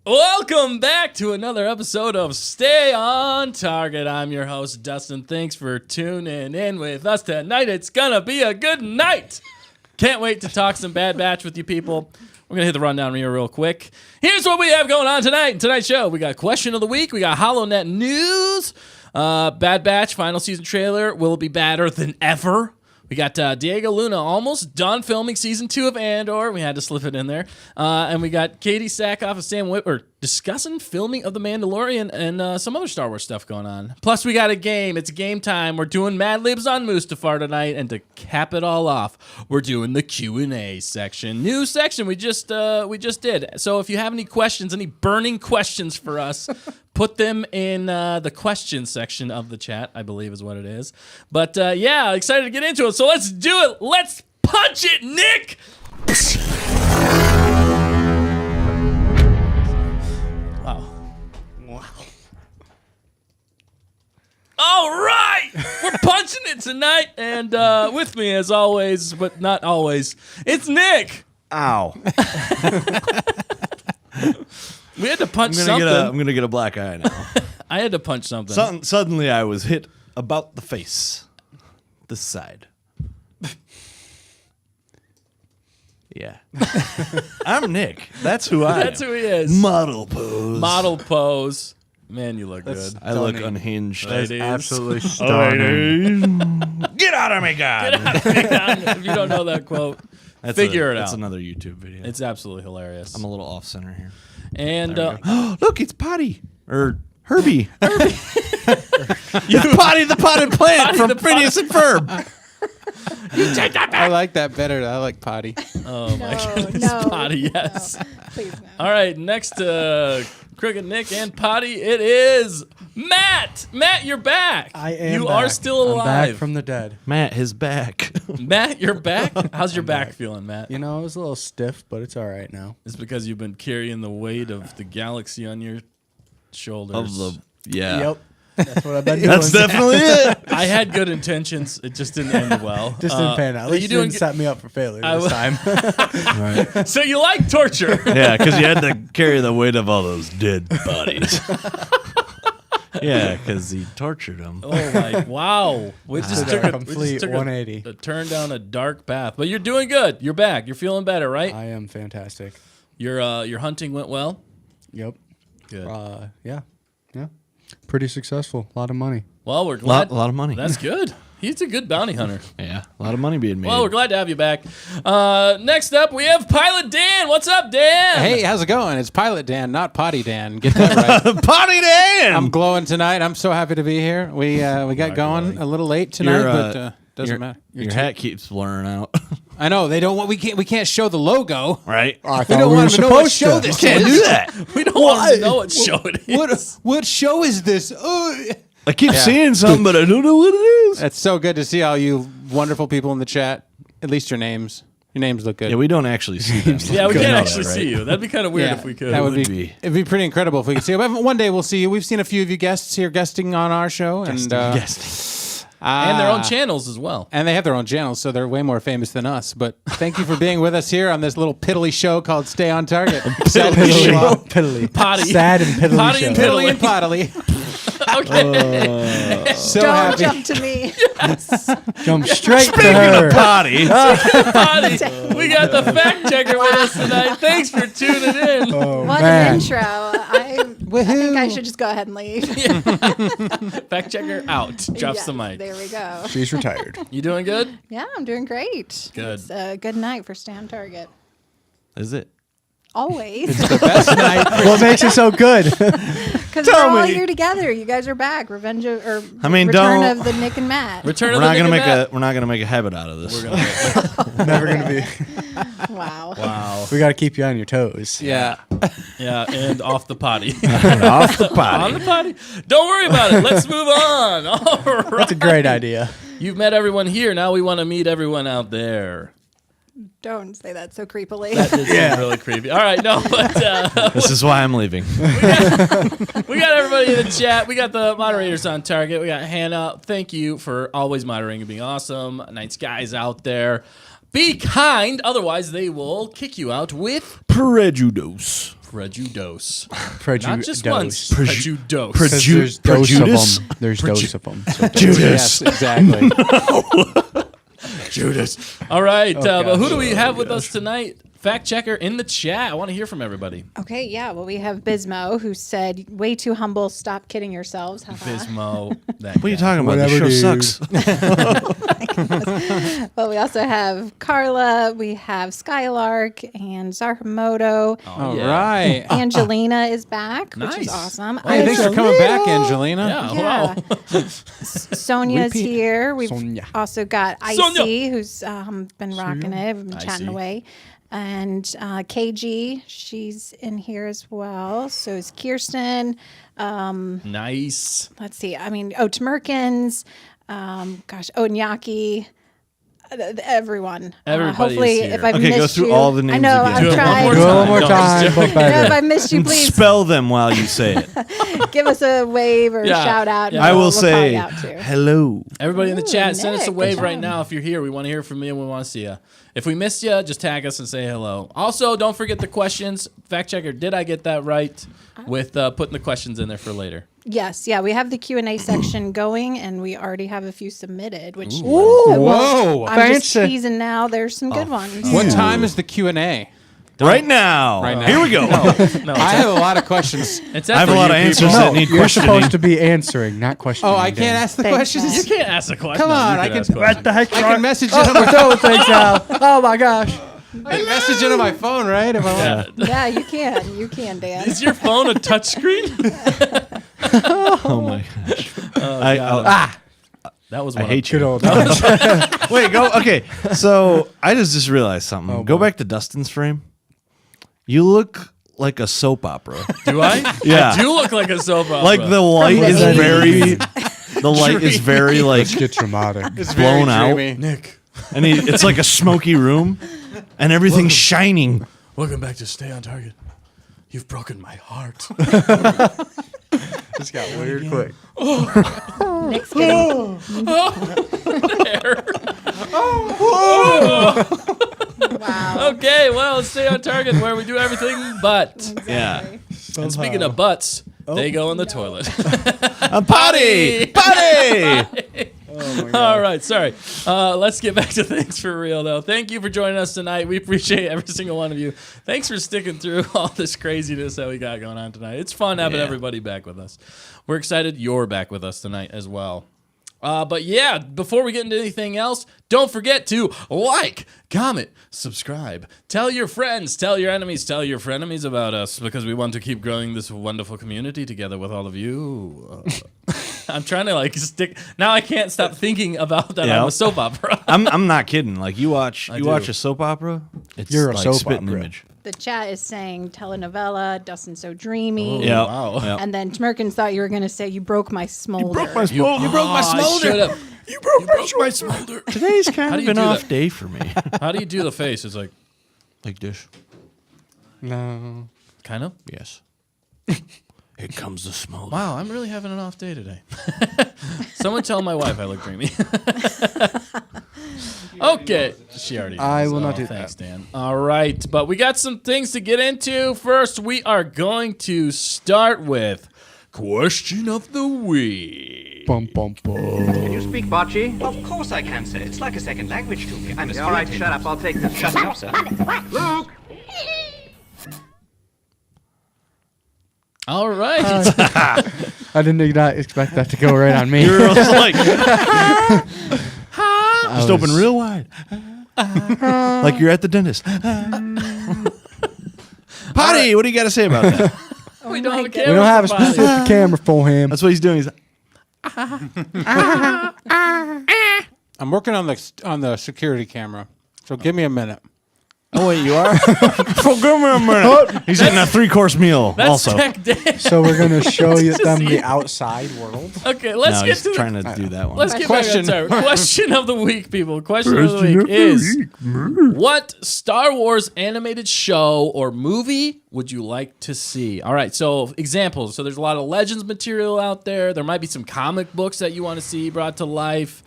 Welcome back to another episode of Stay on Target. I'm your host, Dustin. Thanks for tuning in with us tonight. It's gonna be a good night. Can't wait to talk some Bad Batch with you people. We're gonna hit the rundown here real quick. Here's what we have going on tonight. In tonight's show, we got Question of the Week, we got HOLONET news, Bad Batch final season trailer. Will it be badder than ever? We got Diego Luna almost done filming season 2 of Andor. We had to slip it in there. And we got Cody, Sackhoff, and Sam Witter discussing filming of The Mandalorian and some other Star Wars stuff going on. Plus, we got a game. It's game time. We're doing Mad Libs on Mustafar tonight. And to cap it all off, we're doing the Q&A section. New section we just did. So if you have any questions, any burning questions for us, put them in the question section of the chat, I believe is what it is. But yeah, excited to get into it. So let's do it. Let's punch it, Nick. Wow. All right. We're punching it tonight. And with me, as always, but not always, it's Nick. Ow. We had to punch something. I'm going to get a black eye now. I had to punch something. Suddenly I was hit about the face. This side. Yeah. I'm Nick. That's who I am. That's who he is. Model pose. Model pose. Man, you look good. I look unhinged. That is absolutely stunning. Get out of me, God. If you don't know that quote, figure it out. That's another YouTube video. It's absolutely hilarious. I'm a little off center here. And look, it's Potty. Or Herbie. You Potty the potted plant from Phineas and Ferb. You take that back. I like that better. I like potty. Oh my goodness, Potty, yes. No, please no. All right, next Crooked Nick and Potty, it is Matt. Matt, you're back. I am You back. are still alive. I'm back from the dead. Matt, his back. Matt, you're back? How's your back feeling, Matt? You know, I was a little stiff, but it's all right now. It's because you've been carrying the weight of the galaxy on your shoulders. Yeah. Yep. That's what I've been doing. That's definitely it. I had good intentions. It just didn't end well. Just didn't pan out. At least you didn't set me up for failure this time. Right. So you like torture. Yeah, because you had to carry the weight of all those dead bodies. Yeah, because he tortured them. Oh my! Wow, we just took a complete 180. A turn down a dark path. But you're doing good. You're back. You're feeling better, right? I am fantastic. Your hunting went well. Yep. Good. Yeah. Pretty successful. A lot of money. Well, we're glad. A lot of money. That's good. He's a good bounty hunter. Yeah, a lot of money being made. Well, we're glad to have you back. Next up, we have Pilot Dan. What's up, Dan? Hey, how's it going? It's Pilot Dan, not Potty Dan. Get that right. Potty Dan! I'm glowing tonight. I'm so happy to be here. We got going a little late tonight, but doesn't matter. Your hat keeps blurring out. I know they don't want. We can't show the logo. Right? I We thought don't we were want to know what supposed show to. this Can't is. do that. We don't want to know what show it is. What show is this? I keep seeing something, but I don't know what it is. It's so good to see all you wonderful people in the chat. At least your names. Your names look good. Yeah, we don't actually see them. Yeah, we You can't know actually that, right? see you. That'd be kind of weird if we could. That would Would be. be. It'd be pretty incredible if we could see you. But one day we'll see you. We've seen a few of you guests here guesting on our show, and And their own channels as well. And they have their own channels, so they're way more famous than us. But thank you for being with us here on this little piddly show called Stay on Target. Piddly. Potty. Sad and piddly Potty show. and Piddly and poddly. Okay. So Don't happy. jump to me. Jump straight to Speaking her. of potty, Potty. We got the fact checker with us tonight. Thanks for tuning in. Oh, What man. an intro. I think I should just go ahead and leave. Fact checker out. Drops Yes, the mic. There we go. She's retired. You doing good? Yeah, I'm doing great. Good. It's a good night for Stay on Target. is it? Always. Best night. What makes it so good? Because we're all here together. You guys are back. Return don't- of the Nick and Matt. Return We're of the not gonna Nick and Matt. we're not gonna make a habit out of this. Never going to be. Wow. Wow. We got to keep you on your toes. Yeah. Yeah, and off the potty. Off the potty. On the potty. Don't worry about it. Let's move on. All right. That's a great idea. You've met everyone here. Now we want to meet everyone out there. Don't say that so creepily. That did seem really creepy. All right, no, but This is why I'm leaving. we got everybody in the chat. We got the moderators on target. We got Hannah. Thank you for always moderating and being awesome. Nice guys out there. Be kind, otherwise they will kick you out with Prejudice. Prejudice. Not just once. Prejudice. Because there's dose of them. There's dose of them. So Yes, exactly. Judas. All right, but who do we have with gosh. us tonight? Fact checker in the chat. I want to hear from everybody. Okay, yeah. Well, we have Bismo, who said, way too humble, stop kidding yourselves. Bismo. That What are you guy. talking about? Whatever, The show dude. sucks. Well, we also have Carla, we have Skylark, and Zaramoto. All right. Angelina is back, which Nice. is awesome. Hey, thanks for coming back, Angelina. Yeah, Yeah. wow. Sonia's Repeat. here. We've Sonia. also got Sonia. Icy, who's been rocking it. We've been chatting Icy. away. And KG, she's in here as well. So is Kirsten. Nice. Let's see. I mean, Tmerkins. Nyaki. Everyone. Everybody hopefully, is here. if I've Okay, missed go through you, all the names I know. again. I've Do it one tried. more Do it one more No, time, just- but You know, if better. I missed you, please Spell them while you say it. give us a wave or Yeah. shout out. and I will we'll call say you out too. hello. Everybody in the chat, send us a Nick, wave good right job. now if you're here. We want to hear from you and we want to see you. If we missed you, just tag us and say hello. Also, don't forget the questions. Fact checker, did I get that right? With putting the questions in there for later. Yes, yeah, we have the Q&A section going, and we already have a few submitted. Which Whoa. I'm just Fancy. teasing now. There's some good ones. What time is the Q&A? Right now. Right now. Here we go. No, I have a lot of questions. it's I have a lot of answers No, that need you're questioning. supposed to be answering, not questioning. Oh, I can't ask the Thanks, questions? You can't ask a question. Come No, on, you I can- ask questions. heck? I can message it on my Oh, thanks, Al. Oh my gosh. I can message it on my phone, right? If I want. Yeah. Yeah, you can. You can, Dan. Is your phone a touchscreen? Oh my gosh. That was I one. hate Good you. old. Wait, go. Okay, so I just realized something. Go back to Dustin's frame. You look like a soap opera. Do I? Yeah. I do look like a soap opera. Like the light is Resident very. The light is very like Let's get dramatic. It's blown very out. dreamy. Nick. And it's like a smoky room, and everything's shining. Welcome back to Stay on Target. You've broken my heart. This got weird quick. Nick's getting. Wow. Okay, well, Stay on Target where we do everything but. Yeah. And speaking of butts, they go in the toilet. A potty. Potty. All right, sorry. Let's get back to things for real, though. Thank you for joining us tonight. We appreciate every single one of you. Thanks for sticking through all this craziness that we got going on tonight. It's fun having everybody back with us. We're excited you're back with us tonight as well. But yeah, before we get into anything else, don't forget to like, comment, subscribe. Tell your friends, tell your enemies, tell your frenemies about us because we want to keep growing this wonderful community together with all of you. I'm trying to like stick. Now I can't stop thinking about that Yeah. on a soap opera. I'm not kidding. Like you watch do. a soap opera. It's You're a like soap spitting opera. image. The chat is saying telenovela, Dustin's so dreamy. Yeah. wow. Yeah. And then Tmerkins thought you were going to say you broke my smolder. You broke my smolder. You broke my smolder. Today's How kind do of you an do off that? day for me. How do you do the face? It's like Like this. No. kind of. Yes. Here comes the smoke. Wow, I'm really having an off day today. Someone tell my wife I look dreamy. Okay. She already knows. I will not do Thanks, that. Dan. All right, but we got some things to get into. First, we are going to start with Question of the Week. Bum, bum, bum. Can you speak Bocce? Of course I can, sir. It's like a second language to me. I'm a All right, student. shut up. I'll take that. Shut up, sir. Luke! All right. I did not expect that to go right on me. You're like I just open real wide. Like you're at the dentist. Potty, what do you got to say about that? we don't have a We camera don't have a for Bobby. specific camera for him. That's what he's doing. He's I'm working on the security camera, so give me a minute. oh wait, you are? Give me a minute. He's eating a 3-course meal That's also. Tech Dan. So we're gonna show you them see the it. outside world. Okay, let's No, get he's to the trying to do that one. Let's get Question. back on target. Question of the week, people. Question of the week is: what Star Wars animated show or movie would you like to see? All right, so examples. So there's a lot of Legends material out there. There might be some comic books that you want to see brought to life.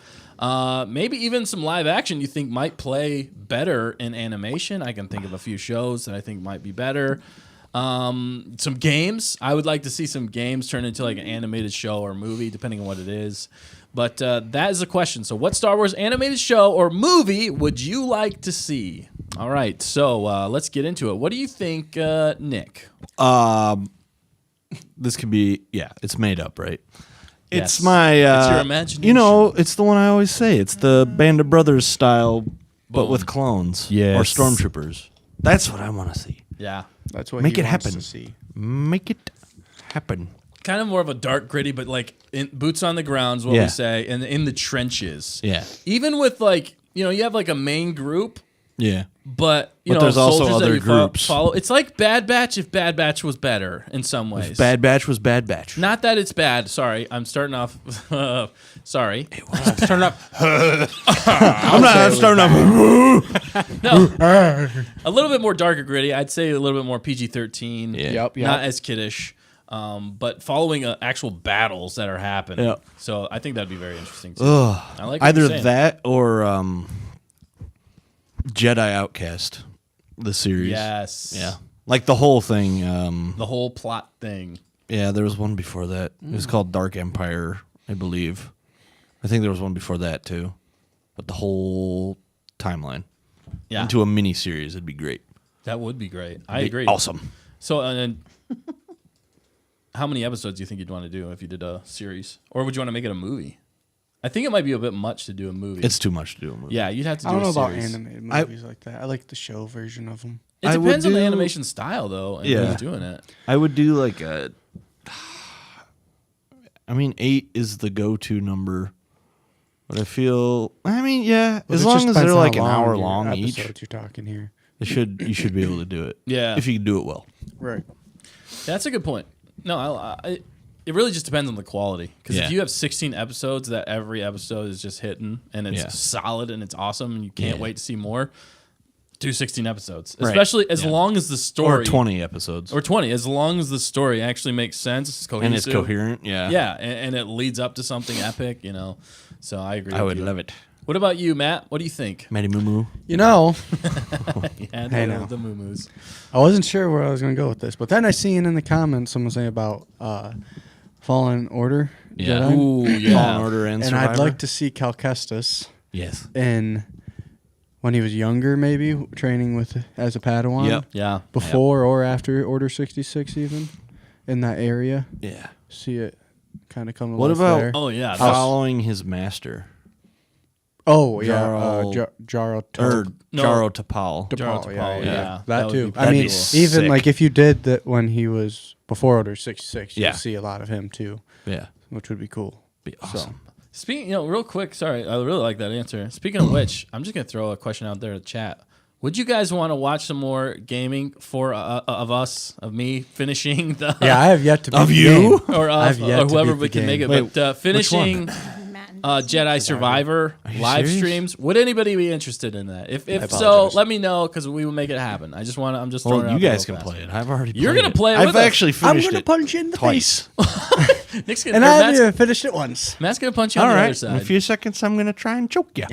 Maybe even some live action you think might play better in animation. I can think of a few shows that I think might be better. Some games. I would like to see some games turn into like an animated show or movie, depending on what it is. But that is the question. So what Star Wars animated show or movie would you like to see? All right, so let's get into it. What do you think, Nick? This could be, it's made up, right? Yes. It's my, It's your imagination. You know, it's the one I always say. It's the Band of Brothers style, but with clones Yes. or stormtroopers. That's what I want to see. Yeah. That's what Make he it wants happen. to see. Make it happen. Kind of more of a dark, gritty, but like boots on the ground is what we say, and in the trenches. Yeah. Even with like, you have like a main group, Yeah. but there's also soldiers that other you groups. follow. It's like Bad Batch if Bad Batch was better in some ways. Bad Batch was Bad Batch. Not that it's bad. Sorry, I'm starting off. Sorry. Turn up. I'm starting off. No, a little bit more dark or gritty. I'd say a little bit more PG-13. Yeah. Yep. Not as kiddish, but following actual battles that are happening. Yep. So I think that'd be very interesting too. Ugh. I like what Either you're saying. that or Jedi Outcast, the series. Yes. Yeah. Like the whole thing. The whole plot thing. Yeah, there was one before that. It was called Dark Empire, I believe. I think there was one before that too. But the whole timeline Yeah. into a mini series, it'd be great. That would be great. I agree. Awesome. So, and then, how many episodes do you think you'd want to do if you did a series, or would you want to make it a movie? I think it might be a bit much to do a movie. It's too much to do a movie. Yeah, you'd have to do I don't a know about series. animated movies like that. I like the show version of them. It I would depends on the do- animation style, though, and Yeah. who's doing it. I would do like a. I mean, 8 is the go-to number, but I feel. I mean, yeah, Well, as it long just as depends they're on like how an hour your long each, episodes you're talking here. you should be able to do it. Yeah. if you can do it well. Right. That's a good point. No, it really just depends on the quality. Because Yeah. if you have 16 episodes that every episode is just hitting and it's Yeah. solid and it's awesome and you can't Yeah. wait to see more, do 16 episodes. Right. Especially as Yeah. long as the story. Or 20 episodes, Or 20, as long as the story actually makes sense, it's cohesive. and it's coherent. Yeah, Yeah, and it leads up to something epic, So I agree. I with would you. love it. What about you, Matt? What do you think? Matty Moo Moo. You know, Yeah, Hey, no, now. the moo-moos. I wasn't sure where I was going to go with this, but then I seen in the comments someone saying about Fallen Order. Yeah. Jedi. Ooh, yeah. Fallen Order and And Survivor. I'd like to see Cal Kestis Yes. in when he was younger, maybe training with as a Padawan. Yep. Yeah. Before or after Order 66, even in that area. Yeah. See it kind of come. to What life about- there. Oh, yeah. Following his master, Oh yeah, Jaro- Jaro or No. Jaro Tapal. Jaro Tapal, Tapal, yeah. yeah. That That would too. be I pretty mean, cool. even Sick. like if you did that when he was before Order 66, Yeah. you'll see a lot of him too, Yeah, which would be cool. be awesome. Speaking, real quick, sorry, I really like that answer. Speaking of which, I'm just gonna throw a question out there to chat. Would you guys want to watch some more gaming of me finishing the Yeah, I have yet to beat Of the you? game. or I've yet to whoever beat we the can make it, game. Wait, but finishing Matt and Jedi Survivor you live serious? streams. Would anybody be interested in that? If so, apologize. let me know because we will make it happen. I'm just throwing Well, it out you there guys real can fast. play it. I've already. You're played gonna play it I've with us. actually I'm finished gonna it punch you in the twice. Nick's gonna, and or I haven't Matt's, even finished it once. Matt's gonna punch you on All the other right. In side. a few seconds, I'm gonna try and choke you.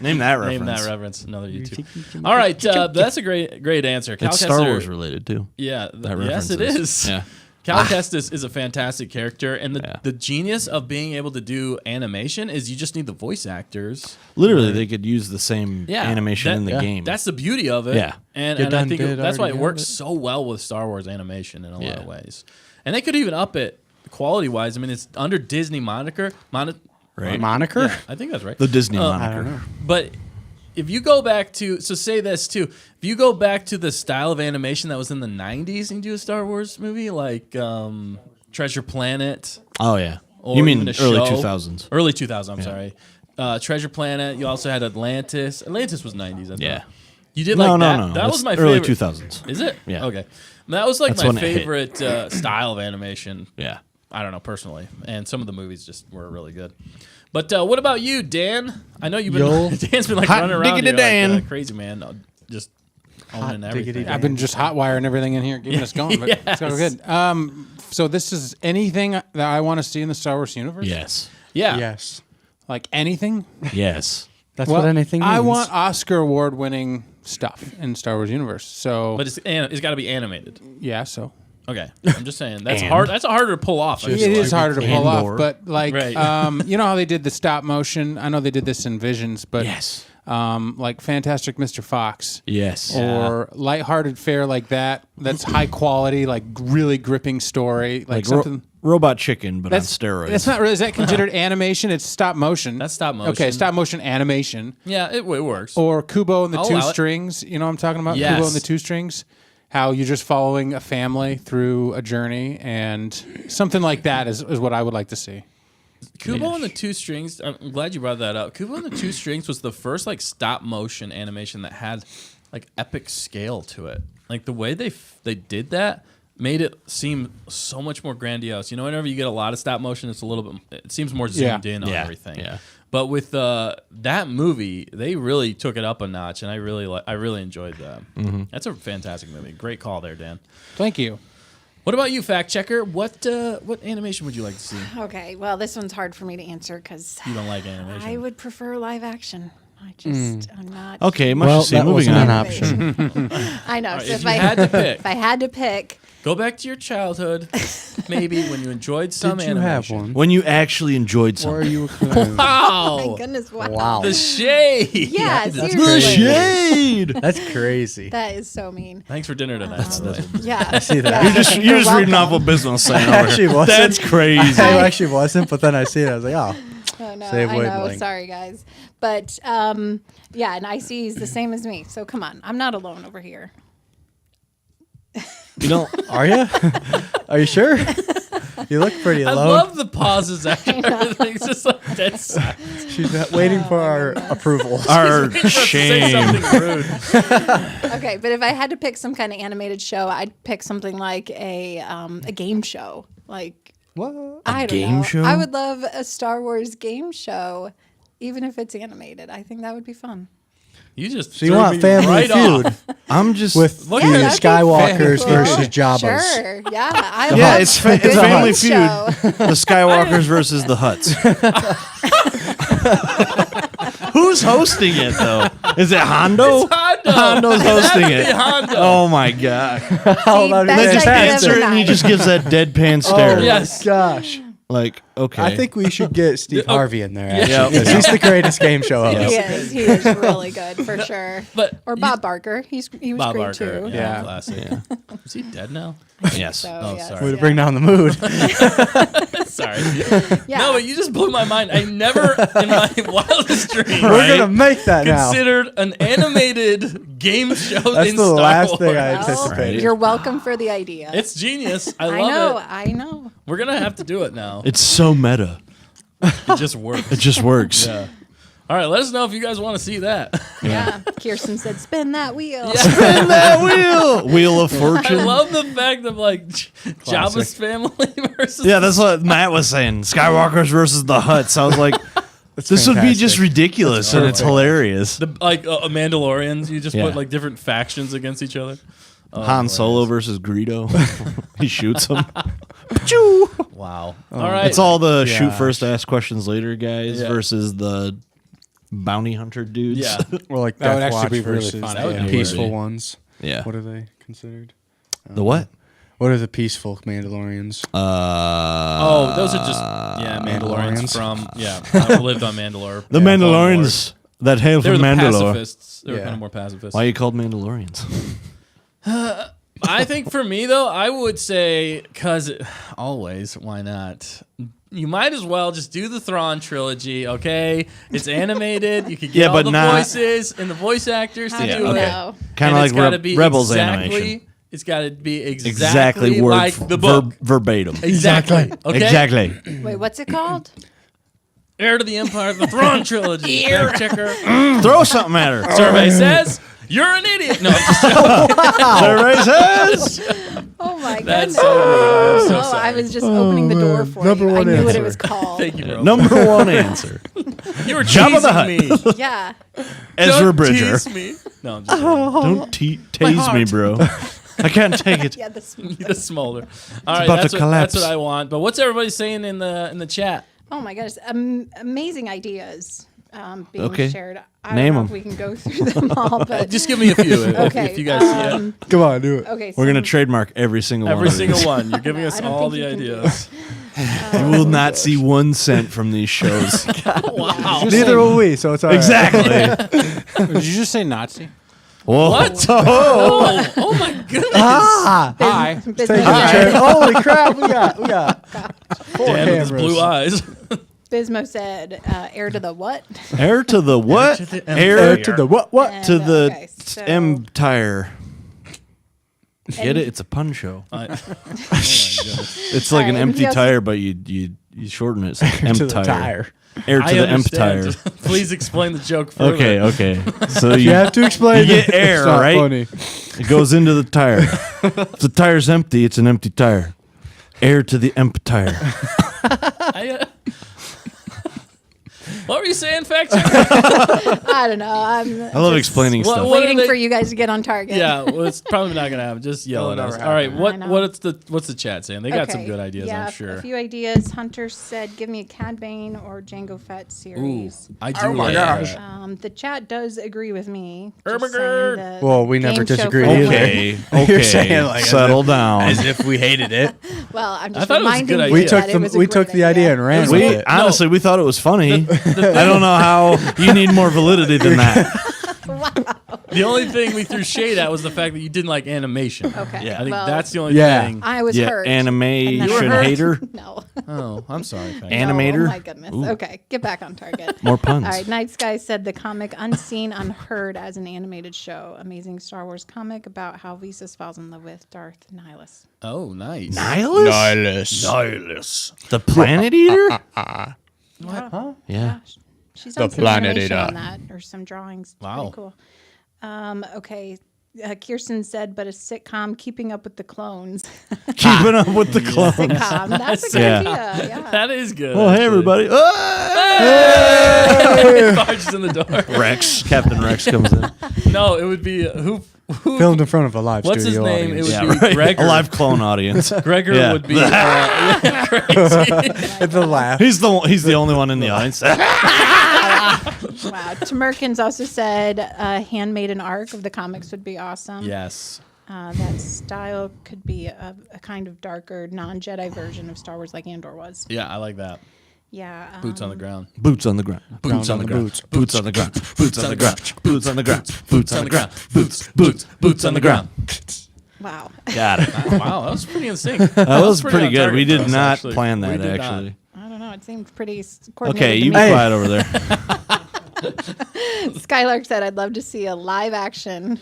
Name that reference. Name that reference. Another YouTube. All right, that's a great answer. Cal It's Star Kester- Wars related too. Yeah, That yes, it reference is. Yeah. Cal Kestis is a fantastic character, and Yeah. the genius of being able to do animation is you just need the voice actors. Literally, they could use the same Yeah, animation that- in the yeah. game. That's the beauty of it. Yeah. and You I done think did that's why it already works have it. so well with Star Wars animation in a lot Yeah. of ways. And they could even up it quality wise. I mean, it's under Disney moniker. right. Moniker? Yeah, I think that's right. The Disney I don't moniker. know. But if you go back to, so say this too, if you go back to the style of animation that was in the 90s and you do a Star Wars movie like Treasure Planet. Oh yeah. Or You mean even a early show. 2000s? Early 2000s, I'm sorry. Treasure Planet. You also had Atlantis. Atlantis was 90s, I thought. Yeah. You did No, like that? no, no. That That's was my early favorite. 2000s. Is it? Yeah. Okay. That was like That's my when it hit. favorite style of animation. Yeah. I don't know, personally. And some of the movies just were really good. But what about you, Dan? I know you've been Yo. Dan's been like Hot running around diggity here Dan. like crazy man, just owning everything. diggity I've been just hot wiring everything in here, keeping us going. But it's all Yes. good. So this is anything that I want to see in the Star Wars universe? Yes. Yeah. Yes. Like anything? Yes. That's what anything means. I want Oscar award-winning stuff in Star Wars universe. So, But it's got to be animated. yeah, so Okay, I'm just saying that's hard. That's harder to pull off. I it feel is like. harder to pull Andor. off. But like, Right. you know how they did the stop motion? I know they did this in Visions, but Yes. like Fantastic Mr. Fox. Yes. Or lighthearted fare like that. That's high quality, like really gripping story, like something. Robot Chicken, but on That's steroids. That's not really. Is that considered animation? It's stop motion. That's stop motion. Okay, stop motion animation. Yeah, it works. Or Kubo and the I'll Two allow it. Strings. You know what I'm talking about? Yes. Kubo and the Two Strings. How you're just following a family through a journey, and something like that is what I would like to see. Kubo and the Two Strings. I'm glad you brought that up. Kubo and the Two Strings was the first like stop motion animation that had like epic scale to it. Like the way they did that made it seem so much more grandiose. You know, whenever you get a lot of stop motion, it's a little bit. It seems more zoomed in on everything. Yeah. But with that movie, they really took it up a notch, and I really enjoyed that. Mm-hmm. That's a fantastic movie. Great call there, Dan. Thank you. What about you, fact checker? What animation would you like to see? Okay, well, this one's hard for me to answer because You don't like animation. I would prefer live action. I'm not. Okay, Well, Mushy, that moving wasn't on. an option. I know. All right, So if you had to pick, if I had to pick, go back to your childhood, maybe when you enjoyed some Did you animation. have one? When you actually enjoyed Or are something. you? Wow. Wow! my goodness, wow. Wow. The shade. Yeah, That's seriously. The shade. That's crazy. That is so mean. Thanks for dinner tonight. by the way. Yeah. I see that. You're just reading off a business sign over actually here. wasn't. That's crazy. I actually wasn't, but then I see it. I was like, oh. Oh, no, Save I know. wavelength. Sorry, guys. But yeah, and IC is the same as me. So come on, I'm not alone over here. You know, Are you? Are you sure? You look pretty I alone. love the pauses after everything. It's just like dead silence. She's waiting for our approval. our Say shame. something rude. Okay, but if I had to pick some kind of animated show, I'd pick something like a game show. Like What? I don't game know. show? I would love a Star Wars game show, even if it's animated. I think that would be fun. You just So you threw want me Family right Feud off. I'm just with Look the at that'd be Skywalkers cool. versus Jabbas? Sure, yeah. I Yeah, love it's a good Family game Feud. show. the Skywalkers versus the Hutts. Who's hosting it though? Is it Hondo? It's Hondo. Hondo's hosting it. Hondo. Oh my god! Oh, that'd be best They just idea answer it and he tonight. just gives that deadpan Oh stare. my Yes. gosh. Like okay, I think we should get Steve Harvey in there, actually, Yeah. 'cause he's the greatest game show host. He is really good for sure. But Or Bob Barker. He was Bob great Barker. too. Yeah, Yeah. classic. Is he dead now? yes. So, Oh, yes, sorry. Way to yeah. bring down the mood. Sorry. Yeah. No, but you just blew my mind. I never, in my wildest dreams, We're gonna make that now. considered an animated game show That's in the Star last Wars. thing I Well, anticipated. you're welcome for the idea. It's genius. I I love know. it. I know. We're gonna have to do it now. It's so meta. It just works. It just works. Yeah. All right, let us know if you guys want to see that. Yeah. Kirsten said, "Spin that wheel." Spin that wheel. Wheel of I Fortune. love the fact of like Jabba's family versus. Yeah, that's what Matt was saying. Skywalkers versus the Hutts. I was like, this would be just fantastic. ridiculous and it's hilarious. the Mandalorians. You just Yeah. put like different factions against each other. Oh, Han hilarious. Solo versus Greedo. He shoots him. Wow. All right. It's all the Yeah. shoot first, ask questions later guys Yeah. versus the bounty hunter dudes. Yeah. Or like That would Death actually Watch be really versus fun. That would the be peaceful weird. ones. Yeah. What are they considered? The what? What are the peaceful Mandalorians? Oh, those are just Mandalorians Mandalorians. from I lived on Mandalore. The Mandalorians that hail They were from the Mandalore. pacifists. They were Yeah. kind of more pacifists. Why are you called Mandalorians? I think for me though, I would say because always, why not? You might as well just do the Thrawn trilogy, okay? It's animated. You could get Yeah, all but the not- voices and the voice actors to How do do you it. know? Kind And of it's like gotta be Rebels exactly, animation. It's got to be exactly, Exactly word like the book. verbatim. Exactly. Okay. Exactly. Wait, what's it called? Heir to the Empire, the Thrawn trilogy. Fact checker. Throw something at her. Survey says you're an idiot. No, I'm just joking. Survey says. Oh my goodness. That's so rude. I'm so I sorry. was just opening the door for Number you. I one knew what it answer. was called. Thank you, bro. Number one answer. You were Jabba the teasing Hutt. me. Yeah. Ezra Don't Bridger. tease me. No, I'm just kidding. Don't tase me, bro. I can't take it. Yeah, the smell. The smolder. All right, about that's to what, that's collapse. what I want. But what's everybody saying in the chat? Oh my goodness. Amazing ideas. being Okay. shared. I Name don't know 'em. if we can go through them all, but Just give me a few okay. if you guys see it. Come on, do it. Okay, We're gonna some- trademark every single one. Every of these. single one. You're giving No, us I don't all think the you can do ideas. You will not see 1 cent from these shows. Wow. Neither will we, so it's all right. Exactly. Did you just say Nazi? Whoa. What? Oh my goodness. Hi. Business Take said- a chair. Holy crap, we got 4 Dan with his cameras. blue eyes. Bismo said, "Heir to the what?" Heir to the what? Heir to the what? And, to the okay, so- Empire. Get it? It's a pun show. Oh my goodness. It's like All an right, empty anybody else? tire, but you shorten it. It's like To the Empire. tire. Heir to I the Empire. understand. Please explain the joke further. Okay. So You have to explain. You get it. air, It's not right? Funny. It goes into the tire. If the tire's empty, it's an empty tire. Air to the Empire. What were you saying, fact check? I don't know. I'm I love explaining What- stuff. what- waiting are they- for you guys to get on target. Yeah, well, it's probably not gonna happen. Just yell at It'll us. never All right, happen. I know. what's the chat saying? They got some Okay, good ideas, yeah, I'm sure. A few ideas. Hunter said, "Give me a Cad Bane or Django Fett Ooh, series." I do Oh my like gosh. that. The chat does agree with me. Just Ermiger. saying the Well, we never game show disagreed for- either. Okay. You're saying like Settle down. as if we hated it. Well, I'm I just thought it was a reminding good you idea. We Yeah, took that it the was a we great took the idea and ran with We it. honestly we thought it was funny. I don't know how you need more validity than that. The only thing we threw shade at was the fact that you didn't like animation. Okay. Yeah. I think well, that's the only Yeah. thing. I was Yeah, hurt. animation And then I was hurt. hater. No. Oh, I'm sorry. Fact. Animator? Oh my goodness. Okay, get back on target. More puns. All right, Night Sky said the comic Unseen Unheard as an animated show. Amazing Star Wars comic about how Visas falls in love with Darth Nihilus. Oh, nice. Nihilus? Nihilus. The Planet Eater? What? Yeah. She's done some Planet animation Eater. on that or some drawings. It's Wow. Pretty cool. Okay. Kirsten said, but a sitcom, Keeping Up with the Clones. Keeping up with the clones. Sitcom. That's a good Yeah. idea. Yeah. That is good. Oh, hey, actually. everybody. Barges in the door. Rex. Captain Rex comes in. No, it would be who Filmed in front of a live What's his studio name? audience. It would be Gregor. A live clone audience. Gregor Yeah. would be crazy. It's a laugh. He's the only one in the audience. Wow. Tamerkins also said Handmaiden arc of the comics would be awesome. Yes. That style could be a kind of darker, non-Jedi version of Star Wars like Andor was. Yeah, I like that. Yeah. Boots on the ground. Boots on the ground. Boots on the ground. boots. Boots on the ground. Boots on the ground. Boots on the ground. Boots on the ground. Boots on the ground. Wow. Got it. Wow, that was pretty in sync. That was pretty on good. target We for did us, not actually. plan We that, did not. actually. I don't know. It seemed pretty coordinated. Okay, to you be me. quiet over there. Skylark said, I'd love to see a live action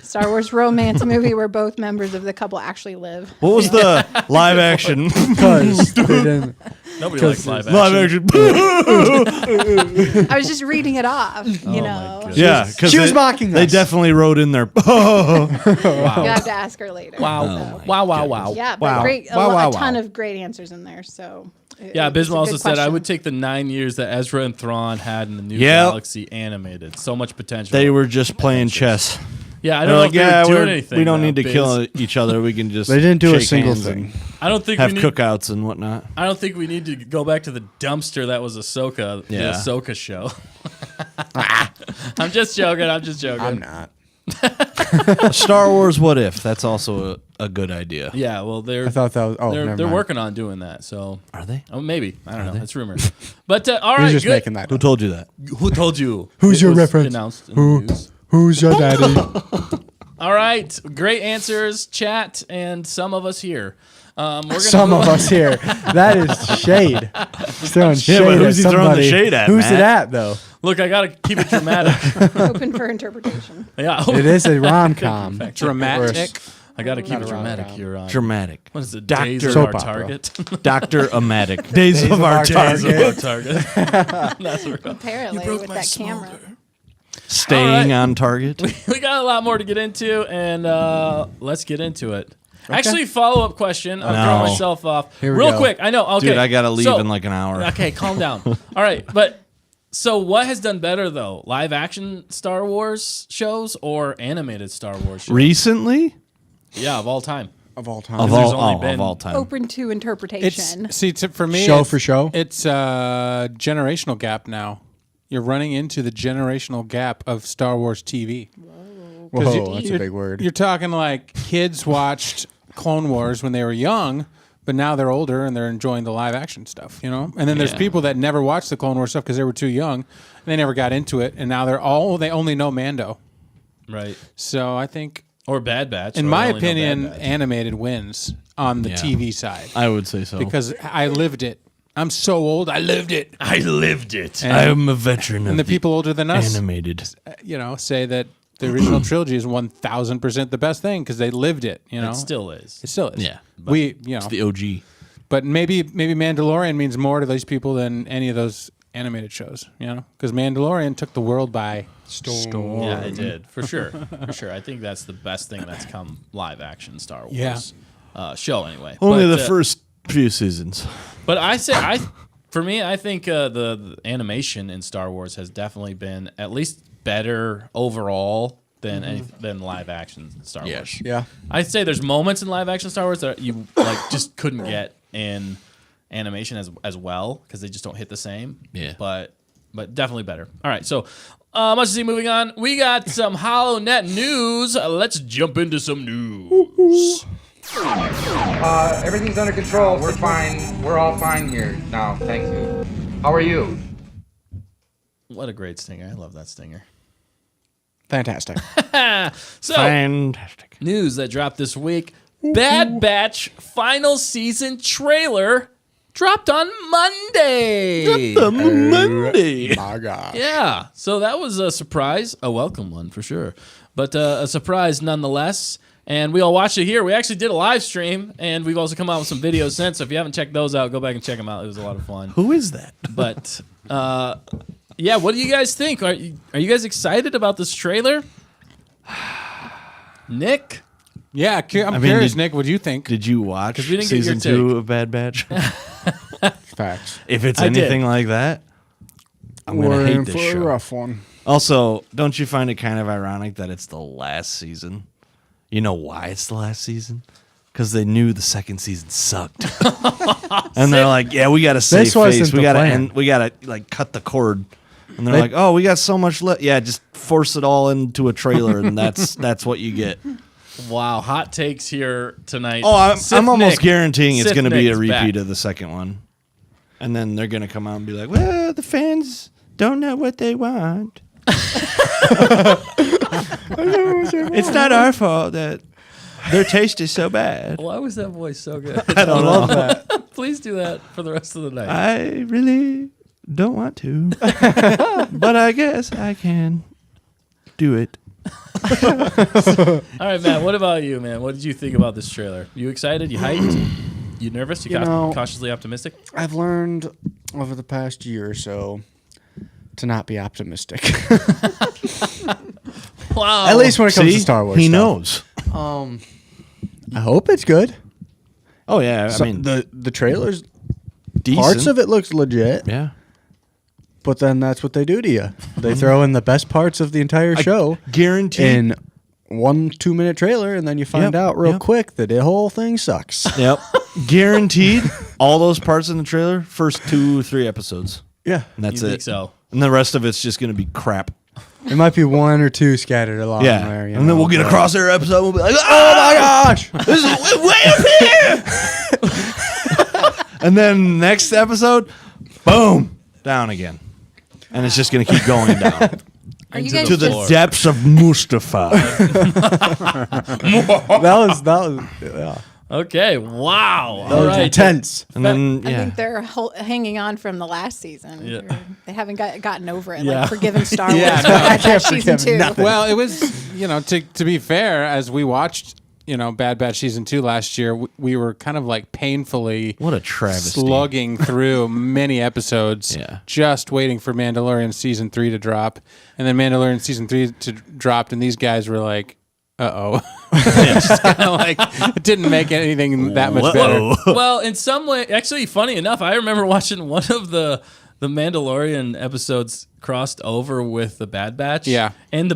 Star Wars romance movie where both members of the couple actually live. What was the live action? Because they didn't. Nobody likes live action. Live action. I was just reading it off, you my know. goodness. Yeah, because She was mocking They us. definitely wrote in there. You have to ask her later. Wow. Wow. Yeah, but Wow. great. Wow, wow, a ton wow. of great answers in there. So Yeah, it's a Bisma also good said, I question. would take the 9 years that Ezra and Thrawn had in the New Yep. Galaxy animated. So much potential. They were just playing chess. Yeah, I They're don't know like, if they yeah, were doing anything. we don't though, need to Biz. kill each other. We can just. They didn't do a shake single hands and thing. I don't think have we need, cookouts and whatnot. I don't think we need to go back to the dumpster that was Ahsoka, the Yeah. Ahsoka show. I'm just joking. I'm not. Star Wars What If? That's also a good idea. Yeah, well, I thought that was. Oh, never they're mind. working on doing that. So, Are they? oh, maybe I don't know. It's rumors. But all He's right, just good. making that. Who Up. told you that? Who told you? Who's It your was reference? Announced in Who? the news. Who's your daddy? All right, great answers, chat, and some of us here. We're gonna Some move of on. us here. That is shade. He's throwing shade but at who's he throwing the somebody. shade at, Who's it Matt? at though? Look, I gotta keep it dramatic. Open for interpretation. Yeah, It is a rom com. Dramatic. I gotta keep Not it a dramatic rom-com. here on. Dramatic. What is it? Dr. Days of Soap our opera. target. Dr. Amatic. Days of our Days of target. our target. That's what Apparently, with that camera. Staying All right. on target. We got a lot more to get into, and let's get into it. Actually, follow-up question. I'm No. throwing myself off. Here we Real go. quick. I know. Okay. Dude, I gotta leave So- in like an hour. Okay, calm down. All right, but so what has done better though? Live action Star Wars shows or animated Star Wars shows? Recently? Yeah, of all time. Of all time. Of there's all, only oh, been of all time. Open to interpretation. For me, Show it's- for show? It's a generational gap now. you're running into the generational gap of Star Wars TV. Whoa, that's a big word. You're talking like kids watched Clone Wars when they were young, but now they're older and they're enjoying the live action stuff, you know? And then there's people that never watched the Clone Wars stuff because they were too young. And they never got into it, and now they only know Mando. Right. So I think, Or Bad Batch. in or my only know opinion, Bad Batch. animated wins on the TV side. I would say so. Because I lived it. I'm so old, I lived it. I lived it. And, I'm a veteran and of the people older than us, animated. say that the original trilogy is 1,000% the best thing because they lived it. You know, It still is. It still is. Yeah. It's the OG. But maybe Mandalorian means more to these people than any of those animated shows. You know, because Mandalorian took the world by storm. Yeah, it did. For sure. For sure. I think that's the best thing that's come live action Star Wars show anyway. Only But, the first few seasons. But I think the animation in Star Wars has definitely been at least better overall than than live action Star Wars. Yeah. I'd say there's moments in live action Star Wars that you just couldn't get in animation as well because they just don't hit the same. Yeah. But definitely better. All right, so much to see. Moving on, we got some HoloNet news. Let's jump into some news. Everything's under control. We're fine. We're all fine here now. Thank you. How are you? What a great stinger! I love that stinger. Fantastic. So, Fantastic. news that dropped this week: Bad Batch final season trailer dropped on Monday. Monday. My God. Yeah, so that was a surprise, a welcome one for sure, but a surprise nonetheless. And we all watched it here. We actually did a live stream, and we've also come out with some videos since. So if you haven't checked those out, go back and check them out. It was a lot of fun. Who is that? But yeah, what do you guys think? Are you guys excited about this trailer? Nick? Yeah, I'm mean, curious, Nick. What do you think? Did you watch we didn't get your season 2 of Bad Batch? Facts. If it's I did. anything like that, I'm going We're to in hate this for a show. rough one. Also, don't you find it kind of ironic that it's the last season? You know why it's the last season? Because they knew the second season sucked, and they're like, "Yeah, we got to save This wasn't face. We the got to plan. end. We got to like cut the cord." And they're like, "Oh, we got so much left. Yeah, just force it all into a trailer, and that's what you get." Wow, hot takes here tonight. Oh, Sith I'm almost Nick. guaranteeing it's Sith going to be a Nick's repeat back. of the second one, and then they're going to come out and be like, "Well, the fans don't know what they want. It's not our fault that their taste is so bad." Why was that voice so good? I don't know. that. Please do that for the rest of the night. I really don't want to, but I guess I can do it. All right, Matt, what about you, man? What did you think about this trailer? You excited? You hyped? You nervous? You know- cautiously optimistic? I've learned over the past year or so to not be optimistic. Wow. At least when it comes See? to Star Wars. He stuff. knows. I hope it's good. Oh yeah, So I mean, the trailers, decent. parts of it looks legit, Yeah, but then that's what they do to you. They throw in the best parts of the entire show guaranteed. in 1 2-minute trailer, and then you find Yep, out real yep. quick that the whole thing sucks. Yep, guaranteed. All those parts in the trailer, first 2-3 episodes, Yeah, and that's You it. think so? And the rest of it's just going to be crap. it might be 1 or 2 scattered along Yeah, there. You and then know, we'll get a but- crosshair episode. We'll be like, Oh my gosh! this is way up here. And then next episode, boom, down again, and it's just going to keep going down Are you Into guys to the just, depths of Mustafar. that was yeah. Okay, wow. That All was right. intense. And then I yeah, think they're hanging on from the last season. Yeah. They haven't gotten over it, Yeah. like forgiving Star Wars Yeah, for no, Bad Batch season forgive 2. nothing. Well, it was, to be fair, as we watched, Bad Batch season 2 last year, we were kind of like painfully what a travesty. slugging through many episodes, Yeah. just waiting for Mandalorian season 3 to drop, and then Mandalorian season 3 dropped, and these guys were like, "Uh-oh," it's kind of like it didn't make anything that much better. Whoa. Well, in some way, actually, funny enough, I remember watching one of the Mandalorian episodes crossed over with the Bad Batch. Yeah. And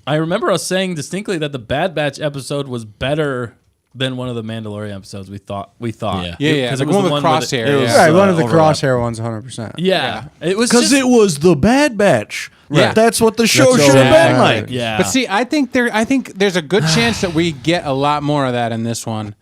I remember us saying distinctly that the Bad Batch episode was better than one of the Mandalorian episodes. We thought. Yeah, because the it was one the with one with Crosshair. it was, Right, one of the overlap. crosshair ones, 100%. Yeah, it was Because just, it was the Bad Batch. Yeah. That's what the show That's should have been exactly. like. Yeah, But see, I think there's a good chance that we get a lot more of that in this one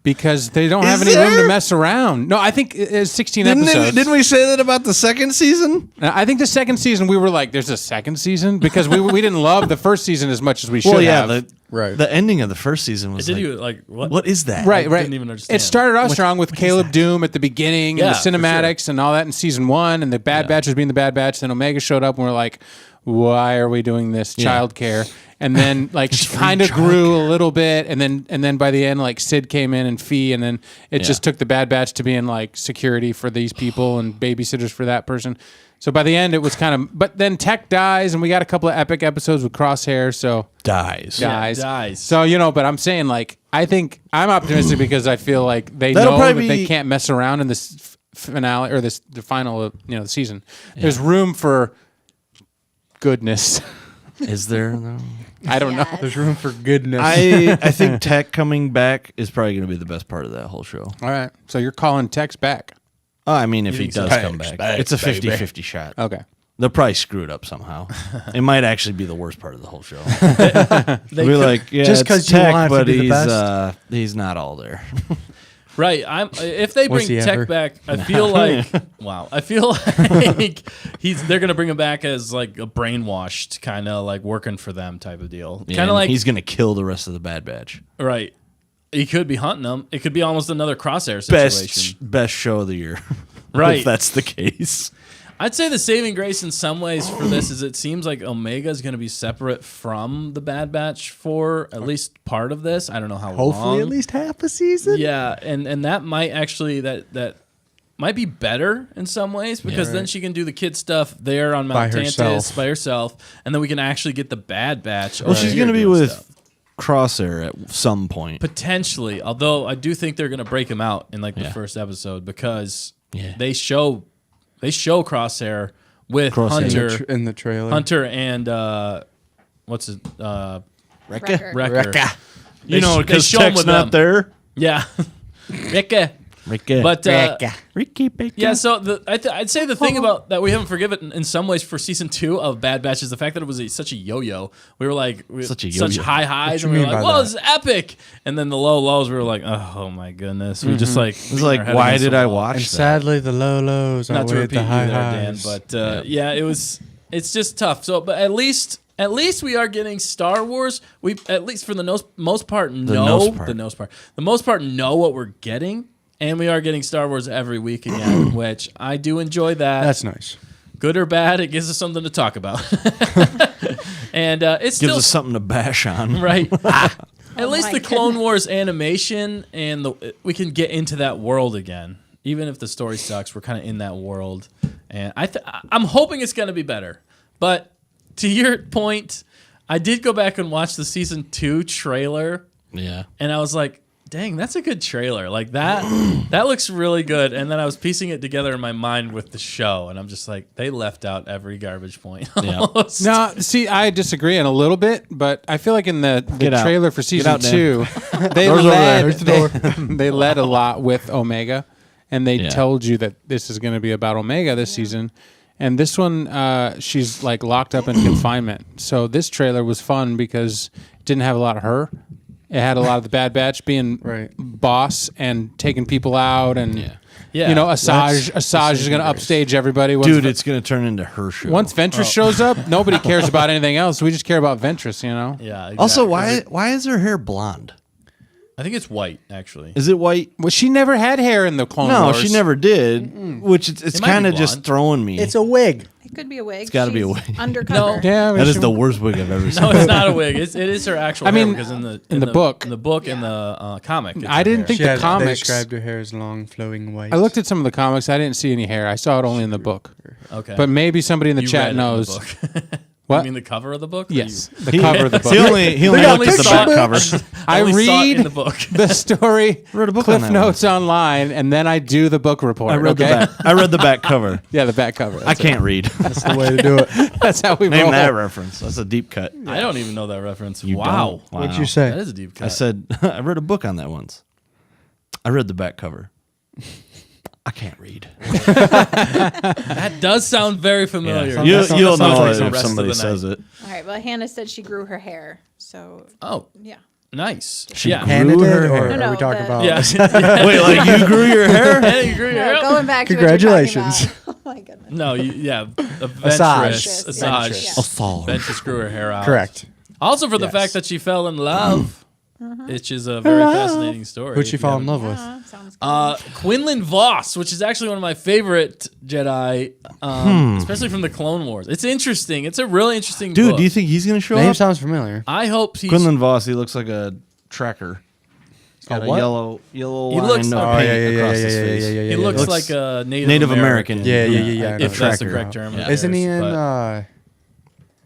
because they don't have Is any room there? to mess around. No, I think it's 16 episodes. Didn't we say that about the second season? I think the second season we were like, "There's a second season," because we didn't love the first season as much as we should Well, yeah, have. the ending of the first season was did like, you like what? what is that? Right. didn't even understand. It started off strong with Caleb Doom at the beginning Yeah, and for the cinematics and all that in season 1, and the Bad Batch was being the Bad Batch. Then Omega showed up, and we're like, "Why are we doing this childcare?" And then like she kind of grew a little bit, and then by the end, like Sid came in and Fee, and then it just took the Bad Batch to being like security for these people and babysitters for that person. So by the end, it was kind of. But then Tech dies, and we got a couple of epic episodes with Crosshair. So Dies. dies. So but I'm saying like I think I'm optimistic because I feel like they That'll know that probably they be- can't mess around in this finale or the final of the season. There's room for goodness. Is there though? I don't know. There's room for goodness. I think Tech coming back is probably going to be the best part of that whole show. All right. So you're calling Tex back. Oh, I mean, if he think so? does come back, it's a 50-50 shot. Okay. They'll probably screw it up somehow. It might actually be the worst part of the whole show. They We're could- like, yeah, just it's 'cause you Tech, want it to but be the best. he's not all there. Right. If they Was bring he Tech ever? back, I feel like wow. I feel like they're gonna bring him back as like a brainwashed kind of like working for them type of deal. Kind And of like he's going to kill the rest of the Bad Batch. right. He could be hunting them. It could be almost another Crosshair situation. Best show of the year. Right. If that's the case. I'd say the saving grace in some ways for this is it seems like Omega is going to be separate from the Bad Batch for at least part of this. I don't know how long. Hopefully at least half a season. Yeah, and that might actually that might be better in some ways because then she can do the kid stuff there on Mount By Tantus herself. by herself, and then we can actually get the Bad Batch. Well, she's going to be with Crosshair at some point. potentially, although I do think they're going to break him out in like the first episode because they show Crosshair with Crosshair. In the trailer. Hunter and what's it Wrecker. Wrecker. You know, they because show 'em Tech's with not them. there. Yeah. Wrecker. Ricky. But Ricky Bacon. yeah, so I'd say the thing about that we haven't forgiven in some ways for season 2 of Bad Batch is the fact that it was such a yo-yo. We were like Such a such yo-yo. high highs, What and you we were mean like, by "Whoa, that? this is epic!" And then the low lows, we were like, "Oh my goodness!" We just like It's like, why did I watch And that? sadly, the low lows Not to outweighed repeat the you high there, Dan, highs. but yeah, it's just tough. So, but at least we are getting Star Wars. We at least for the most part know what we're getting. And we are getting Star Wars every week again, which I do enjoy that. That's nice. Good or bad, it gives us something to talk about. And it's Gives still us something to bash on. right. At least my the Clone Wars animation and we can get into that world again. Even if the story sucks, we're kind of in that world. And I'm hoping it's going to be better. But to your point, I did go back and watch the season 2 trailer. Yeah. And I was like, dang, that's a good trailer. Like that looks really good. And then I was piecing it together in my mind with the show, and I'm just like, they left out every garbage point. Yeah. almost. No, see, I disagree in a little bit, but I feel like in the Get out. trailer for season out, Dan. 2, they Door's over there. led, There's the they led a lot with Omega, and they Yeah. told you that this is going to be about Omega this season. And this one, she's like locked up in confinement. So this trailer was fun because it didn't have a lot of her. It had a lot of the Bad Batch being Right. boss and taking people out, and Yeah. you know, Assaj That's is going to upstage everybody. Once Dude, it's going to turn into her show. once Ventress shows up, nobody cares about anything else. We just care about Ventress, you know. Yeah. Exactly. Also, why is her hair blonde? I think it's white, actually. Is it white? Well, she never had hair in the Clone No, Wars. she never did. Which it's It might be kind of just blonde. throwing me. It's a wig. It could be a wig. It's gotta be a wig. Undercover. Yeah, I mean, that is she- the worst wig I've ever seen. No, it's not a wig. It is her actual I hair mean, because in the book. in the book and the comic. it's I her didn't hair. think She the had, they comics. described her hair as long, flowing white. I looked at some of the comics. I didn't see any hair. I saw it only in the book. Okay. But maybe somebody in the You chat read it in the knows. book. What? You mean the cover of the book? Or Yes, you- the cover of the book. He only I looked only at the saw back it- cover. I only saw it read in the book. the story, Read a book on Cliff that Notes online, and then I do the book report. I read okay? the back. I read the back cover. Yeah, the back cover. I can't read. That's the way to do it. That's how we Name roll. that reference. That's a deep cut. I don't even know that reference. You Wow. don't? What'd Wow. you say? That is a deep cut. I said I read a book on that once. I read the back cover. I can't read. That does sound very familiar. You'll sounds know like it the if rest of somebody the says night. it. All right. Well, Hannah said she grew her hair. So, Oh, yeah. nice. She yeah. grew Hannah did, her or hair. No, are no, we talking the- about? Yeah. Wait, like you grew your hair? Hey, you grew your hair No, up? going back to Congratulations. What you're talking about. Oh, my goodness. No, Assaj. Assaj. Assaj. Ventress grew her hair out. Correct. Also for the Yes. fact that she fell in love, which is a very fascinating story. Who'd she if you fall in haven't- love with? Sounds good. Quinlan Voss, which is actually one of my favorite Jedi, especially from the Clone Wars. It's interesting. It's a really interesting Dude, book. do you think he's gonna show Name up? sounds familiar. I hope he's... Quinlan Voss, he looks like a tracker. He's got a what? yellow He line looks- of Oh, paint across his face. He looks like a Native American. Yeah, yeah, yeah, yeah. I know. If that's the Tracker. correct term. Yeah. who Isn't he cares? in? But-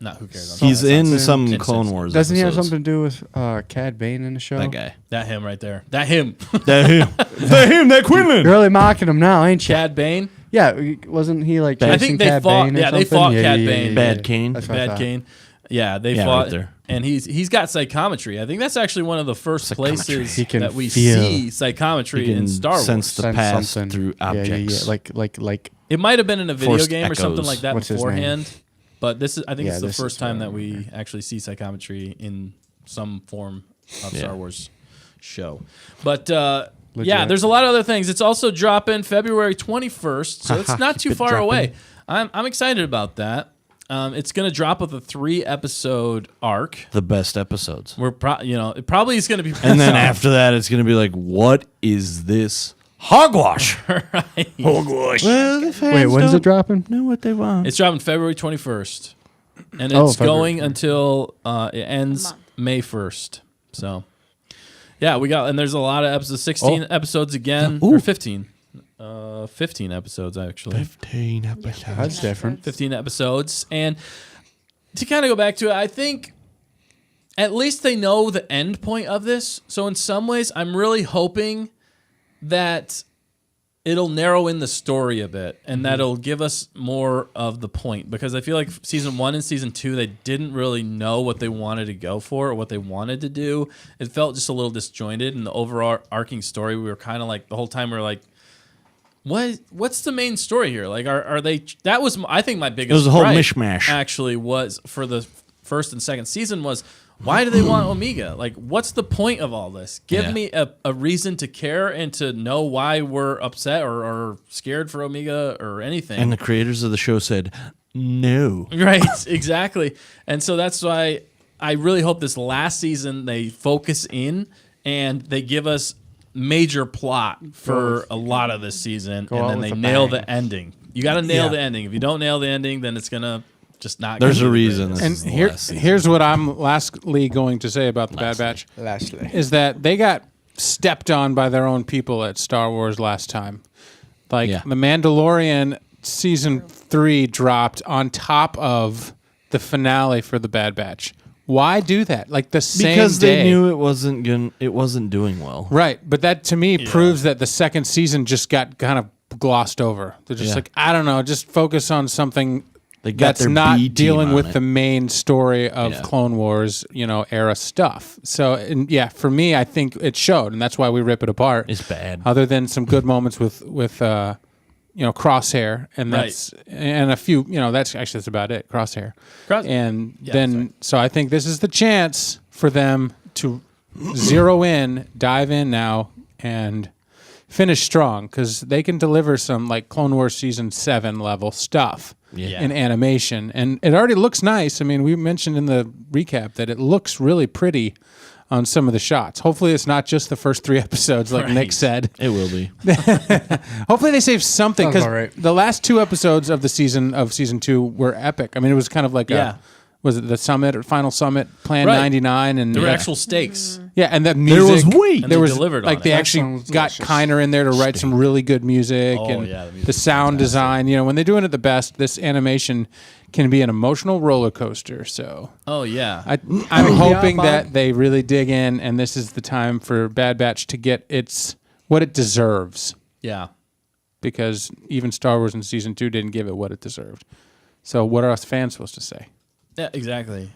no, who cares? He's in Sounds some good. Clone Wars. Doesn't he have episodes. something to do with Cad Bane in the show? That guy. That him right there. That him. That him. That Quinlan. You're really mocking him now, ain't you? Chad Bane. Yeah, wasn't he like chasing I think they Cad fought- Bane or yeah, they something? fought Cad Bane. Bad Kane. That's what I Bad thought. Kane. Yeah, they Yeah, fought right there. and he's got psychometry. I think that's actually one of the first places He can that we feel- see psychometry He can in Star Wars. sense the Sense past something. through Yeah, objects. yeah, yeah. Like. It might have been in a video Forced game or something echoes. like that What's his beforehand, but this is I think Yeah, it's the this first is time what I that we remember. actually see psychometry in some form of Yeah. Star Wars show. But yeah, Legit. there's a lot of other things. It's also dropping February 21st, so it's not too Keep it far dropping. away. I'm excited about that. It's going to drop with a 3-episode arc. The best episodes. We're it probably is going to be And then after that, it's going to be like, what is this? Hogwash. Hogwash. Well, the fans Wait, when's don't it dropping? know what they want. It's dropping February 21st, and Oh, it's February. going until it ends month. May 1st. So, yeah, and there's a lot of episodes. 16 episodes again, or 15. 15 episodes actually. 15 episodes. That's different. 15 episodes, and to kind of go back to it, I think at least they know the end point of this. So in some ways, I'm really hoping that it'll narrow in the story a bit and that'll give us more of the point, because I feel like season 1 and season 2, they didn't really know what they wanted to go for or what they wanted to do. It felt just a little disjointed, and the overarching story, we were kind of like the whole time we were like, what's the main story here? Like, are they? That was, I think, my biggest. It was a whole gripe, mishmash. Actually, was for the first and second season was, why do they want Omega? Like, what's the point of all this? Give Yeah. me a reason to care and to know why we're upset or scared for Omega or anything. And the creators of the show said, no. Right, exactly. And so that's why I really hope this last season they focus in and they give us major plot for a lot of this season, Go and out then with they a nail bang. the ending. You got to nail Yeah. the ending. If you don't nail the ending, then it's gonna just not. There's gonna a be the reason greatest. this And is the here, last season. here's what I'm lastly going to say about the Bad Batch Lastly. is that they got stepped on by their own people at Star Wars last time. Like Yeah. the Mandalorian season 3 dropped on top of the finale for the Bad Batch. Why do that? Like the same Because day. they knew it wasn't doing well. Right, but that to me proves that the second season just got kind of glossed over. They're just Yeah. like, I don't know, just focus on something They got that's their not B team dealing on with it. the main story of Yeah. Clone Wars, era stuff. So, and yeah, for me, I think it showed, and that's why we rip it apart. It's bad. Other than some good moments with Crosshair, and that's and a few, that's about it. Crosshair, and then so I think this is the chance for them to zero in, dive in now, and finish strong, because they can deliver some like Clone Wars season 7 level stuff in animation, and it already looks nice. I mean, we mentioned in the recap that it looks really pretty on some of the shots. Hopefully it's not just the first 3 episodes like Nick said. It will be. Hopefully they save something, Sounds because all right. the last 2 episodes of season 2 were epic. I mean, it was kind of like was it the summit or final summit, Plan Right. 99, and There were actual stakes. yeah, and the music. was weight. And There they was delivered like on they it. actually sounds got delicious. Kiner in there to write some really good music, Oh, and yeah, the the music's sound fantastic. design. When they're doing it the best, this animation can be an emotional roller coaster. So Oh yeah. I'm hoping that they really dig in, and this is the time for Bad Batch to get what it deserves. Yeah. Because even Star Wars in season 2 didn't give it what it deserved. So what are us fans supposed to say? Yeah, exactly.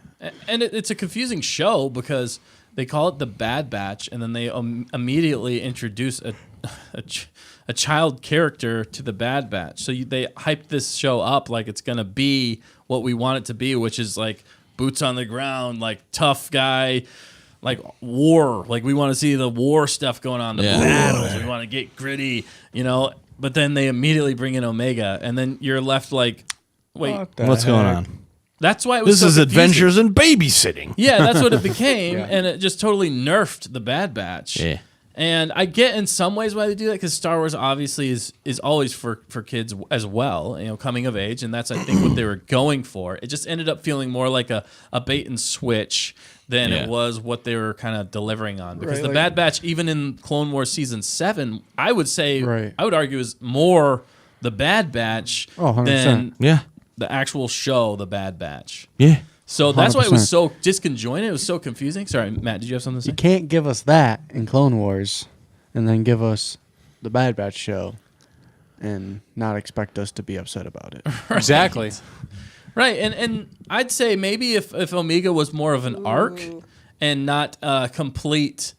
And it's a confusing show because they call it the Bad Batch, and then they immediately introduce a child character to the Bad Batch. So they hyped this show up like it's going to be what we want it to be, which is like boots on the ground, like tough guy, like war. Like we want to see the war stuff going on, the battles. We want to get gritty, But then they immediately bring in Omega, and then you're left like, wait, what's going on? That's why it was This is confusing. Adventures in Babysitting. Yeah, that's what it became, and it just totally nerfed the Bad Batch. Yeah. And I get in some ways why they do that, because Star Wars obviously is always for kids as well, coming of age, and that's, I think, what they were going for. It just ended up feeling more like a bait and switch than it was what they were kind of delivering on. Because the Bad Batch, even in Clone Wars Season 7, I would say, I would argue, is more the Bad Batch than the actual show, the Bad Batch. Yeah. So that's why it was so disconjointed. It was so confusing. Sorry, Matt, did you have something to say? You can't give us that in Clone Wars and then give us the Bad Batch show and not expect us to be upset about it. Exactly. Right, and I'd say maybe if Omega was more of an arc and not complete,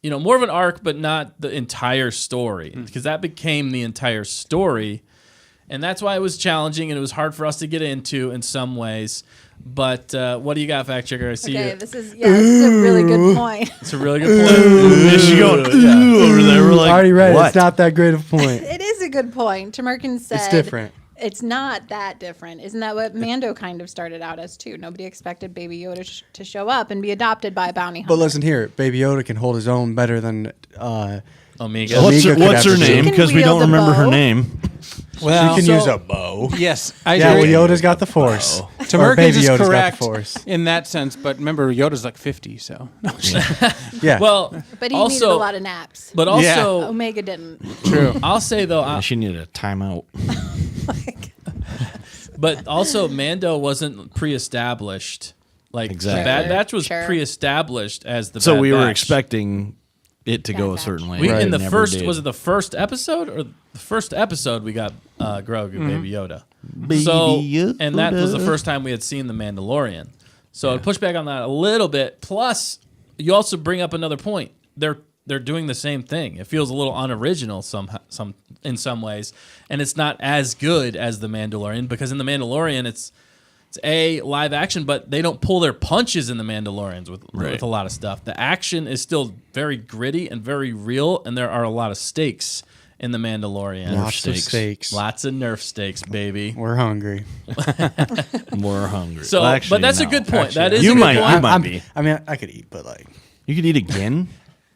more of an arc but not the entire story, because that became the entire story, and that's why it was challenging and it was hard for us to get into in some ways. But what do you got, fact checker? I see you. This is a really good point. It's a really good point. Is she going over there? We're like, already read what? It's not that great of a point. It is a good point. Tamerkin said It's different. It's not that different. Isn't that what Mando kind of started out as too? Nobody expected Baby Yoda to show up and be adopted by a bounty hunter. But listen here, Baby Yoda can hold his own better than Omega. What's her ever name? do. Because we don't Wield a remember her bow. name. Well, she can use a bow. Yes, I Yeah, well, agree. Yoda's got the Force. Or Tamerkin's Baby is Yoda's got correct the Force. in that sense, but remember, Yoda's like 50, so. Yeah. Well, but he needed a lot of naps. But also, Omega didn't. True. I'll say though, She needed a timeout. but also Mando wasn't pre-established. Like Exactly. the Bad Batch was Sure. pre-establised as the So Bad we Batch. were expecting it to go a Batch. certain way. We in It the never first did. was it the first episode or the first episode we got Grogu, Baby Yoda. Baby Yoda. And that was the first time we had seen the Mandalorian. So I push back on that a little bit. Plus, you also bring up another point. They're doing the same thing. It feels a little unoriginal in some ways, and it's not as good as the Mandalorian, because in the Mandalorian it's a live action, but they don't pull their punches in the Mandalorians with a lot of stuff. The action is still very gritty and very real, and there are a lot of stakes in the Mandalorian. Lots of steaks. Lots of Nerf steaks, baby. We're hungry. We're hungry. So, Well, actually, but that's a no. good point. Actually, That is You a good might- point. you might be. I mean, I could eat, but like, You could eat again.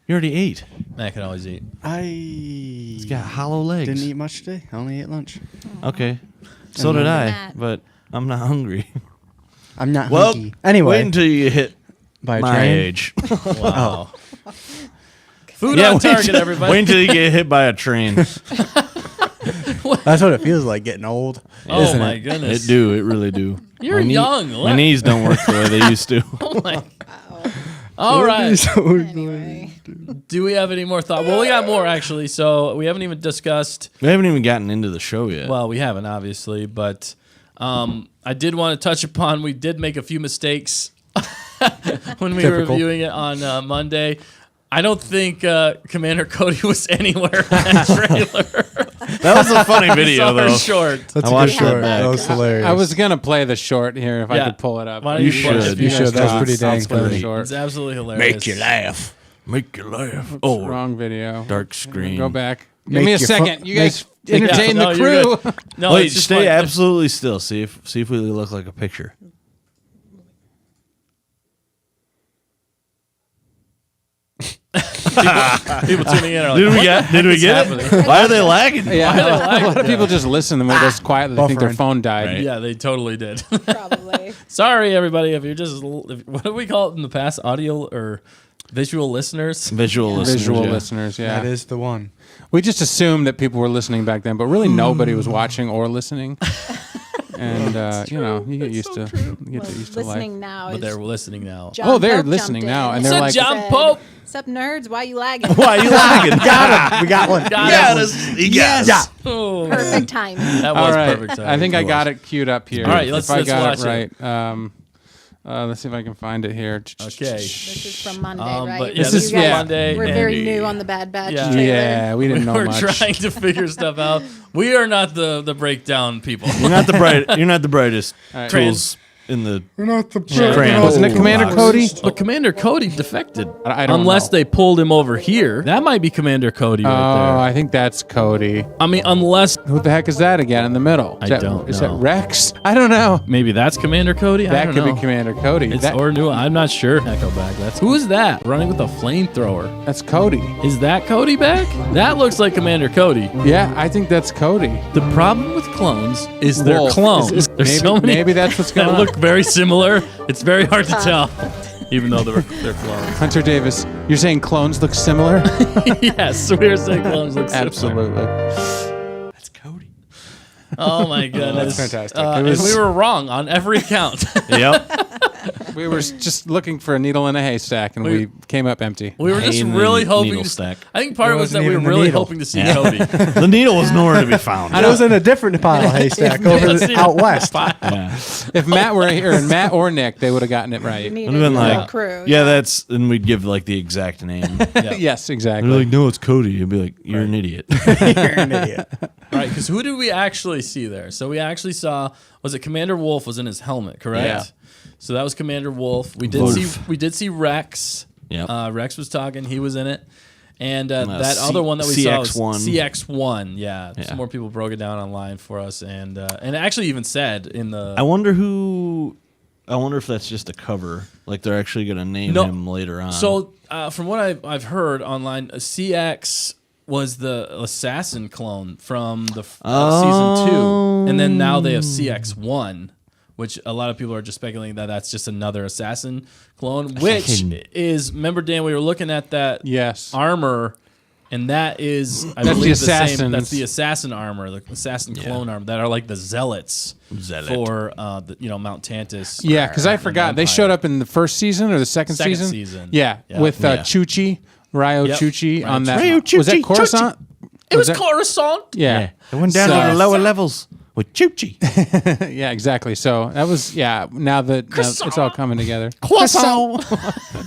You already ate. I can always eat. It's got hollow legs. didn't eat much today. I only ate lunch. Okay. So did I, Matt. but I'm not hungry. I'm not Well, hungry. Anyway, wait until you hit by a my train. age. Wow. Food on target, everybody. Wait until you get hit by a train. That's what it feels like getting old. Oh isn't my it? goodness. It do. It really do. You're My young. My knees don't work the way they used to. Oh my. All right. Anyway. Do we have any more thought? Well, we got more actually. So we haven't even discussed. We haven't even gotten into the show yet. Well, we haven't obviously, but I did want to touch upon. We did make a few mistakes when we were Typical. reviewing it on Monday. I don't think Commander Cody was anywhere in that trailer. that was a funny video, Saw her though. short. That's I a good watched that short. back. That was hilarious. I was going to play the short here if I Yeah. could pull it up. Why don't You play it? should. You guys should. That was talk, pretty I'll dang play the funny. short. It's absolutely hilarious. laugh. Make you laugh. Oh, wrong video. Dark screen. Go back. Give Make me a your second. You guys Yeah, entertain no, the you're crew. good. No, Wait, it's just stay fun. absolutely still. See if we look like a picture. People tuning in are like, Did we "What get? the Did we heck is get happening?" it? Why are they lagging? Yeah, a lot of people just listen to me just quietly. They think their Buffering. phone died. Yeah, they totally did. Probably. Sorry, everybody. If you're just, what do we call it in the past? Audio or visual listeners? Visual listeners. Visual yeah. listeners, yeah. That is the one. We just assumed that people were listening back then, but really nobody was watching or listening. and you get used to life. Listening now. But is they're listening now. John Oh, they're Pope listening jumped now, in and they're like, John said, Pope. "Sup, nerds? Why you lagging?" Why are you lagging? Got him. We got one. Yes. Yeah. Oh, Perfect timing. that all was right. perfect. I think I got it queued up here. All right, let's if I got watch it right. Let's see if I can find it here. Okay. This is from Monday, right? But yeah, This this is is yeah. Monday. We're and very new on the Bad Batch Yeah. trailer. Yeah, we didn't know we're much. trying to figure stuff out. We are not the breakdown people. You're not the brightest right. tools in the Wasn't it Commander box. Cody? But Commander Cody defected. I don't Unless know. they pulled him over here. That might be Commander Cody Oh, right I think that's Cody. there. I mean, unless Who the heck is that again in the middle? I Is that, don't Is know. that Rex? I don't know. maybe that's Commander Cody. I That don't could know. be Commander Cody. It's That- or new. I'm not sure. Echo back. Who is that running with a flamethrower? that's Cody. Is that Cody back? That looks like Commander Cody. Yeah, I think that's Cody. The problem with clones is they're Wolf. clones. Is- There's maybe, so many maybe that's what's going that on. look very similar. It's very hard to tell, even though they're clones. Hunter Davis, you're saying clones look similar? Yes, we're saying clones look similar. Absolutely. That's Cody. Oh my goodness, That's fantastic. And It was- we were wrong on every count. Yep. We were just looking for a needle in a haystack, and we came up empty. We were just Hay in the really hoping. needle To, stack. I think part It of it was that wasn't we were even the really needle. hoping to see Cody. The needle was nowhere to be found. It was in a different pile of haystack out west. Yeah. If Matt were here, and Matt or Nick, they would have gotten it right. Needed Would have been a like, crew. yeah, that's, and we'd give like the exact name. Yes, They're exactly. like, no, it's Cody. You'd be like, you're an idiot. You're an idiot. Right, because who did we actually see there? So we actually saw, was it Commander Wolf was in his helmet, correct? Yeah. So that was Commander Wolf. We Wolf. did see Rex. Yep. Rex was talking. He was in it. And that C- other one that we saw CX1. was CX1. Yeah. Yeah. Some more people broke it down online for us, and it actually even said in the. I wonder if that's just a cover. Like they're actually going to name No. him later on. So from what I've heard online, CX was the assassin clone from the season 2, and then now they have CX1. Which a lot of people are just speculating that that's just another assassin clone, which is, remember, Dan, we were looking at that Yes. armor, and that is, I That's believe, the the same. assassins. That's the assassin armor, the assassin clone armor that are like the zealots for Mount Tantus. Yeah, because I forgot. They showed up in the first season or the second Second season? season. Yeah, Yeah. with Yeah. Chuchi, Ryo Yep. Chuchi on that. Ryo Was that Chuchi, Coruscant? It was that- Coruscant. Yeah. It went down So- to the lower levels with Chuchi. Yeah, exactly. So that was, now that it's all coming together. Croissant.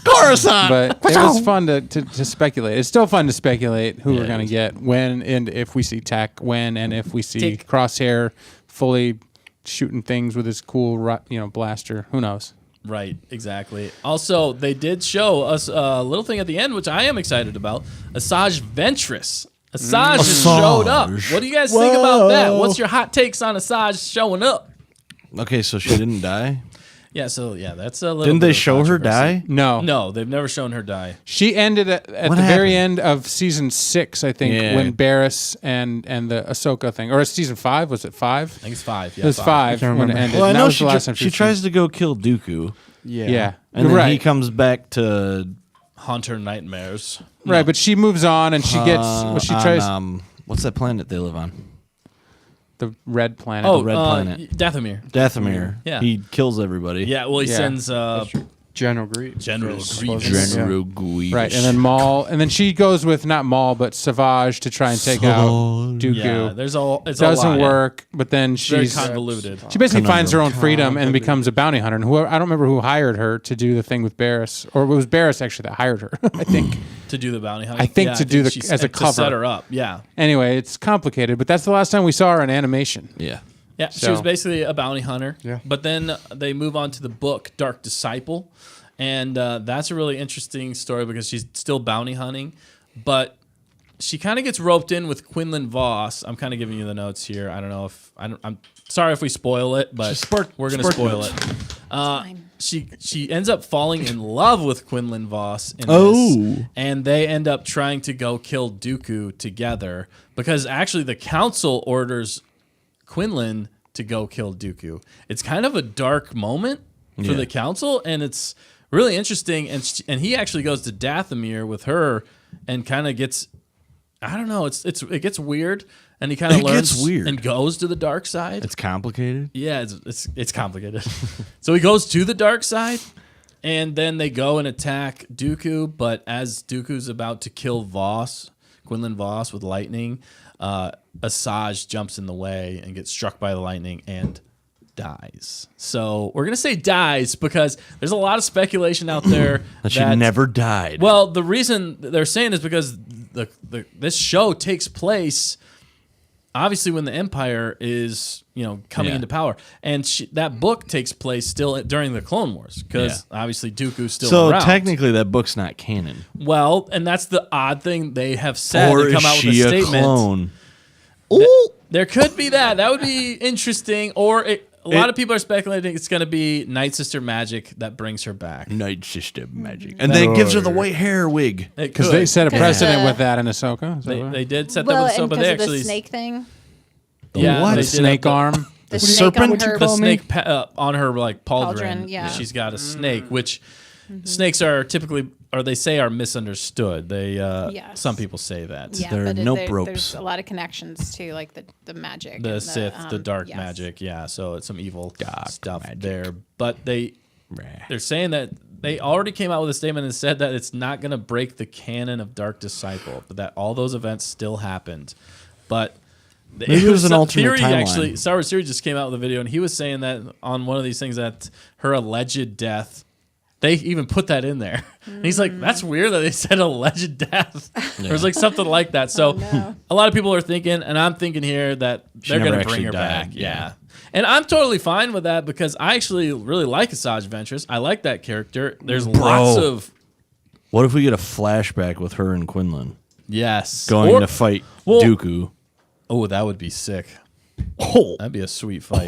Coruscant. But it was fun to speculate. It's still fun to speculate who we're going to get, when and if we see Tech, when and if we see Tick. Crosshair fully shooting things with his cool blaster. Who knows? Right, exactly. Also, they did show us a little thing at the end, which I am excited about. Assaj Ventress. Assaj just showed up. What do you guys think about that? What's your hot takes on Assaj showing up? Okay, so she didn't die? Yeah, that's a little. Didn't bit they of show her controversy. die? No. No, they've never shown her die. She ended at What the very happened? end of season 6, I think, Yeah. when Barriss and the Ahsoka thing, or season 5? Was it 5? I think it's 5. Yeah, It was 5 can't when it remember. ended. Well, I And that know was the last time she was tries to go kill Dooku. Yeah, And then right, he comes back to Haunt her nightmares. right. But she moves on, and she gets what she tries. what's that planet they live on? The red planet. Oh, red planet. Dathomir. Dathomir. Yeah. He kills everybody. Yeah, well, he Yeah. sends General Grievous. General was Grievous. supposed to- General Grievous. Right, and then Maul, and then she goes with not Maul but Savage to try and take out Dooku. Yeah, there's it's Doesn't a lot. work, but then Very she's convoluted. she basically finds her own freedom and becomes a bounty hunter. And I don't remember who hired her to do the thing with Barriss, or it was Barriss actually that hired her. I think. To do the bounty hunting. I think to do the- she- as a to set cover. her up. Yeah. Anyway, it's complicated, but that's the last time we saw her in animation. Yeah. Yeah, she So- was basically a bounty hunter. Yeah. But then they move on to the book Dark Disciple, and that's a really interesting story because she's still bounty hunting, but she kind of gets roped in with Quinlan Voss. I'm kind of giving you the notes here. I don't know if I'm sorry if we spoil it, but we're gonna spoil it. Fine. She ends up falling in love with Quinlan Voss in Oh. this, and they end up trying to go kill Dooku together because actually the council orders Quinlan to go kill Dooku. It's kind of a dark moment for the council, and it's really interesting. And he actually goes to Dathomir with her, and kind of gets, I don't know, it gets weird. and he kind of It learns gets weird. and goes to the dark side. It's complicated. Yeah, it's complicated. So he goes to the dark side, and then they go and attack Dooku. But as Dooku's about to kill Quinlan Vos with lightning, Assaj jumps in the way and gets struck by the lightning and dies. So we're gonna say dies because there's a lot of speculation out there That she never died. Well, the reason they're saying is because this show takes place obviously when the Empire is coming into power, and that book takes place still during the Clone Wars because obviously Dooku's still around. So technically, that book's not canon. Well, and that's the odd thing they have said. Or They come is out with she a a statement. clone? There could be that. That would be interesting. Or a lot of people are speculating it's going to be Night Sister magic that brings her back. Night Sister magic, and then gives her the white hair wig. Because they set a precedent with that in Ahsoka. They did set Well, that with and Ahsoka. because They of the actually snake thing. Yeah, what? they The did snake have arm. The serpent snake on you her. call me? snake on her like pauldron. Yeah. She's got a snake, which snakes are typically, or they say, are misunderstood. They Yes. some people say that. Yeah, There are but no there's ropes. a lot of connections to like the magic, The and Sith, the dark yes. magic, yeah. So it's some evil stuff there. But they're saying that they already came out with a statement and said that it's not going to break the canon of Dark Disciple, but that all those events still happened. But Maybe it was an alternate theory. timeline. Actually, Star Wars Theory just came out with a video, and he was saying that on one of these things that her alleged death. They even put that in there. And he's like, that's weird that they said alleged death. Or it's like something like that. So a lot of people are thinking, and I'm thinking here that they're never going to bring actually her died, back. Yeah. And I'm totally fine with that because I actually really like Assaj Ventress. I like that character. There's lots of... What if we get a flashback with her and Quinlan Yes. going to fight Dooku? Oh, that would be sick. Oh, That'd be a sweet fight.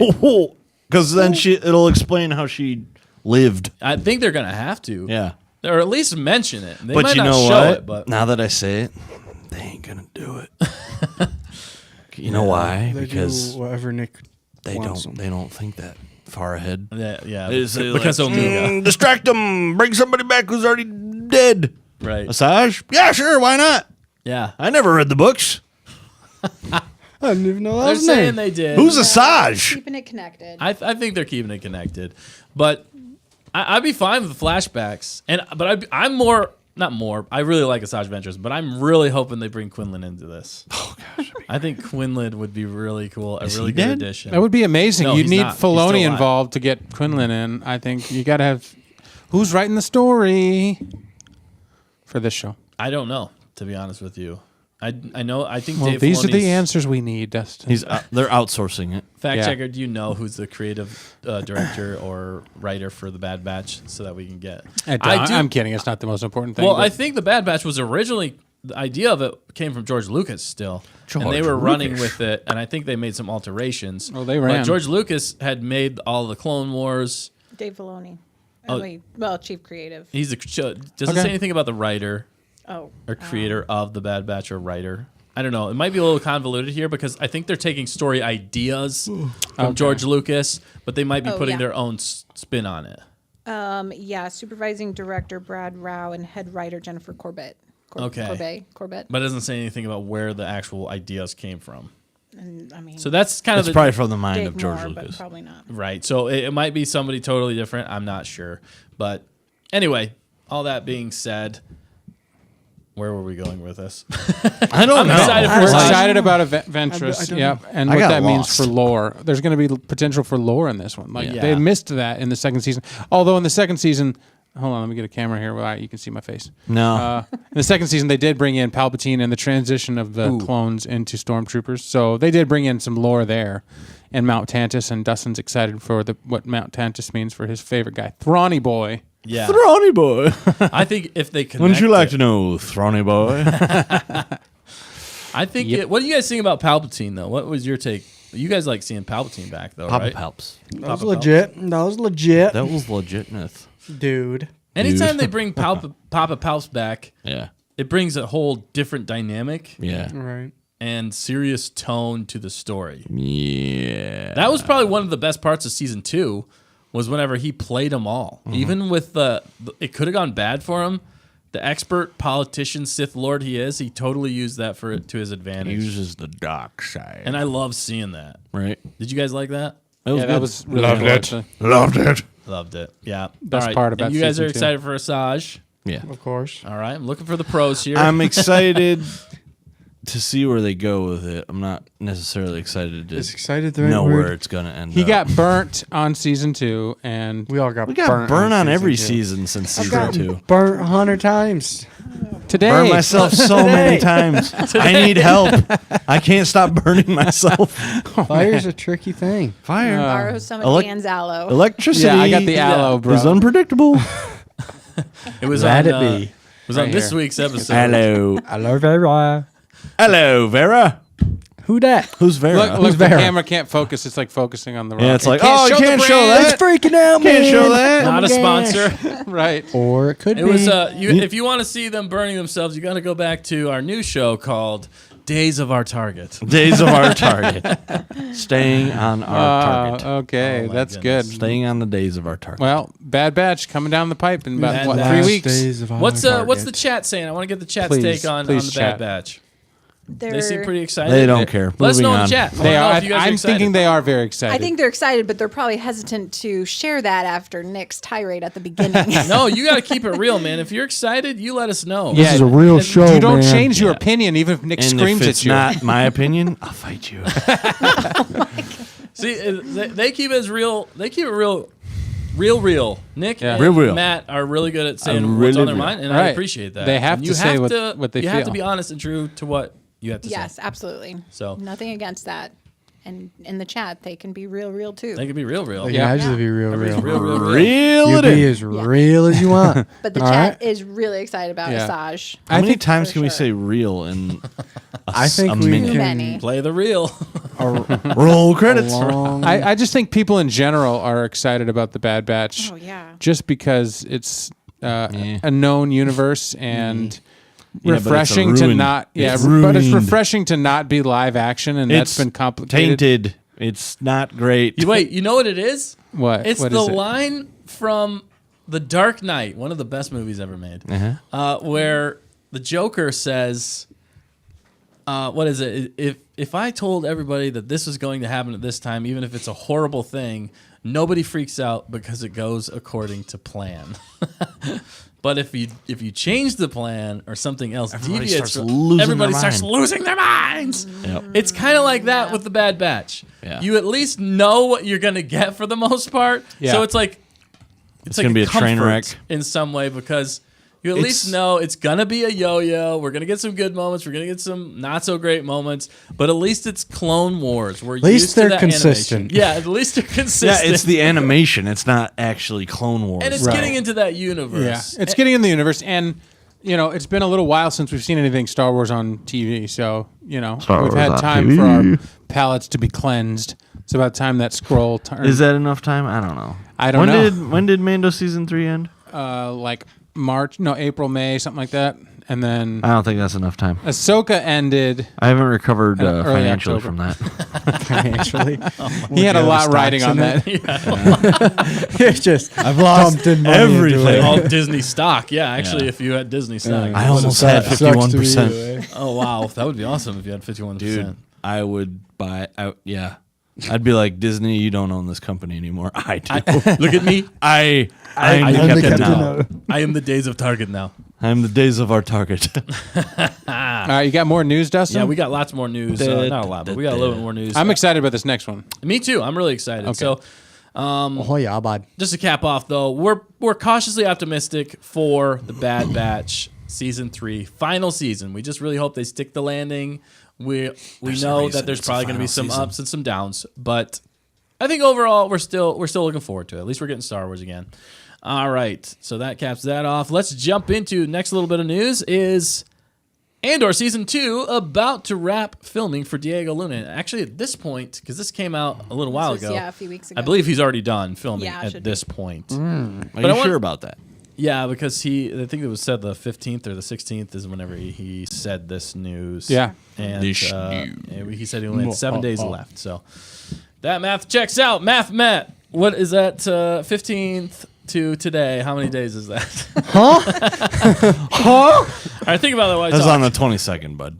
because then it'll explain how she lived. I think they're going to have to. Yeah. Or at least mention it. They But might you not know show what? it, but Now that I say it, they ain't gonna do it. You know why? They Because do whatever Nick they wants don't. them. They don't think that far ahead. yeah. They say, Because like, Omega. distract them. Bring somebody back who's already dead. Right. Assaj? Yeah, sure. Why not? Yeah. I never read the books. I didn't even know that They're was his saying name. they did. Who's Assaj? Keeping it connected. I think they're keeping it connected, but I'd be fine with the flashbacks. I'm more, not more. I really like Assaj Ventress, but I'm really hoping they bring Quinlan into this. Oh gosh, I think Quinlan would be really cool, a really good dead? addition. That would be amazing. No, You'd he's need not. He's still Filoni alive. involved to get Quinlan in. I think you got to have who's writing the story for this show. I don't know, to be honest with you. I know. I think Well, Dave these are Filoni's the answers we need, Dustin. They're outsourcing it. fact Yeah. checker. Do you know who's the creative director or writer for the Bad Batch, so that we can get? I'm kidding. It's not the most important thing. Well, but- I think the Bad Batch was originally the idea of it came from George Lucas still, and they George were running Lucas. with it, and I think they made some alterations. Oh, they ran. But George Lucas had made all the Clone Wars. Dave Filoni. Oh. Wait, well, chief creative. He's doesn't Okay. say anything about the writer Oh. or creator of the Bad Batch or writer. I don't know. It might be a little convoluted here because I think they're taking story ideas from George Lucas, but they might be Oh, putting yeah. their own spin on it. Yeah, supervising director Brad Rao and head writer Jennifer Corbett. Okay. Corbett. But it doesn't say anything about where the actual ideas came from. And, I mean, So that's kind It's of probably from the mind Dave of George Moore, but Lucas. probably not. right. So it might be somebody totally different. I'm not sure. But anyway, all that being said, where were we going with this? I don't know. excited for We're Assaj. excited about I Ventress, don't yeah, and I what got that means lost. for lore. There's going to be potential for lore in this one. Like Yeah. they missed that in the second season. Although in the second season, hold on, let me get a camera here where you can see my face. No. In the second season, they did bring in Palpatine and the transition of the clones into stormtroopers. So they did bring in some lore there, and Mount Tantus. And Dustin's excited for what Mount Tantus means for his favorite guy, Thrawny Boy. Yeah. Throny boy. I think if they connect Wouldn't you like it- to know, Throny boy? I think what do you guys think about Palpatine though? What was your take? You guys like seeing Palpatine back though, Papa right? Palps. That was legit. That was legit, That was legitness. dude. Anytime Dude. they bring Papa Palps back, Yeah. it brings a whole different dynamic Yeah. Right. and serious tone to the story. Yeah. That was probably one of the best parts of season 2 was whenever he played them all. Even with it could have gone bad for him, the expert politician Sith Lord he is, he totally used that to his advantage. He uses the dark side. And I love seeing that. Right. Did you guys like that? It was Yeah, good. that was really Loved cool, it. actually. Loved it. Loved it. Yeah. Best part about and you guys season are 2. excited for Assaj. Yeah. Of course. All right. I'm looking for the pros here. I'm excited to see where they go with it. I'm not necessarily excited to Is excited the right know word? where it's going to end He up. got burnt on season 2, and We all got We got burnt burned on season every 2. season since I've season gotten 2. burnt 100 times. today Burned myself so many times. I need help. I can't stop burning myself. Fire's a tricky thing. Fire. Borrow some of elec- Dan's aloe. Electricity Yeah, I got the aloe, bro. is unpredictable. it was Let on, it be. It was on Right this here. week's episode. Hello. Hello, Vera. Hello, Vera. Who that? Who's Vera? Look, Who's the Vera? camera can't focus. It's like focusing on the rock. Yeah, it's like, It oh, you can't show that. It's freaking out, Can't man. show that. Not a Oh my gosh. sponsor. right. Or it could It be. was if you want to see them burning themselves, you got to go back to our new show called Days of Our Target. Days of our target. Staying on our target. Okay, Oh, my that's goodness. good. Staying on the days of our target. Well, Bad Batch coming down the pipe in about Bad what, Batch. 3 Last weeks. days of our What's target. the chat saying? I want to get the chat's Please, take on please, the Bad chat. Batch. They They're- seem pretty excited. They don't care. Let us know Moving in the on. chat. I They wanna know are. if you guys are I'm excited. thinking they are very excited. I think they're excited, but they're probably hesitant to share that after Nick's tirade at the beginning. No, you got to keep it real, man. If you're excited, you let us know. Yeah, is a real show, You don't man. change your Yeah. opinion even if Nick And screams if it's at you. not my opinion, I'll fight you. See, they keep it as real. They keep it real. Nick Yeah. and Real. Matt are really good at saying I'm what's really on their real. mind, and I Right. appreciate that. They have And to you say have what- to, what they You have to feel. be honest and true to what you have to Yes, say. absolutely. So Nothing against that. And in the chat, they can be real too. they can be real. They can Yeah. actually be real, Everybody's real. Real You it be is. as real as you want. But the All chat right? is really excited about Yeah. Assaj. How many think- times for can we sure. say real in I think a we minute? Too can many. Play the real. Roll credits. Long, I just think people in general are excited about the Bad Batch Oh yeah. just because it's Yeah. a known universe and Yeah, but it's a refreshing to ruined- not. Yeah, it's but it's ruined. refreshing to not be live action, and It's that's been complicated. tainted. It's not great. Wait, you know what it is? What? It's What the is it? line from The Dark Knight, one of the best movies ever made, where the Joker says, "What is it? If I told everybody that this was going to happen at this time, even if it's a horrible thing, nobody freaks out because it goes according to plan." But if you change the plan or something else Everybody deviates, starts losing everybody their starts mind. losing their minds. Yep. It's kind of like that with the Bad Batch. Yeah. You at least know what you're gonna get for the most part. Yeah. So it's like It's gonna be a train comfort wreck. in some way because you at least It's- know it's gonna be a yo-yo. We're gonna get some good moments. We're gonna get some not so great moments. But at least it's Clone Wars. We're least used to they're that consistent. animation. Yeah, at least they're Yeah, consistent. it's the animation. It's not actually Clone Wars. and it's Right. getting into that universe. Yeah, it's getting in the universe, and it's been a little while since we've seen anything Star Wars on TV. So we've had Wars on time TV. for our palates to be cleansed. It's about time that scroll turns. Is that enough time? I don't know. I don't know. When did Mando season 3 end? Like April, May, something like that, and then I don't think that's enough time. Ahsoka ended. I haven't recovered Early financially October. from that. financially. He had a lot stocks riding in on it? that. It's just I've lost everything. all Disney stock. Yeah, actually, if you had Disney stock, I almost had Sucks to be 51%. you, eh? oh wow, that would be awesome if you had 51%. Dude, I would buy. Yeah, I'd be like, Disney, you don't own this company anymore. I do. Look at me. I am I'm the the captain captain now. now. I am the days of Target now. I'm the days of our target. All right, you got more news, Dustin? Yeah, we got lots more news. Not a lot, but we got a little bit more news. I'm excited about this next one. Me too. I'm really excited. Okay. So, Oh yeah, bud. just to cap off, though, we're cautiously optimistic for the Bad Batch season 3 final season. We just really hope they stick the landing. We There's a know reason that there's it's a probably going to be final some season. ups and some downs, but I think overall we're still looking forward to it. At least we're getting Star Wars again. All right, so that caps that off. Let's jump into next little bit of news is Andor Season 2 about to wrap filming for Diego Luna. Actually, at this point, because this came out a little while This was, ago, yeah, a few weeks ago. I believe he's already done filming Yeah, it at should this point. Are I you want- sure about that? Yeah, because I think it was said the 15th or the 16th is whenever he said this news. Yeah. And This he said he only had 7 days left. So that math checks out. Matt, what is that? 15th to today, how many days is that? Huh? All right, think about that while I That was talk. on the 22nd, bud.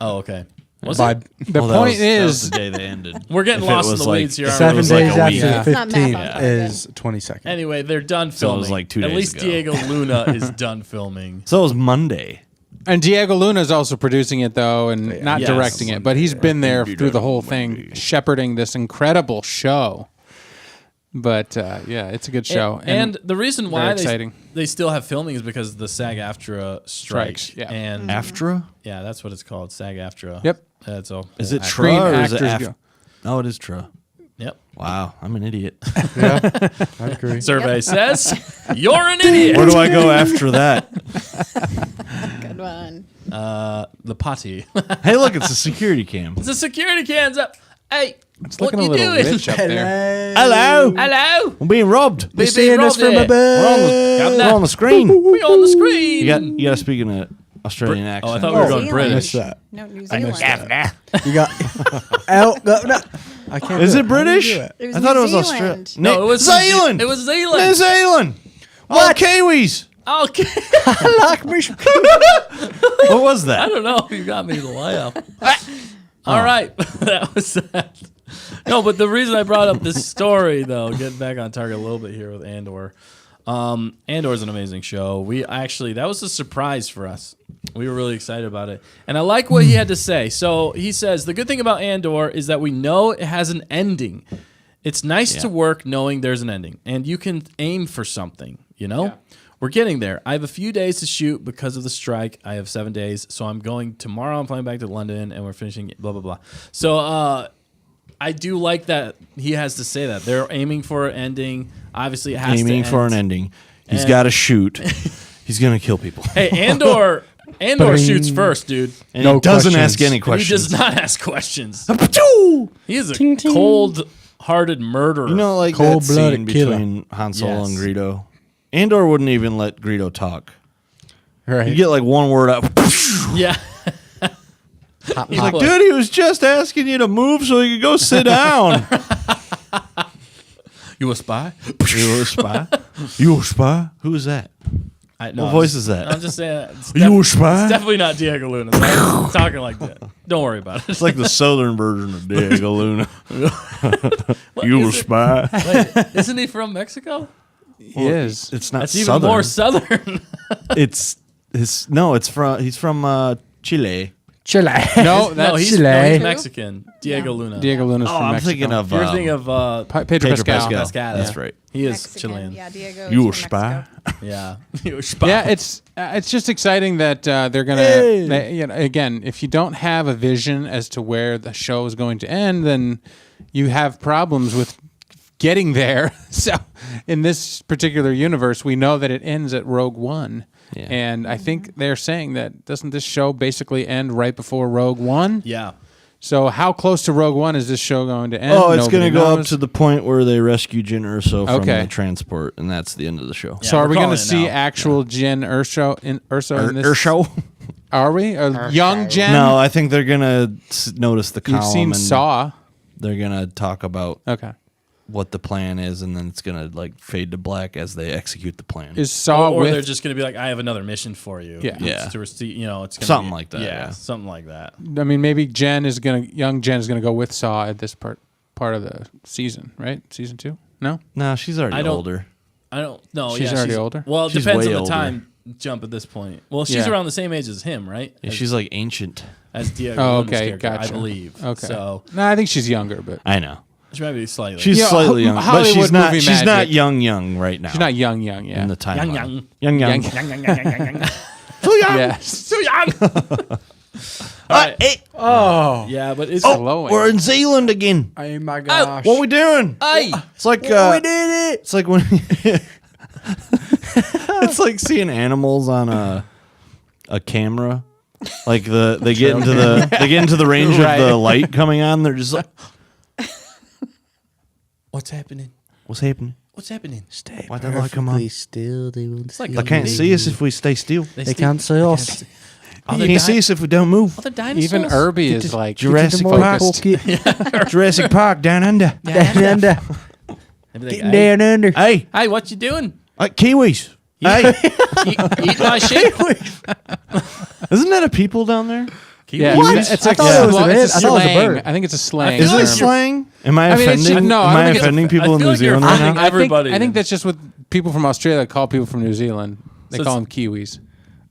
Oh, okay. Was Bud. The Well, point that was is, the day they ended. We're getting If it lost in was the like weeds here. aren't 7 we? was like days a after week. the It's not math 15th on target. is 22nd. Anyway, they're done So it filming. was like 2 At days least ago. Diego Luna is done filming. So it was Monday. and Diego Luna is also producing it though, and not Yes. directing it, but he's been there through the whole thing, shepherding this incredible show. But yeah, it's a good show, And the reason why very exciting. they still have filming is because of the SAG-AFTRA strike. Strikes, yeah. And AFTRA? yeah, that's what it's called, SAG-AFTRA. Yep. That's all. Is it Screen Tra or is it Actors AFTRA? Oh, it is Tra. Yep. Wow, I'm an idiot. I agree. Survey says you're an idiot. Where do I go after that? Good one. The potty. Hey, look, it's a security cam. The security can's up. Hey, It's what looking you a little doing? rich up there. Hello. Hello. I'm being robbed. We're seeing us from above. We're on the screen. We on the screen. You got to speak in an Australian accent. Oh, I thought we were going Zealand. British. That. No, New Zealand. You got no. I can't. Is do it British? How do you do It was I thought New it was Zealand. Australian. No, it was Zealand. It was New Zealand. Zealand. What? Kiwis. Okay. it? Like me. What was I that? don't know. You got me to laugh. All right, that was that. No, but the reason I brought up this story, though, getting back on target a little bit here with Andor. Andor's an amazing show. That was a surprise for us. We were really excited about it. And I like what he had to say. So he says, the good thing about Andor is that we know it has an ending. It's nice to work knowing there's an ending. And you can aim for something, you know? Yeah. We're getting there. I have a few days to shoot because of the strike. I have 7 days. So I'm going tomorrow. I'm flying back to London, and we're finishing blah, blah, blah. So I do like that he has to say that. They're aiming for an ending. Obviously, it has to Aiming end. for an ending. He's And- got to shoot. He's going to kill people. Hey, Andor shoots first, dude. And No he doesn't questions. ask any And he questions. does not ask questions. You He is a cold-hearted murderer. know, like that Cold-blooded scene killer. between Han Solo Yes. and Greedo. Andor wouldn't even let Greedo talk. Right. You get like one word out. Yeah. He's like, dude, he was just asking you to move so he could go sit down. You a spy? You a spy? You a spy? Who is that? What voice is that? I'm just saying. It's You a spy? It's definitely not Diego Luna. So I'm talking like that. Don't worry about it. It's like the southern version of Diego Luna. What, You a is it- spy? Wait, isn't he from Mexico? He is. It's not That's even southern. more southern. It's his. No, it's from. He's from Chile. Chile. No, no, that's he's Chile. Mexican. Diego Luna. Diego Luna's Oh, from I'm Mexico. thinking of. You're thinking of Pedro Pascal. Pascal. That's right. He is Mexican. Chilean. Yeah, Diego. You a is from spy? Mexico. Yeah. You a spy. Yeah, it's just exciting that they're gonna. Hey. Again, if you don't have a vision as to where the show is going to end, then you have problems with getting there. So, in this particular universe, we know that it ends at Rogue One, Yeah. and I think they're saying that doesn't this show basically end right before Rogue One? Yeah. So, how close to Rogue One is this show going to end? Oh, it's going Nobody to go up knows. to the point where they rescue Jyn Erso from Okay. the transport, and that's the end of the show. Yeah, So, are we're we going calling to it see now. actual Jyn Erso in this? Erso? Are we? A young Jen? No, I think they're going to notice the column. You've seen and Saw. They're going to talk about Okay. what the plan is, and then it's going to like fade to black as they execute the plan. Is Saw Or with they're just going to be like, I have another mission for you. Yeah. It's Yeah. To receive, it's gonna Something be, like that, Yeah, yeah. something like that. I mean, maybe young Jen is gonna go with Saw at this part of the season, right? Season 2? No, No, she's already I don't- older. I don't know. She's already older? Well, it She's depends way on the older. time jump at this point. Well, she's Yeah. around the same age as him, right? Yeah, As, she's like ancient. as Diego Oh, Luna's okay, character, gotcha. I believe. Okay. So no, I think she's younger, but I know. she might be slightly. She's Yeah, slightly young, but Hollywood she's not. movie She's not magic. young right now. she's not young. Yeah, in the timeline. young. Young. Young. Too young. Yes. Too young. All right. Hey. Oh. Yeah, but it's. Glowing. We're in Zealand again. Oh my gosh. What we doing? Hey. It's like we did it. It's like when it's like seeing animals on a camera. Like they get into the range Right. of the light coming on. They're just like, What's happening? what's happening? What's happening? Stay Why don't I come on? still. They won't It's like They can't see us if we stay still. They can't see us. They can't see us if we don't move. Other dinosaurs. Even Irby is like Jurassic focused. Jurassic Park down under. And They'd be like, Getting down under. Hey, hey, what you doing? Kiwis. Hey, Eat my shit? isn't that a people down there? Yeah, Kiwis? it's I like thought it was it's a I thought it was a slang. bird. I think it's a slang. feel Is like it slang? Am I I mean, it's- offending? no, I am I think it's- offending people I in feel New like you're Zealand right offending now? everybody. I think that's just what people from Australia call people from New Zealand. They So call it's- them Kiwis.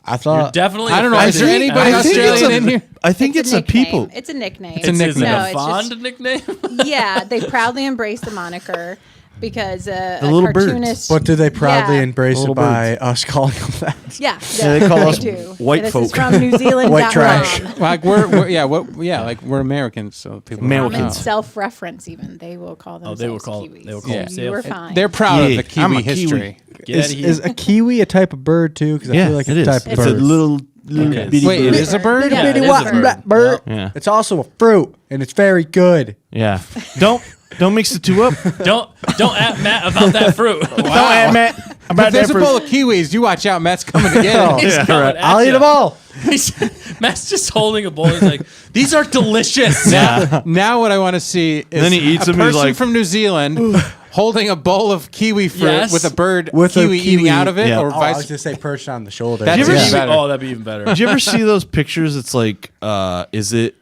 I You're thought definitely. I don't know. Is there offending anybody I think it's Australian a- in here? I think it's a nickname. people. It's a nickname. It's a nickname. Is it No, a it's fond just- nickname? Yeah, they proudly embrace the moniker because a little birds. cartoonist. But do they proudly Yeah. embrace Little it by us calling them that? Yeah, Yeah, they call us do. white This folk. is from New Zealand. White trash. Like we're Americans, so people. Americans. Common know. self-reference, even they will call themselves they will call- Kiwis. they will call Yeah. them You were self- fine. They're proud Yeah, of the Kiwi I'm a Kiwi. history. Get out of here. Is a kiwi a type of bird too? Because I Yeah, feel like it it's is. a type of It's bird. a little bitty Wait, bird. it is a bird? Yeah, Bitty it is what- a bird. that bird. Yeah. It's also a fruit, and it's very good. Yeah. Don't mix the two up. Don't at Matt about that fruit. Don't add Matt If about there's that a fruit. bowl of kiwis, you watch out. Matt's coming to get it. He's Yeah, coming right. at I'll eat ya. them all. Matt's just holding a bowl. He's like, these are delicious. Yeah. Now what I want to see is Then he eats a them, he's person like- from New Zealand holding a bowl of kiwi fruit Yes. with a bird With a kiwi eating kiwi- out of it, Yeah. or Oh, I was vice. gonna say perched on the shoulder. That's Did you ever even see- better. Oh, that'd be even better. Did you ever see those pictures? It's like, is it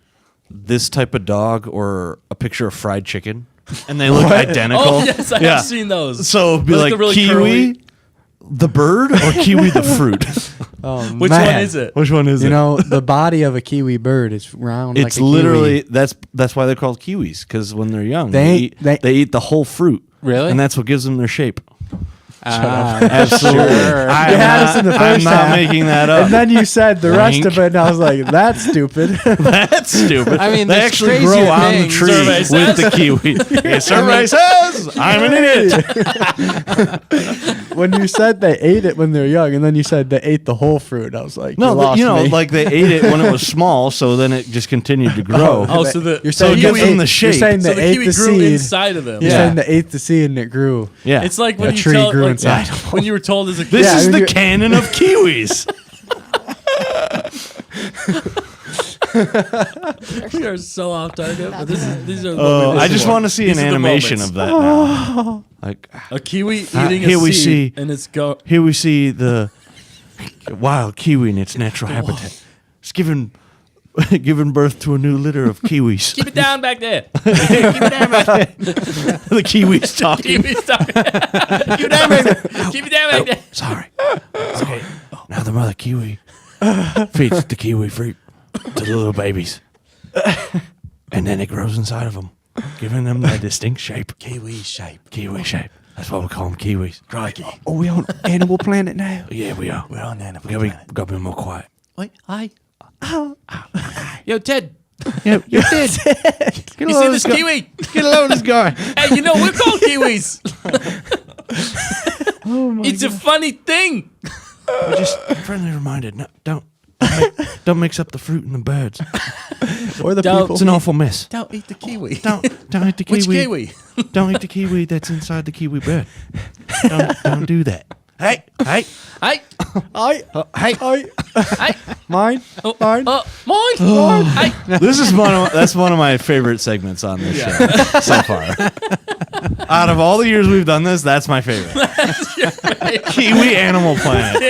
this type of dog or a picture of fried chicken? And they look identical. Oh, yes, I Yeah. have seen those. So it'd be Those like are really kiwi, curly. the bird, or kiwi the fruit. Oh, Which man. one is it? Which one is You it? know, the body of a kiwi bird is round. It's like a literally kiwi. that's why they're called kiwis, because when they're young, They- they eat the whole fruit. Really? And that's what gives them their shape. Absolutely. I'm You had us in the I'm first not half. making that up. And then you said the rest Wink. of it, and I was like, "That's stupid." That's stupid. I mean, they there's actually crazier grow on the things. tree Survey with says. the kiwi. Yeah, survey says I'm an idiot. When you said they ate it when they're young, and then you said they ate the whole fruit, I was like, No, you lost me. like they ate it when it was small, so then it just continued to grow. Oh, so the You're so saying it they gives them ate- the shape. You're saying so they the ate kiwi the grew seed. inside of them. You're Yeah. saying they ate the seed and it grew. Yeah, It's like when A you tree tell, grew like, inside. when you were told as a kid. this Yeah, is I mean, the you're- canon of kiwis. We are so off target. But these are. I just want to see These an are the animation moments. of that now. Like A kiwi eating here a we seed, see- and it's go. here we see the wild kiwi in its natural habitat. It's giving birth to a new litter of kiwis. Keep it down back there. The kiwis talking. Kiwi's talking. Keep it down back there. Keep it down back there. Sorry. Okay. Now the mother kiwi feeds the kiwi fruit to the little babies, and then it grows inside of them, giving them their distinct shape. Kiwi shape. Kiwi shape. That's why we call them kiwis. Crikey. Are we on Animal Planet now? Yeah, we are. We're on Animal Gotta be more quiet. Wait, hi. Yo, Ted. Yeah, you did. Get You see this kiwi? Get a load of this guy. Hey, you know we're called kiwis. It's a funny thing. We're just friendly reminded. No, don't mix up the fruit and the birds. Or the Don't- people? It's an awful mess. Don't eat the kiwi. Don't eat the kiwi. Which kiwi? Don't eat the kiwi that's inside the kiwi bird. Don't do that. Hey. Hey. I, Hey. Hey. mine, Oh, mine. mine. Hey. This is that's one of my favorite segments on this show so far. Out of all the years we've done this, that's my favorite. Kiwi Animal Planet.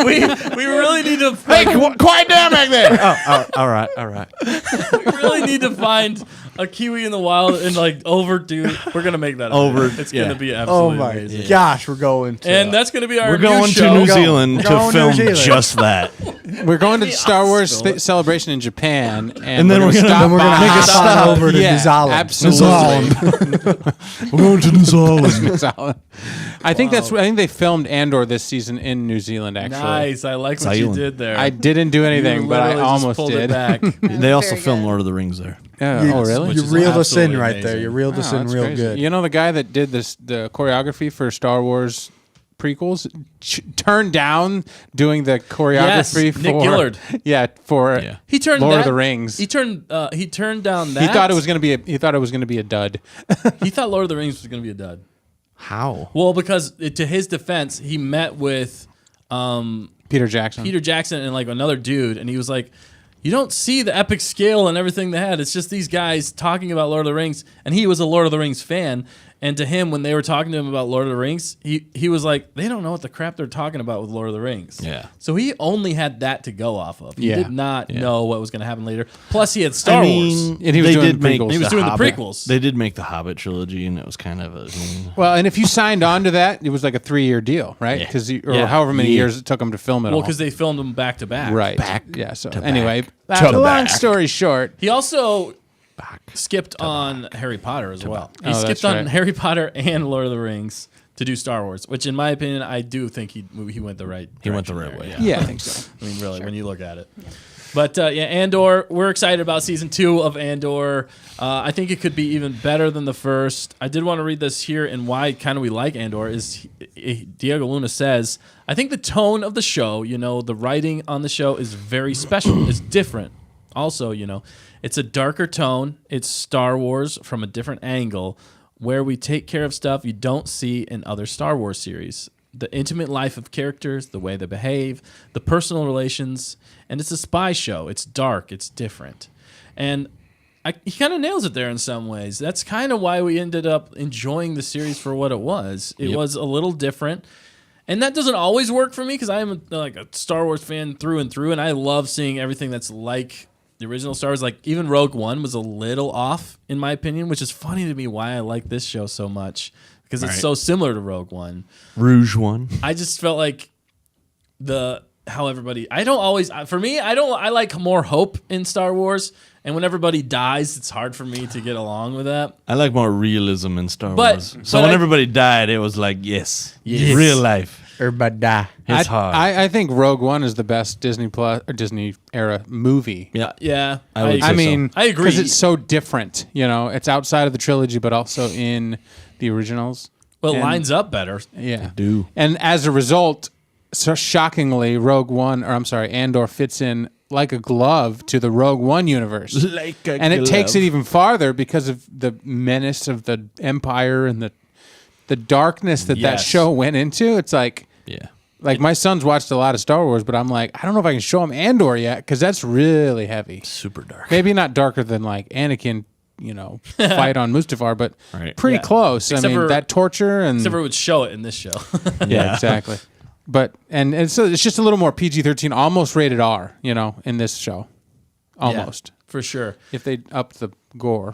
we really need to. Hey, quiet down back there. Oh, all right. We really need to find a kiwi in the wild and like overdo. We're gonna make that It's yeah. gonna be Oh absolutely my amazing. gosh, we're going to. And that's gonna be our We're new going to show. New Zealand We're to going to film New Zealand. just that. We're going to the Star Wars celebration in Japan, and then we're gonna- stop then we're gonna by- make a stop over to yeah, New Zealand. Absolutely. We're going to New Zealand. New Zealand. I think I think they filmed Andor this season in New Zealand. Actually, Nice. I like what you Silent. did there. I didn't do You anything, but I literally just almost pulled did. it back. They also Very filmed good. Lord of the Rings there. Yeah. Oh, really? Which You is reeled us in absolutely right there. amazing. You reeled us Wow, in that's real crazy. good. You know the guy that did the choreography for Star Wars prequels turned down doing the choreography Yes, for Nick Gillard. Yeah, for Yeah. He turned Lord that, of the Rings. He turned down that. He thought it was gonna be a dud. He thought Lord of the Rings was gonna be a dud. How? Well, because to his defense, he met with Peter Jackson. Peter Jackson and like another dude, and he was like, "You don't see the epic scale and everything they had. It's just these guys talking about Lord of the Rings." And he was a Lord of the Rings fan, And to him, when they were talking to him about Lord of the Rings, he was like, they don't know what the crap they're talking about with Lord of the Rings. Yeah. So he only had that to go off of. He Yeah. did not know what was going to happen later. Plus, he had Star Wars. And he was doing the prequels. He was doing the prequels. They did make the Hobbit trilogy, and it was kind of a. Well, and if you signed on to that, it was like a 3-year deal, right? Yeah. Because Yeah. however many years it took them to film it Well, all. because they filmed them back to back. Right. Back Yeah. So to anyway, back to long back. story short, He also skipped on Harry Potter as well. He Oh, skipped that's on right. Harry Potter and Lord of the Rings to do Star Wars, which, in my opinion, I do think he went the right. He went the direction right there, way. yeah, I think so. I mean, really, when you look at it. But Andor, we're excited about season 2 of Andor. I think it could be even better than the first. I did want to read this here, and why kind of we like Andor is Diego Luna says, I think the tone of the show, the writing on the show is very special. It's different. Also, it's a darker tone. It's Star Wars from a different angle, where we take care of stuff you don't see in other Star Wars series. The intimate life of characters, the way they behave, the personal relations, and it's a spy show. It's dark. It's different. And he kind of nails it there in some ways. That's kind of why we ended up enjoying the series for what it was. It was a little different. And that doesn't always work for me because I am like a Star Wars fan through and through, and I love seeing everything that's like the original Star Wars. Like even Rogue One was a little off, in my opinion, which is funny to me why I like this show so much because it's so similar to Rogue One. Rouge One. I just felt like how everybody. I don't always. For me, I like more hope in Star Wars, and when everybody dies, it's hard for me to get along with that. I like more realism in Star But- Wars. So but when I- everybody died, it was like, yes. Yes. Real life. Everybody die. It's hard. I think Rogue One is the best Disney era movie. yeah. Yeah, I would say I so. mean, I agree. because it's so different. It's outside of the trilogy, but also in the originals. well, it And- lines up better. Yeah, do. And as a result, so shockingly, Andor fits in like a glove to the Rogue One universe. Like a and it takes glove. it even farther because of the menace of the Empire and the darkness that Yes. show went into. It's like, Yeah. like my son's watched a lot of Star Wars, but I'm like, I don't know if I can show him Andor yet because that's really heavy. Super dark. Maybe not darker than like Anakin, fight on Mustafar, but Right. pretty Yeah. close. Except for- that torture and Except for it would show it in this show. yeah, exactly. But and so it's just a little more PG-13, almost rated R, in this show, almost. Yeah, for sure. If they upped the gore.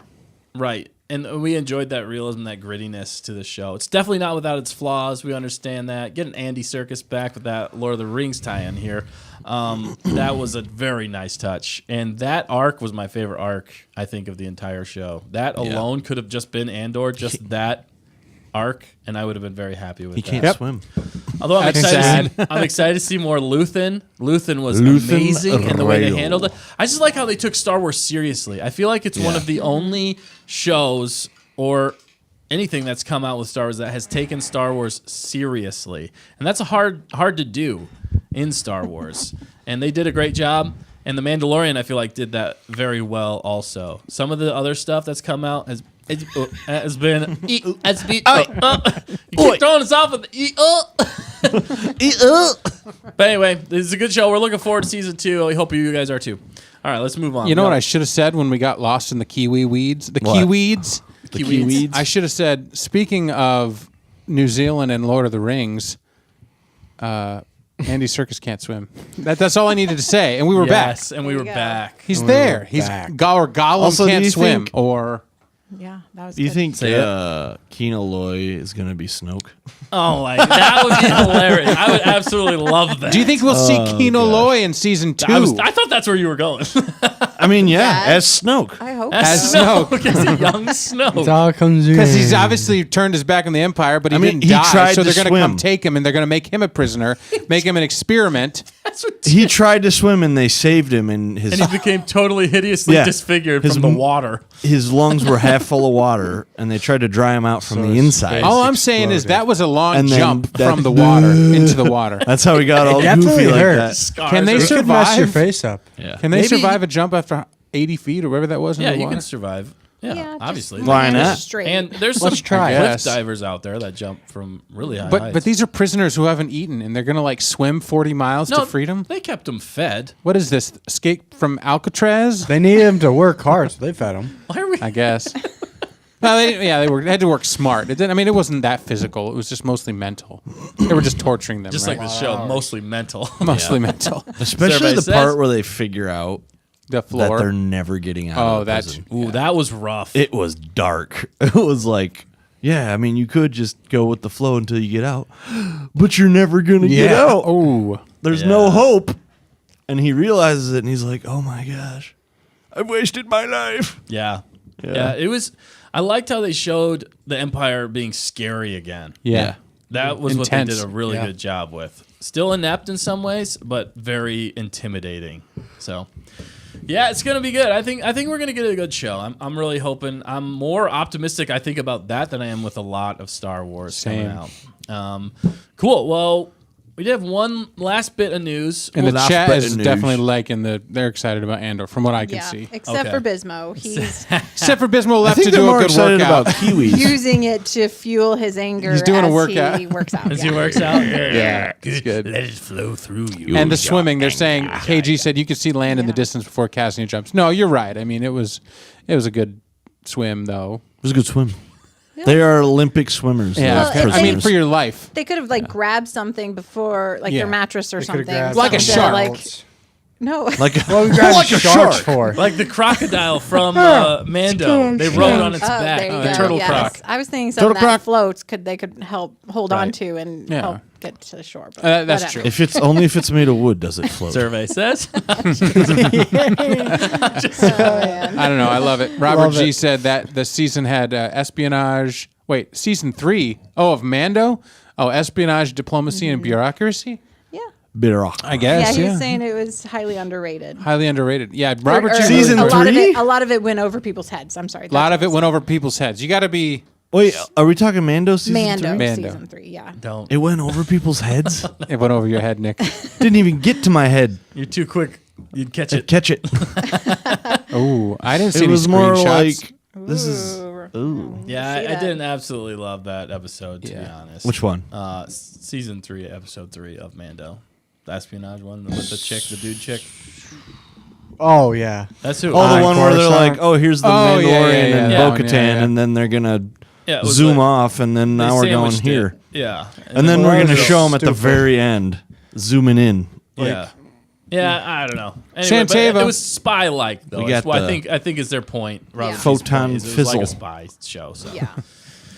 Right. And we enjoyed that realism, that grittiness to the show. It's definitely not without its flaws. We understand that. Getting Andy Serkis back with that Lord of the Rings tie-in here, that was a very nice touch. And that arc was my favorite arc, I think, of the entire show. That alone could have just been Andor, just that arc, and I would have been very happy with He that. can't swim. Although I'm That's excited, sad. I'm excited to see more Luthen. Luthen was Luthen amazing in the way they Rail. handled it. I just like how they took Star Wars seriously. I feel like it's one of the only shows or anything that's come out with Star Wars that has taken Star Wars seriously, and that's hard to do in Star Wars. And they did a great job. And The Mandalorian, I feel like, did that very well. Also, some of the other stuff that's come out has been. You keep throwing us off with But anyway, this is a good show. We're looking forward to season 2. I hope you guys are too. All right, let's move on. You know what I should have said when we got lost in the kiwi weeds? The What? kiweeds. The Kiwis. I should have said, speaking of New Zealand and Lord of the Rings, Andy Serkis can't swim. That's all I needed to say, and we were back. Yes, and we were you go. back. He's there. He's back. Gollum Also, do can't you swim, think- or Yeah, that was Do you good. think Say Kino Loy is going to be Snoke? Oh, like that would be hilarious. I would absolutely love that. do you think we'll see Kino Loy in season 2? I thought that's where you were going. I mean, yeah, Yes. as Snoke. I hope As so. Snoke. As a young It Snoke. all comes in. Because he's obviously turned his back on the Empire, but he I mean, didn't he die. tried So to they're going to come swim. take him, and they're going to make him a prisoner, make him an experiment. That's what He tried to swim and they saved him, and and he became totally hideously Yeah. disfigured His from the m- water. his lungs were half full of water, and they tried to dry him out from So the his inside. face- All I'm saying is that was a long And then jump that- from the water into the water. That's how he got all It goofy definitely like hurts. Scars Can they are- It could mess your survive? face up. that. Yeah. Can they Maybe- survive a jump after 80 feet or whatever that was in Yeah, the you water? can survive. Yeah, Yeah, just obviously. Why land not? Straight. And there's some Let's try it. cliff Yes. divers out there that jump from really high But heights. these are prisoners who haven't eaten, and they're going to like swim 40 miles to freedom? They kept them fed. What is this? Escape from Alcatraz? They need him to work hard, so they fed him. Why are we? I guess. No, they had to work smart. It wasn't that physical. It was just mostly mental. They were just torturing them. Just right? like the show, mostly mental. Mostly mental. Especially Survey the says- part where they figure out The that floor. they're never getting out Oh, of the that's prison. Ooh, that was rough. It was dark. It was like, yeah, I mean, you could just go with the flow until you get out, but you're never going to get out. Oh. There's Yeah. no hope. And he realizes it, and he's like, oh, my gosh, I've wasted my life. Yeah. It was. I liked how they showed the Empire being scary again. Yeah. That was what Intense. they did a really good job with. Still inept in some ways, but very intimidating. So, yeah, it's gonna be good. I think we're gonna get a good show. I'm really hoping. I'm more optimistic, I think, about that than I am with a lot of Star Wars coming out. Cool. Well, we did have one last bit of news. And the Last chat bit is of news. definitely liking they're excited about Andor, from what I can Yeah, see. except Okay. for Bismo. He's Except for Bismo I left think to they're do more a good excited workout. about kiwis. using it to fuel his anger He's doing a as workout. he works out. As yeah. he works out. Yeah, it's good. Let it flow through you. And the swimming, they're saying KG said you could see land in the distance before casting your jumps. No, you're right. I mean, it was a good swim though. It was a good swim. They are Olympic swimmers. Yeah, Well, I mean and- for your life. They could have grabbed something before, like Yeah. their mattress or They could've something. grabbed Like a something shark. Like, no. like What we grabbing like a sharks shark. for? Like the crocodile from Mando. They rode on its Oh, back. there you The go. turtle yes. croc. I was thinking something Turtle that croc. floats they could help hold on Right. to and Yeah. help get to the shore. But That's whatever. true. If it's made of wood, does it float? Survey says. Oh, man. I don't know. I love it. Robert Love G it. said that the season had espionage. Wait, season 3? Oh, of Mando. Oh, espionage, diplomacy, and bureaucracy. Yeah. Bitter rock. I Yeah, guess. he Yeah. was saying it was highly underrated. Highly underrated. Yeah, Robert Or- G. or Season a lot of three? it, a lot of it went over people's heads. I'm sorry. A lot of it went over people's heads. You got to be. Wait, are we talking Mando season Mando, 3? Mando. season 3. Yeah. Don't. It went over people's heads. It went over your head, Nick. Didn't even get to my head. You're too quick. You'd catch it. Catch it. Oh, I didn't see It any was more screenshots. like this is. Ooh. Yeah, See I that. didn't absolutely love that episode, to be Yeah. honest. Which one? Season 3, episode 3 of Mando. The espionage one with the chick, the dude chick. Oh yeah. That's who. Oh, the one where they're Coruscant. like, "Oh, here's the Oh, yeah, Mandalorian yeah, and yeah. Bo-Katan," Yeah, yeah. and then they're gonna Yeah, it was zoom like- off, and then they now we're going sandwiched it. here, Yeah. and then Well, we're that gonna was show them at the stupid. very end, zooming in. Yeah. Yeah, I don't know. Anyway, but Santava. it was spy-like though. We That's got what the- I think is their point. Robert G's Photon point is it was like a fizzle. spy show. So. Yeah.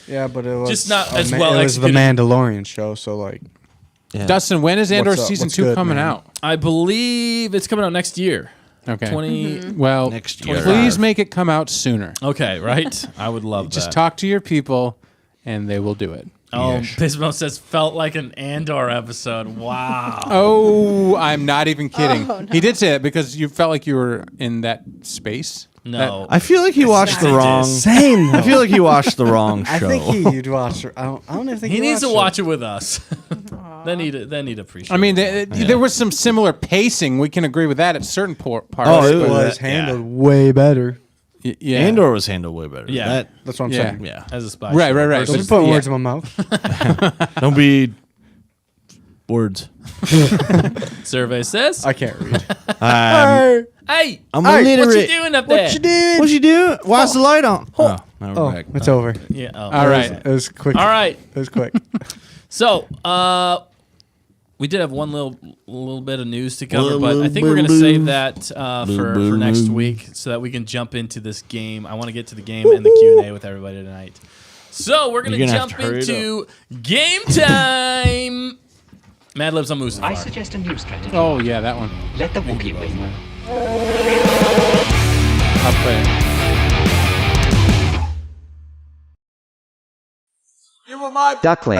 Yeah, but it was Just not a as well It was the executed. Mandalorian show, so like Yeah. Dustin, when is Andor What's up? season What's 2 good, coming man? out? I believe it's coming out next year. Okay. 20. Well, Next year. please make it come out sooner. Okay, right? I would love Just that. talk to your people, and they will do it. Oh, Pismo says felt like an Andor episode. Wow. Oh, I'm not even kidding. Oh, no. He did say it because you felt like you were in that space. No. I feel like he watched the wrong. same. I feel like he watched the wrong I show. think he'd watch. I don't even think He needs to watched watch it with us. then he'd appreciate. I mean, it. there was some similar pacing. We can agree with that at certain parts. Oh, It it was Yeah. handled way better. yeah. Andor was handled way better. Yeah. That, That's what I'm Yeah. saying. yeah. as a spy. Right, show right, right. Don't be versus- putting Yeah. words in my mouth. Don't be words. Survey says. I can't read. Hey, I'm what illiterate. you doing up there? What you doing? What you doing? Why's the light on? Oh, now we're Oh, back. it's over. Yeah. Oh. All right. It was quick. All right. It was quick. So, we did have one little bit of news to cover, Little, but I little, think we're going to little, save that for little, next little. week so that we can jump into this game. I want to get to the game and the Q&A with everybody tonight. So we're going You're to gonna have jump to hurry it into game time. Mad Libs on I Mustafar. suggest a new strategy. Oh, yeah, that one. Let the Wookiee win. I'll play it. Duckling.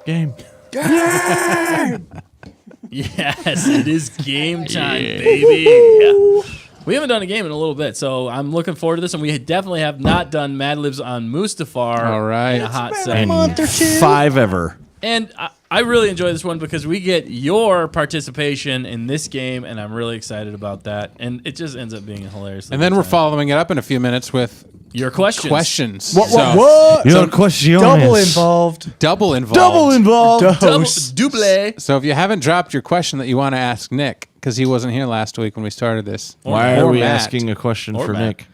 Game. Yes, it is game time, baby. We haven't done a game in a little bit, so I'm looking forward to this, and we definitely have not done Mad Libs on Mustafar All right. in a hot second. And 5 ever. And I really enjoy this one because we get your participation in this game, and I'm really excited about that. And it just ends up being a hilarious. And then we're following it up in a few minutes with Your questions. What? Your question. Double involved. Double involved. Double involved. Double. So if you haven't dropped your question that you want to ask Nick, because he wasn't here last week when we started this. Why are or we Matt. asking a question Or for Matt. Nick?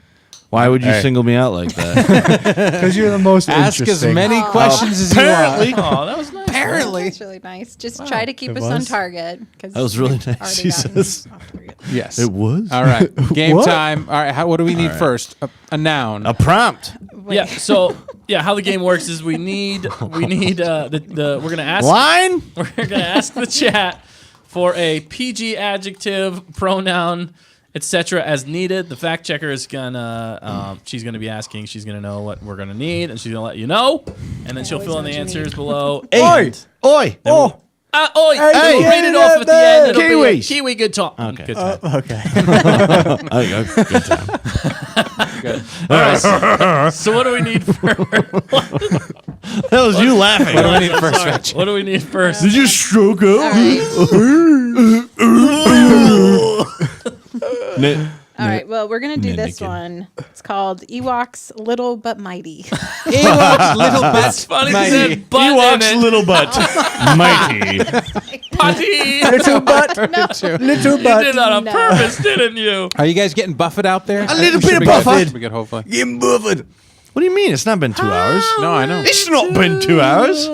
Why would you single me out like that? Because you're the most Ask interesting. as many questions as you Apparently. want. Oh, that was nice. Apparently. That's really nice. Just try to keep It us on was? target. That That was really nice, he says. Yes. It was? All right. Game What? time. All right. What do we need first? A noun. A prompt. Yeah. So how the game works is we need the we're gonna ask Line? we're gonna ask the chat for a PG adjective, pronoun, etc. as needed. The fact checker is gonna she's gonna be asking. She's gonna know what we're gonna need, and she's gonna let you know, and then she'll always fill in know the what you answers need. below. Oi. Oi. Oh, Oi! Hey, We'll read it off at the end. It'll be a Kiwis. Kiwi good talk. Okay. Good time. okay. Good time. All right. So what do we need first? That was you laughing. What do we need first, Rich? What do we need first? Did you stroke All up? right. All right. Well, we're gonna do this Nitpicking. one. It's called Ewoks Little But Mighty. Ewoks, little That's bit funny. mighty. He said butt in Ewoks it. little butt. Mighty. Putty. Little butt. Little You butt. did that on No. purpose, didn't you? Are you guys getting buffed out there? A little Should bit be buffed. good. Should be good, hopefully. Getting buffed. What do you mean? It's not been 2 hours. No, I know. It's not been 2 hours.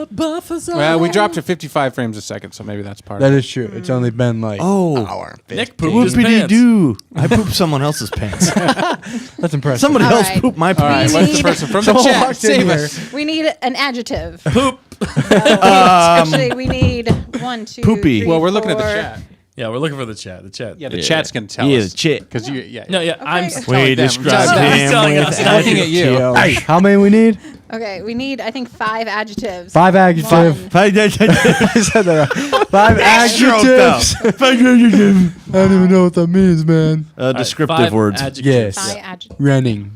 Well, we dropped to 55 frames a second, so maybe that's part That of it. is true. It's only been like Oh. hour. Nick pooped his Whoopity pants. doo. I pooped someone else's pants. That's impressive. Somebody All else right. pooped my All right, pants. what's the need- person from the Someone chat? walked in Save here. us. We need an adjective. Poop. Actually, we need 1, 2, Poopy. 3, Well, we're looking at the 4. chat. Yeah, we're looking for the chat. The chat. Yeah, the chat's going to tell Yeah, us. the chat. Because you, yeah. No, yeah. I'm Okay. telling We them. described Telling them. He's him telling with us. I'm looking at you. Yo. How many we need? Okay, we need, I think, 5 adjectives. 5 adjectives. One. I said that right. 5 adjectives. I don't even know what that means, man. Descriptive 5 words. adjectives. 5 adjectives. Running.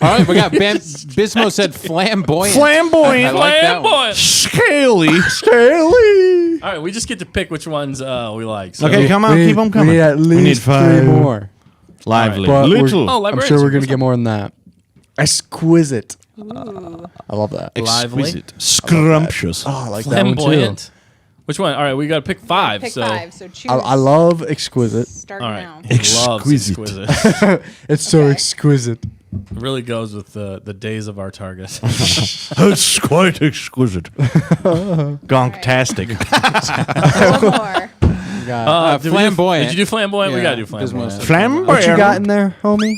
All right, we got Bismo said flamboyant. Flamboyant. I like that one. Flamboyant. Scaly. Scaly. All right, we just get to pick which ones we like. So. Okay, come on, keep them coming. We need at least 3 more. Lively. But Little. Oh, I'm librarians sure we're are going to get more than that. Exquisite. Ooh. I love that. lively. Exquisite. Scrumptious. Oh, I like that one too. Flamboyant. Which one? All right, we got to pick 5. Pick so 5, so choose. I love exquisite. Start all right. now. He loves Exquisite. exquisite. It's so Okay. exquisite. Really goes with the days of our target. It's quite exquisite. Gonktastic. One more. Did we do- flamboyant. Did you do flamboyant? We Yeah, got to do Bismo flamboyant. said Flamboyant. What you got in there, homie?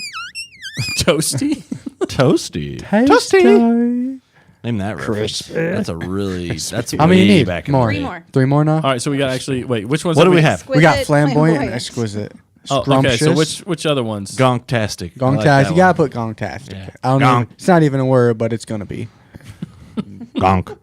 Toasty. Toasty. Toasty. Name that reference. That's a really. That's How many you way need? back in More. the 3 day. more. 3 more now? All right, so we got actually. Wait, which ones? What did do we have? We got Exquisite, flamboyant and exquisite. Oh, okay. Scrumptious. So which other ones? Gonktastic. I like Gongtastic. that You gotta one. put gongtastic. Yeah. I don't Gonk. know. It's not even a word, but it's gonna be. Gonk.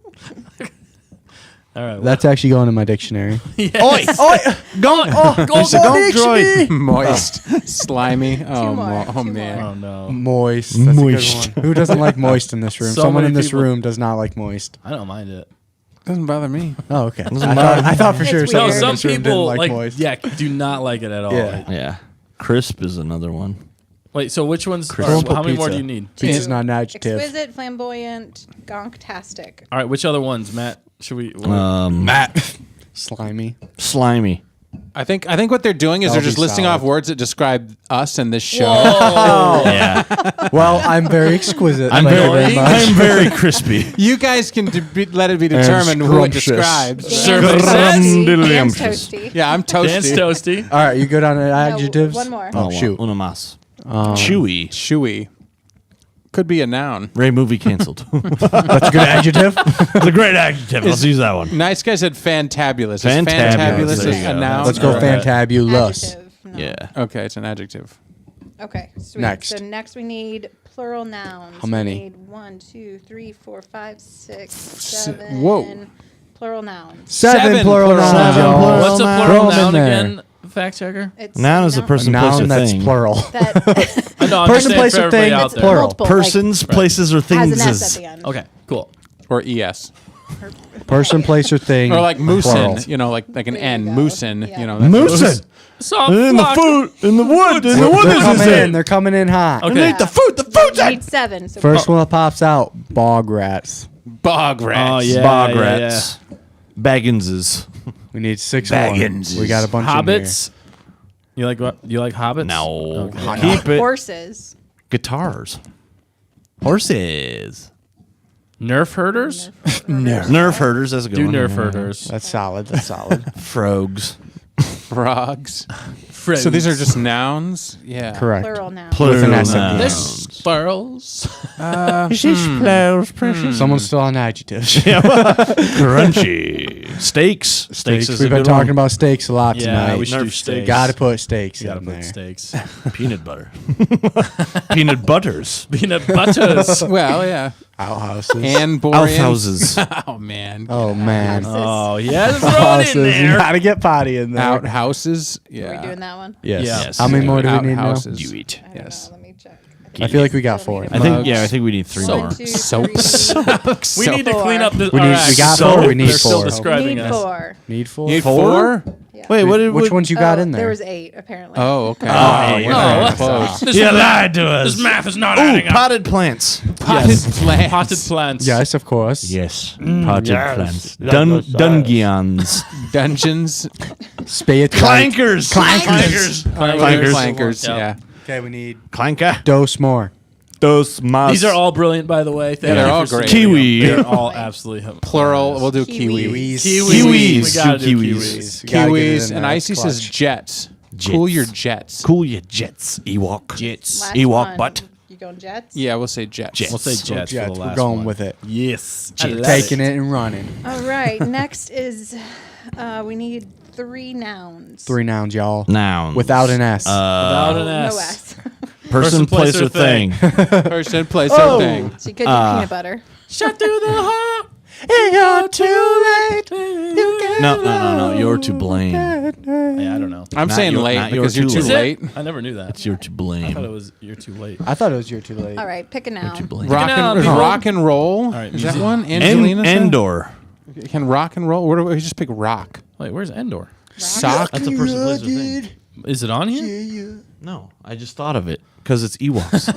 All right. That's actually going in my dictionary. Oi! Oi! Gonk! Oh, it's a gonk droid. Moist. Slimy. Oh, more, oh 2 man. oh no. Moist. That's Moist. a good one. Who doesn't like moist in this room? So Someone many in this people- room does not like moist. I don't mind it. Doesn't bother me. Oh, okay. Doesn't matter. I thought for sure It's No, someone weird. in some this room people didn't like moist. do not like it at all. Yeah. Yeah. Crisp is another one. Wait, so which ones? Crisp. How many more Pizza. do you need? Pizza's not an adjective. Exquisite, flamboyant, gonktastic. All right, which other ones, Matt? Should we? Matt. Slimy. Slimy. I think what they're doing is That'll they're just be listing solid. off words that describe us and this show. Whoa. Yeah. Well, I'm very exquisite. I'm Thank you very, much. I'm very crispy. You guys can let it be determined who it scrumptious. describes. Survey says. Dan's Scrumptious. toasty. Yeah, I'm toasty. Dan's toasty. All right, you good on adjectives? one more. Oh, shoot. Uno mas. Chewy. Chewy. Could be a noun. Ray movie canceled. That's a good adjective. It's a great adjective. Let's use that one. Nice guy said fantabulous. Is Fantabulous. fantabulous There is you a go. noun? Let's go Or- fantabulous. Adjective. No. Yeah. Okay, it's an adjective. Okay, sweet. Next. So next we need plural nouns. How many? We need 1, 2, 3, 4, 5, 6, 7. Whoa. Plural nouns. Seven plural nouns, Seven y'all. plural What's a nouns. plural Throw 'em in noun there. again? Fact checker. It's Noun is a person, place, Noun or that's thing. plural. that I know, I'm just Person, saying place, for or everybody thing, out it's there. plural. multiple, Persons, places, or like, has things. an S at the end. Okay, cool. Or ES. Person, place, or thing. Or like plural. moosin, you know, like an There N, you go. moosin, Yeah. you know. That's Moosin. Soft In the flock. food, in the wood, in the wood They're is coming his in. They're coming in hot. Okay. Eat the food, the food's We in. need 7. So First one that pops out, bog rats. bog rats. Oh, yeah. Bog rats. Bagginses. We need 6 Baggins. more. We got a bunch Hobbits. You like what? You like hobbits? No. Okay. Keep it. horses. Guitars. Horses. Nerf herders. Nerf herders. That's a good Do one. nerf Yeah. herders. That's solid. That's solid. Frogs. Frogs. Friends. So these are just nouns? Yeah. Correct. Plural now. With an S at the end. nouns. squirrels. Someone's still on adjectives. Crunchy. Steaks. Steaks is We've a been good talking one. about steaks a lot Yeah, tonight. we should do Nerf steaks. Gotta put steaks Gotta in put there. steaks. Peanut butter. Peanut butters. Peanut butters. Well, yeah. Outhouses. And boring. Outhouses. Oh, man. Oh man. Oh yeah, throw it in Outhouses. You there. gotta get potty in there. Outhouses. Are Yeah. we doing that one? Yes. Yes. How many more do we need now? Outhouses. Do it. I don't Yes. know. Let me check. I feel like we got 4. I think. Yeah, I think we need 3 Soap. more. 1, 2, Soap. 3. We need to clean up the. We need- we got four, we need They're still four. describing Need us. 4. Need 4. You need 4? Yeah. Wait, what did Which ones you got in there? There was 8 apparently. Oh, okay. Oh, we're yeah. not Oh, close. This, You lied to us. this math is not Ooh, adding up. potted plants. Potted plants. Potted plants. Yes, of course. Yes, potted yes. plants. Yes. Dungeons. Dungeons. Spade. Clankers. Clankers. Clankers. Yeah. Yeah. Okay, we need Clanker. dose more. Dos mas. These are all brilliant, by the way. Thank Yeah, they're you all for great. submitting Kiwi. them. They're all absolutely Plural. We'll do Kiwis. kiwis. Kiwis. We gotta do Kiwis. kiwis. You gotta get it Kiwis. in And there. Icy says Clutch. jets. Jets. Cool your jets. Cool your jets. Ewok. Jets. Last Ewok one. butt. You going Jets? Yeah, we'll say jets. Jets. We'll say jets, Jets. for the We're last going one. with it. Yes. I love Taking it and running. All right. Next is we need 3 nouns. 3 nouns, y'all. Nouns. Without an S. Without an S. No S. Person, place, or thing. Person, place, or thing. So you could do peanut butter. Shot through the heart. You're too late. No. You're to blame. Yeah, I don't know. I'm Not saying your- late not your because you're too too Is late. it? I never knew that. You're to I thought it blame. was you're too late. I thought it was you're too late. All right. Pick a noun. To blame. Rock and roll. All right, Is that music. one? Angelina said? Andor. Can rock and roll? Where do we just pick rock? Wait, where's Endor? Sock. That's a person, place, or thing. Is it on here? No, I just thought of it because it's Ewoks.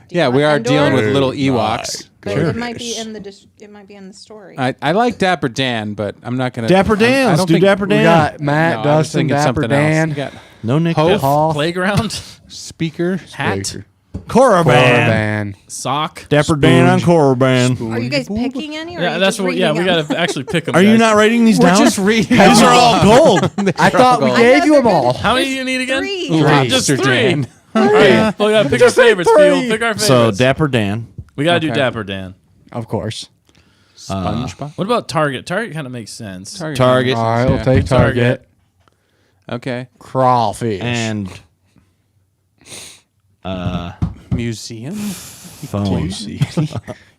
Yeah, we want are Andor? dealing with little Ewoks. But it might be in the it might be in the story. I like Dapper Dan, but I'm not gonna. Dapper Dan. I Let's don't do think Dapper We Dan. got Matt, No, I was Dustin, thinking Dapper something Dan, else. You got No Nick. Hope. Hall, Playground. speaker. Hat. Coroban. Band. Sock. Dapper Dan on Coroban. Are you guys picking any? Or are Yeah, you that's just what. Yeah, we reading them? gotta actually pick them. Are you not writing these down? Just read. These are all gold. I thought we I gave thought you them they're all. How many do you need again? 3. Just Lobster 3. Dan. All right. Well, we gotta pick our favorites, Field. Pick our favorites. So Dapper Dan. we gotta do Okay. Dapper Dan. Of course. SpongeBob. What about Target? Target kind of makes sense. Target. All right, we'll Yeah. take Target. Okay. Crawfish. And Museum. phone.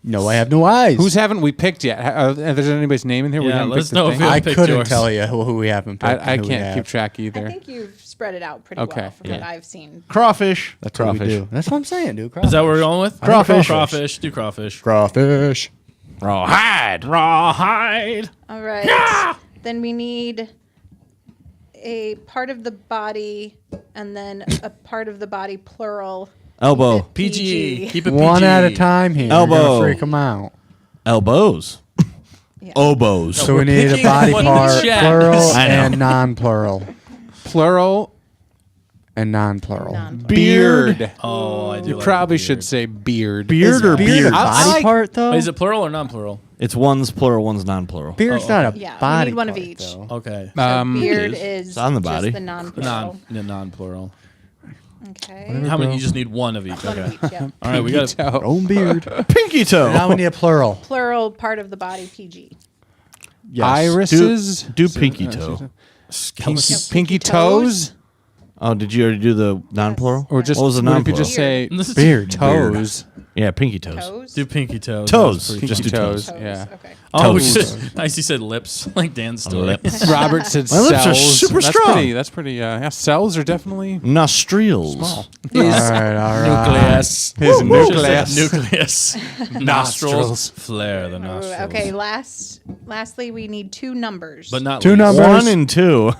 No, I have no eyes. Whose haven't we picked yet? There's anybody's name in here? We Yeah, haven't let us picked the know if thing? you- I picked couldn't yours. tell you who we haven't picked. I and who we can't have. keep track I either. think you've spread it out pretty Okay. well from what I've seen. Crawfish. That's what we Crawfish. do. That's what I'm saying, dude. Is that what we're going with? Crawfish. Crawfish. Do crawfish. Crawfish. Rawhide. Rawhide. All right. Then we need a part of the body and then a part of the body plural. Elbow. Keep it PG. Keep it PG. One at a time here. Elbow. We're gonna freak them out. Elbows. Yeah. Oboes. So we need a picking body one in part, the chat. plural I know. and non-plural. Plural. And non-plural. Non-plural. Beard. Oh, I do. You like probably beard. should say beard. Beard or Beard beard? a body like- part though? Wait, is it plural or non-plural? It's one's plural, one's non-plural. Beard's Oh, not a Yeah, we body need one of part, each. though. Okay. So beard It is. is It's on the just body. the non-plural. Non-plural. Okay. How many? You just need one of each. One Okay. of each, yeah. All right, we got. Toe. Own beard. Pinky toe. Now we need a plural. Plural part of the body PG. Yes. Irises. Do pinky toe. Pinky toes. Oh, did you already do the non-plural? Or just what was the what if you non-plural? just say This is Beard. toes? Yeah, pinky toes. Toes? Do pinky toes. Toes. That was pretty Just do cool. toes. Toes. Yeah. Okay. Oh, we Toes. should. Nice. You said lips, like Dan's story. Lips. Robert said My lips are cells. super that's strong. Pretty, that's pretty. Yeah, cells are definitely Nostrils. small. All right. Nucleus. His Should nucleus. say nucleus. Nostrils. Flare the nostrils. Okay, lastly, we need 2 numbers. But not Two least. numbers. 1 and 2.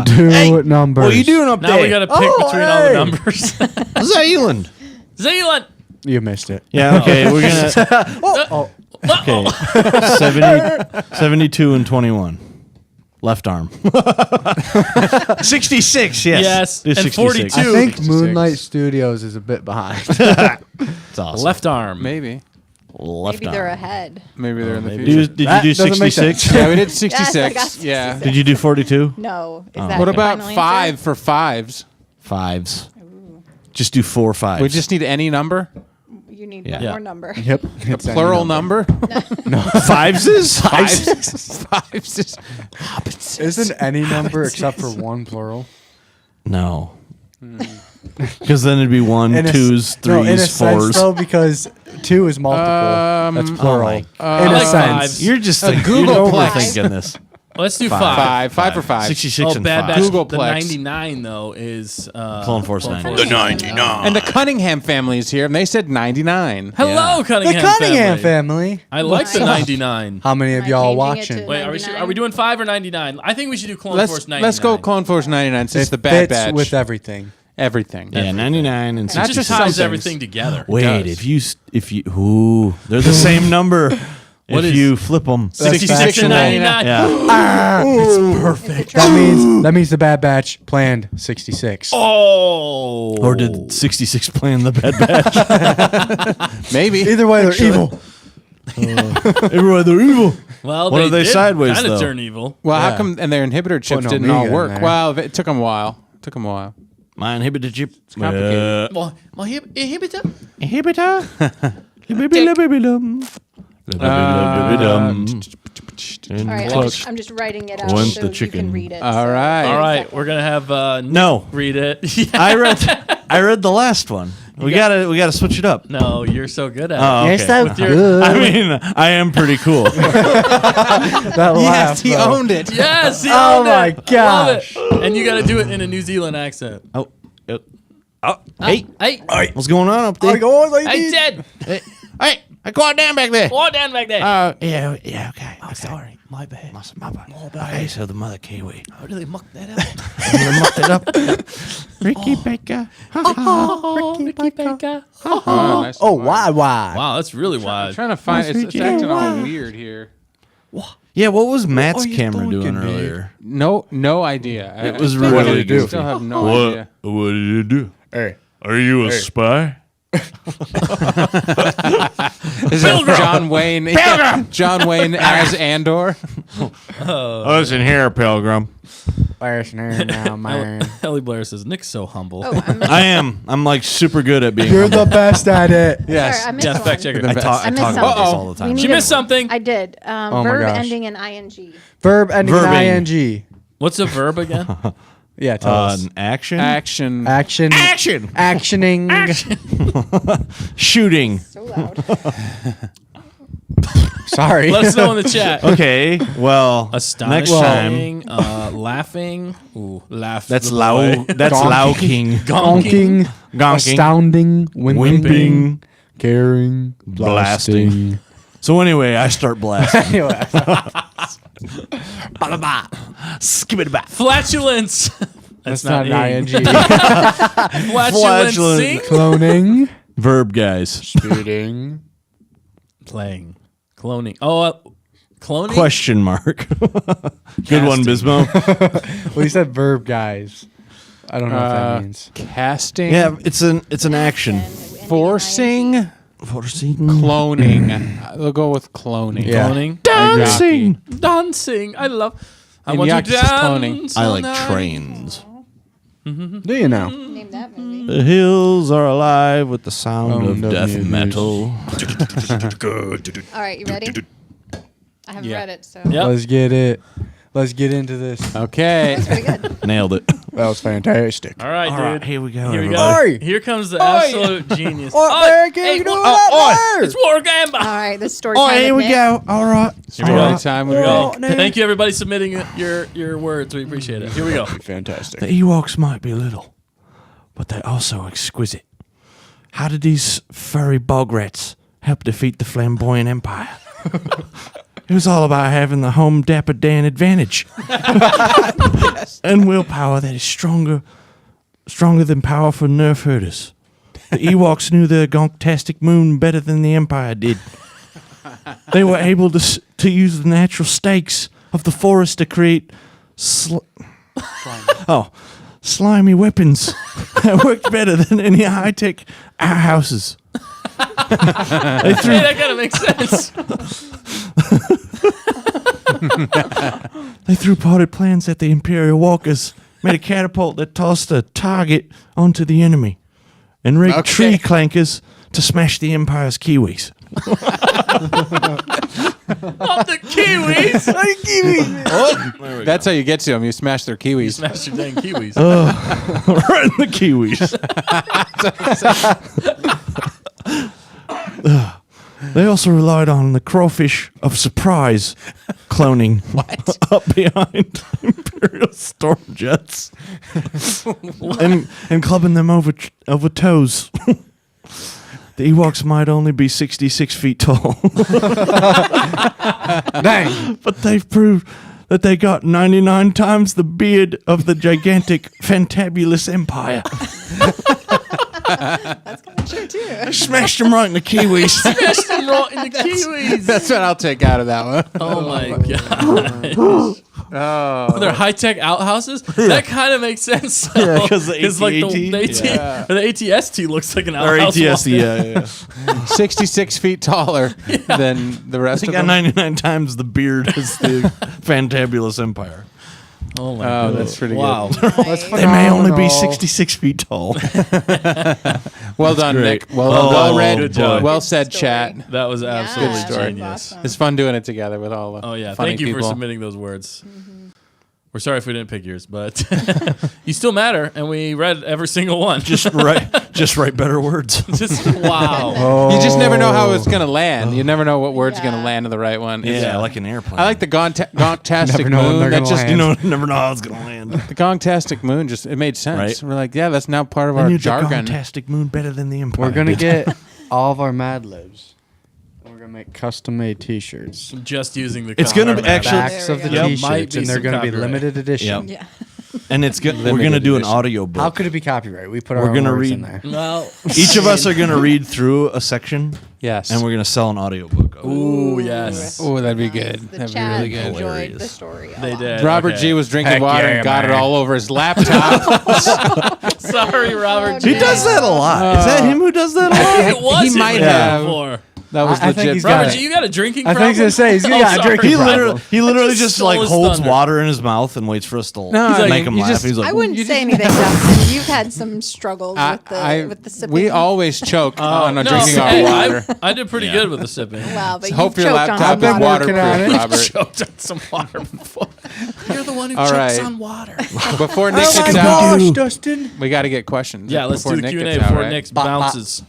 2 numbers. What are you doing up Now there? we got to pick between all the numbers. Zealand. Zealand. You missed it. Yeah, okay. We're going to... Okay. 72 and 21. Left arm. 66, yes. Yes, Do and 66. 42. I think 66. Moonlight Studios is a bit behind. It's awesome. Left arm. Maybe. Left Maybe arm. they're ahead. Maybe they're in the Did future. you, did you That do doesn't make 66? Yeah, we did Yes, I 66. got Yeah. 66. Did you do 42? No. Is that What the about final 5 answer? for fives? Fives. Just do 4 5s. We just need any number. You need Yeah. one more number. Yep. A plural number. Fiveses? Fives. Isn't any number except for one plural? No. Because then it'd be 1, In a- 2s, No, in a 3s, sense, 4s. though, because 2 is multiple. That's plural. my in I a like sense. fives. You're just A you're Googleplex. overthinking this. Let's do 5. 5. 5 for 5. 66 Oh, and Bad 5. Batch. Googleplex. The 99 though is Clone Force 99. 99. And the Cunningham family is here, and they said 99. Hello, Yeah. The Cunningham. Cunningham family. I like the Nice. 99. How many of Am I y'all changing it watching? to- Wait, are we 99? doing 5 or 99? I think we should do Clone Force 99. Let's go Clone Force 99 since It the Bad fits Batch. with everything. everything. Yeah, 99 and It Not 66. just just some ties things. everything together. It Wait, does. if you ooh, they're the same number. What if is- you flip them. 66 factual. and 99. Yeah. It's perfect. That means the Bad Batch planned 66. Oh. Or did 66 play in the Bad Batch? Maybe. Either way, they're evil. Everyone, they're evil. Well, What are they did sideways, kind though? of turn evil. Well, Yeah. how come and their inhibitor chips no, didn't me all in work? there. Well, it took them a while. My inhibitor chip. complicated. Well, inhibitor. Inhibitor. All right, I'm just writing it out When's so the you chicken? can read it. All so- right. All right, we're gonna have Nick No. read it. Yeah. I read the last one. We gotta switch it up. No, you're so good at Oh, it. okay. Yes, that With your- good. I mean, I am pretty cool. That laugh, Yes, he though. owned it. Yes. He Oh owned my it. I love gosh. it. And you got to do it in a New Zealand accent. Oh, hey, Hey, what's going on up there? hey, Ted. Hey, I quiet down back there. Walk down back there. Yeah, okay. Oh, Sorry, my bad. My bad. Okay, so the mother Kiwi. I really mucked that up. I mucked it up. Ricky Baker. Ricky Baker. Oh, nice. Oh, why? Wow, that's really I'm wide. trying to find it's acting all weird here. Yeah, what was Matt's you camera thinking, doing dude? earlier? No idea. It was I really still goofy. have no idea. What did you do? Hey. Are you a spy? Is it John Wayne? John Wayne as Andor. Listen here, Pilgrim. Now, man. Ellie Blair says Nick's so humble. Oh, I am. I'm like super good at being. You're humble. the best at it. Yes. Sorry, I missed Jeff, one. fact checker. I talk I missed about this something. all the time. We She need missed something. I did. my Verb gosh. ending in ing. Verb ending Verbing. in ing. What's a verb again? Yeah, tell us. An action. Action. Action. Action. Actioning. Shooting. So loud. Sorry. Let us know in the chat. Okay. Well, next time. Astonishing, laughing. Ooh, laugh. That's the Lao. boy. That's Gonking. Lao King. Gonking. Gonking. Astounding. Wimping. Wimping. Caring. Blasting. So anyway, I start blasting. Anyway. Skip it back. Flatulence. That's not an ing. Flatulence. Cloning. Verb, guys. Shooting. Playing. Cloning. Oh, cloning? Question mark. Good one, Bismo. Well, you said verb, guys. I don't know what that means. Casting. Yeah, it's an action. Forcing. Forcing. Cloning. We'll go with cloning. Yeah. Cloning. Dancing. Dancing. I And want to Yaki's just cloning. dance. I all like night. trains. Do you know? Name that movie. The hills are alive with the sound of Sound of death music. metal. All right, you ready? I haven't Yeah. read it, so. Yep. Let's get it. Let's get into this. Okay. Pretty good. Nailed it. That was fantastic. All right, All dude. right, here we go. Here we everybody. go. Here comes the absolute genius. It's War Gamba. All right, this story. Oh, time here with we Nick. go. All right. Here we go. Time Here we go. Nick. Thank you, everybody, submitting your words. We appreciate it. Here we go. Fantastic. The Ewoks might be little, but they're also exquisite. How did these furry bog rats help defeat the flamboyant empire? It was all about having the home Dapper Dan advantage. And willpower that is stronger than powerful nerf herders. The Ewoks knew their gonktastic moon better than the Empire did. They were able to use the natural stakes of the forest to create slimy weapons that worked better than any high-tech outhouses. Hey, that kind of makes sense. They threw potted plants at the Imperial walkers, made a catapult that tossed a target onto the enemy, and rigged tree clankers to smash the Empire's Kiwis. Off the Kiwis. That's how you get to them. You smash their kiwis. Smash your dang Kiwis. Right in the Kiwis. They also relied on the crawfish of surprise cloning up behind Imperial storm jets and clubbing them over toes. The Ewoks might only be 66 feet tall. Dang. But they've proved that they got 99 times the beard of the gigantic, fantabulous empire. That's kind of true too. I smashed them right in the Kiwis. Smashed them right in the Kiwis. That's what I'll take out of that one. Oh my god. Oh, they're high-tech outhouses. That kind of makes sense. Yeah, 'cause the like AT-AT. the AT or the ATST looks like an Or outhouse. ATST, yeah. 66 feet taller than the rest They of got them. 99 times the beard as the fantabulous empire. Oh my Oh, god. that's pretty wow. good. They may only be 66 feet tall. Well done, great. Nick. Well read. good job. Well Good said, story. chat. That was absolutely Yeah, story. genius. awesome. It's fun doing it together with all the Oh yeah, funny thank you people. for submitting those words. We're sorry if we didn't pick yours, but you still matter, and we read every single one. Just write better words. Just wow. You just never know how it's going to land. You never know what word's going to Yeah. land in the right one. Yeah, like an airplane. I like the gonktastic Never know when moon. they're That gonna just land. never know how it's gonna land. the gonktastic moon just it made sense. Right. We're like, yeah, that's now part of I our knew the jargon. fantastic moon better than the empire. We're going to did. get all of our Mad Libs. And we're going to make custom-made T-shirts. Just using the. It's gonna color be map. actually- Backs There of we the go. Yep, T-shirts, might be and they're some going to be copyright. limited edition. Yep. Yeah. And it's good. We're Limited gonna do an edition. audio book. How could it be copyrighted? We put our We're own gonna words read- in there. Well, Each of us are gonna read through a section, Yes. and we're gonna sell an audio book. ooh yes, Oh, that'd be good. The That'd be chat really good. enjoyed Hilarious. the story. A they lot. did. Robert Okay. G was drinking Heck water yeah, and got it man. all over his laptop. Sorry, Robert. Oh, G. He does that a lot. Is that him who does that a I lot? think it was He him might we had have. before. That was I think legit. he's got Robert it. G, you got a drinking I problem? think he's gonna say he's got a sorry, drinking He problem. literally just just stole like his holds thunder. water in his mouth and waits for us to No, I make mean, him you laugh. just- He's like, I wouldn't say anything, Dustin. You've had some struggles with the sipping. we always choke on No, drinking hey, our water. I did pretty good with the sipping. Wow, but Hope you your choked on laptop some is water. working on it. waterproof, Robert. Choked on some water before. You're the one who All chokes right. on water. Before Nick Oh my gets out, gosh, Dustin. we got to get questions. Yeah, let's before do the Nick Q&A gets out, before right? Nick bounces.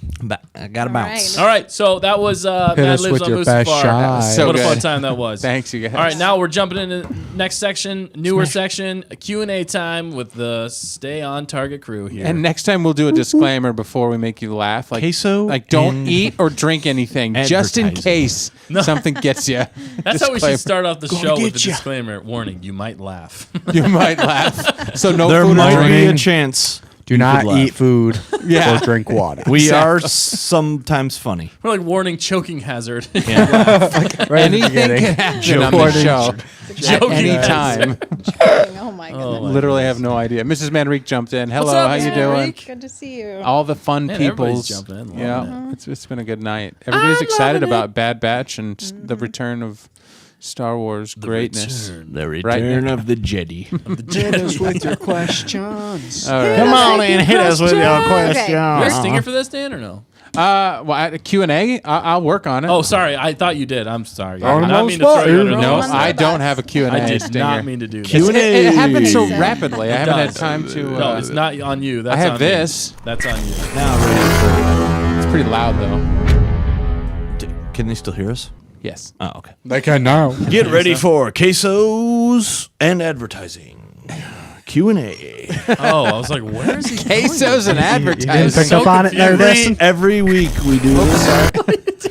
I gotta All bounce. right. All right, so that was Mad us Libs with on your best Mustafar. shot. So What a good. fun time that was. Thanks, you guys. All right, now we're jumping into next section, newer section, a Q&A time with the Stay On Target crew here. And next time we'll do a disclaimer before we make you laugh. Like, Queso don't and eat or drink anything, just in advertising. case something gets you. That's how we should start off the Gonna show with get the ya. disclaimer. Warning, you might laugh. You might laugh. So no There food or might be drink. a chance. Do you not could laugh. eat food Yeah. or drink water. We are sometimes funny. We're like warning choking hazard. Right at the Anything beginning. can happen on the show at Joking any hazard. time. Oh my Oh, goodness. my Literally have no idea. Mrs. Manrique jumped in. Hello, up, how you Mrs. doing? Manrique? Good to see you. All the fun Man, everybody's peoples. jumping in. Loving Yeah, it's been a good night. Everybody's excited about Bad Batch and the return of Star Wars greatness. The return of the Jedi. Hit us with your questions. All right. Come on and hit us with your Okay. question. You got a stinger for this, Dan, or no? Well, Q&A, I'll work on it. Oh, sorry. I thought you did. I'm sorry. I On did the not mean to throw you under the no, bus. I don't have a Q&A. I did stinger. not mean to do that. It happened so It rapidly. I haven't had does. time to. No, it's not on you. That's I have on this. Me. That's on you. It's pretty loud though. Can they still hear us? Yes. Oh, okay. They can now. Get ready for quesos and advertising. Q&A. Oh, I was like, where is he? Quesos and Didn't advertising. pick up on it there, Dustin? Every week we do this.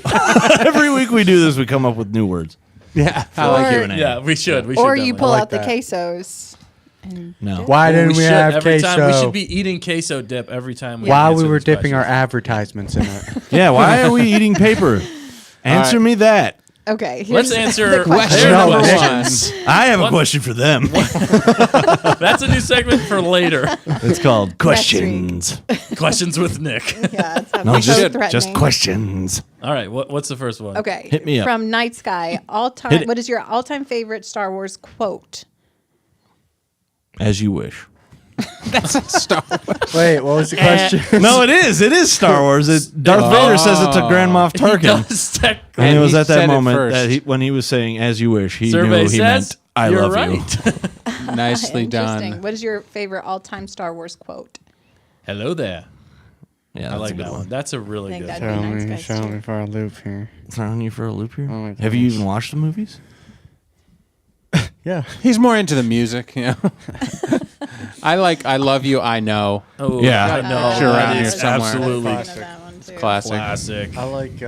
Every week we do this, we come up with new words. Yeah. I Or- like it. Q&A. Yeah, we should. We should. Or you definitely. pull like out the that. quesos. And No. Why didn't we should have every queso? time. We should be eating queso dip every time. We While answer we were these dipping our questions. advertisements in it. Yeah, why are we eating paper? Answer me that. Okay, Let's here's answer Question their number questions. I have a question for them. That's a new segment for later. It's called Questions. Questions with Nick. Yeah, it's No, so just threatening. questions. All right, what's the first one? Okay, Hit me up. From Night Sky, Hit all-time. it. What is your all-time favorite Star Wars quote? As you wish. Wait, what was the question? No, it is. It is Star Wars. Darth Vader says it to Grand Moff Tarkin. And And it was he at said that it moment first. that when he was saying "as you wish," he Survey knew he says meant "I you're love right. you." Nicely Interesting. done. What is your favorite all-time Star Wars quote? Hello there. Yeah, I that's like a good that one. one. That's a really I think good that'd one. be Night Sky's Show too. me for a loop here. Throwing you for a loop here. Oh my Have you gosh. even watched the movies? Yeah. He's more into the music, you know. I love you, I know. Oh, Yeah. I know. Picture around That here is somewhere. absolutely I was thinking of that one, too. Classic. classic. I like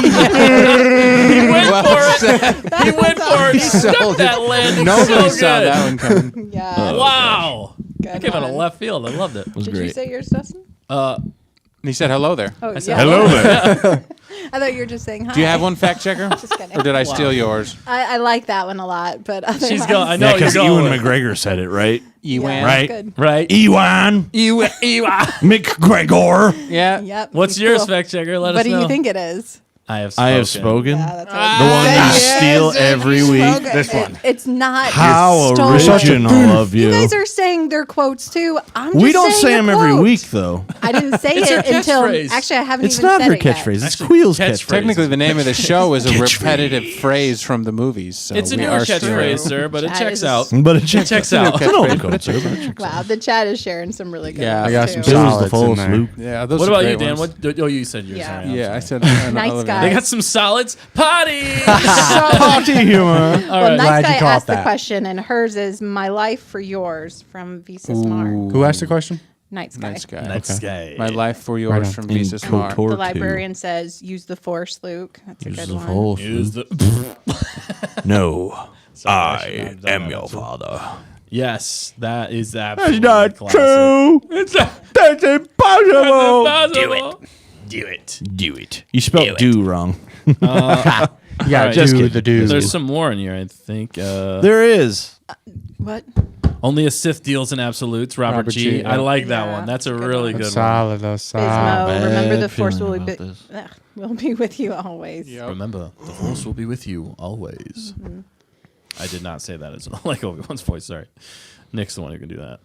He went for it. He went for it. He stuck sold that landing Nobody so saw good. that one coming. Yeah. Wow. Good I came out of one. left field. I loved it. It was Did you great. say yours, Dustin? He said hello there. Oh, said yeah. Hello there. I thought you were just saying hi. Do you have one, fact checker? Just kidding. Or did I steal yours? I like that one a lot, but otherwise, She's going. I know Yeah, you're because going. Ewan with- McGregor said it, right? Ewan. Yeah, Right. Good. Right. Ewan McGregor. Yeah. Yep. What's cool. yours, fact checker? Let What us do know. you think it is? I have I have spoken. Yeah, that's what The one I you said. steal every week. Okay, This one. It's not. How stolen. original of you. You guys are saying their quotes too. I'm We just don't saying say the them every quote. week, though. I didn't say It's her it until catchphrase. actually I haven't It's even not said her it yet. catchphrase. It's Actually, Queel's catchphrase. catchphrase. Technically, the name of the show is a Catchphrase. repetitive phrase from the movies. So It's a we newer are catchphrase, stealing. sir, but it That checks is- out. But it checks, checks out. It's an old code, sir, but it checks Wow, the chat is sharing some really good Yeah, ones I got too. some Bill's the solids in false there. Luke. Yeah, those What are about you, great Dan? ones. What? Oh, you said yours. Yeah. Sorry, I'm Yeah, sorry. I said. Nice other guy. They got some solids. Potty. Party humor. All Well, right. Nice Glad you Guy caught asked the that. question, and hers is "My life for yours" from Visa Smart. Who asked the question? Nice Guy. Nice guy. Nice guy. My life for Right yours on. from In Visa Smart. Kotor The 2. librarian says, "Use the Force, Luke." That's a Use good the one. Force. Use the. No, Sorry, I I'm done am with your that. father. Yes, that is absolutely That's not classic. true. It's not That's impossible. possible. Do it. You spelled do wrong. Yeah, right, just do kidding. the do. There's some more in here, I think. There is. What? Only a Sith deals in absolutes. Robert Robert G. G, I yeah. like that Yeah, one. That's a good really one. good one. solid, though. Gizmo, Solid. remember the bad Force feeling will be, about this. will be with you always. Remember, the Force will be with you always. Mm-hmm. I did not say that as like Obi-Wan's voice. Sorry. Nick's the one who can do that.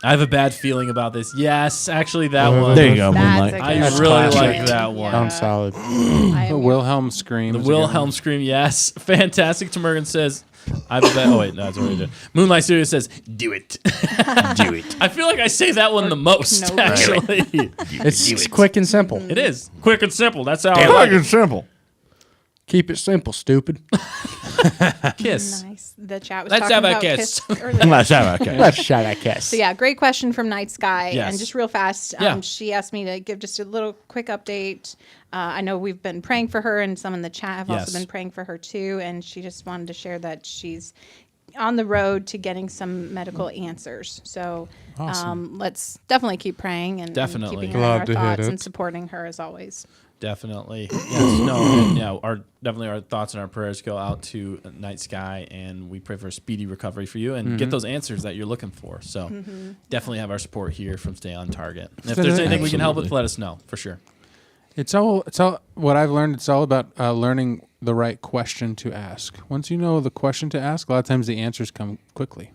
I have a bad feeling about this. Yes, actually, that one. There you go, That's Moonlight. a I good That's really classic. like that one. Sounds solid. I The am Wilhelm scream. The is a good Wilhelm one. scream, yes. Fantastic. Tamergan says, I have a bad. Oh, wait, no, it's already done. Moonlight Studio says, do it. Do it. I feel like I say that one the most, No, actually. It's quick and simple. It is. Quick and simple. That's how I Quick like and it. simple. Keep it simple, stupid. Kiss. nice. The chat was Let's talking have a about kiss. earlier. Let's have a kiss. Let's shut that kiss. So yeah, great question from Night Sky. Yes. And just real fast, Yeah. she asked me to give just a little quick update. I know we've been praying for her, and some in the chat have Yes. also been praying for her too. And she just wanted to share that she's on the road to getting some medical answers. So let's definitely keep praying and Definitely. keeping her in Glad our to hear thoughts it. and supporting her as always. Definitely. Yes. No. And, yeah. Definitely our thoughts and our prayers go out to Night Sky, and we pray for a speedy recovery for you and get those answers that you're looking for. So definitely have our support here from Stay on Target. And if there's anything we can help with, let us know for sure. It's all what I've learned. It's all about learning the right question to ask. Once you know the question to ask, a lot of times the answers come quickly.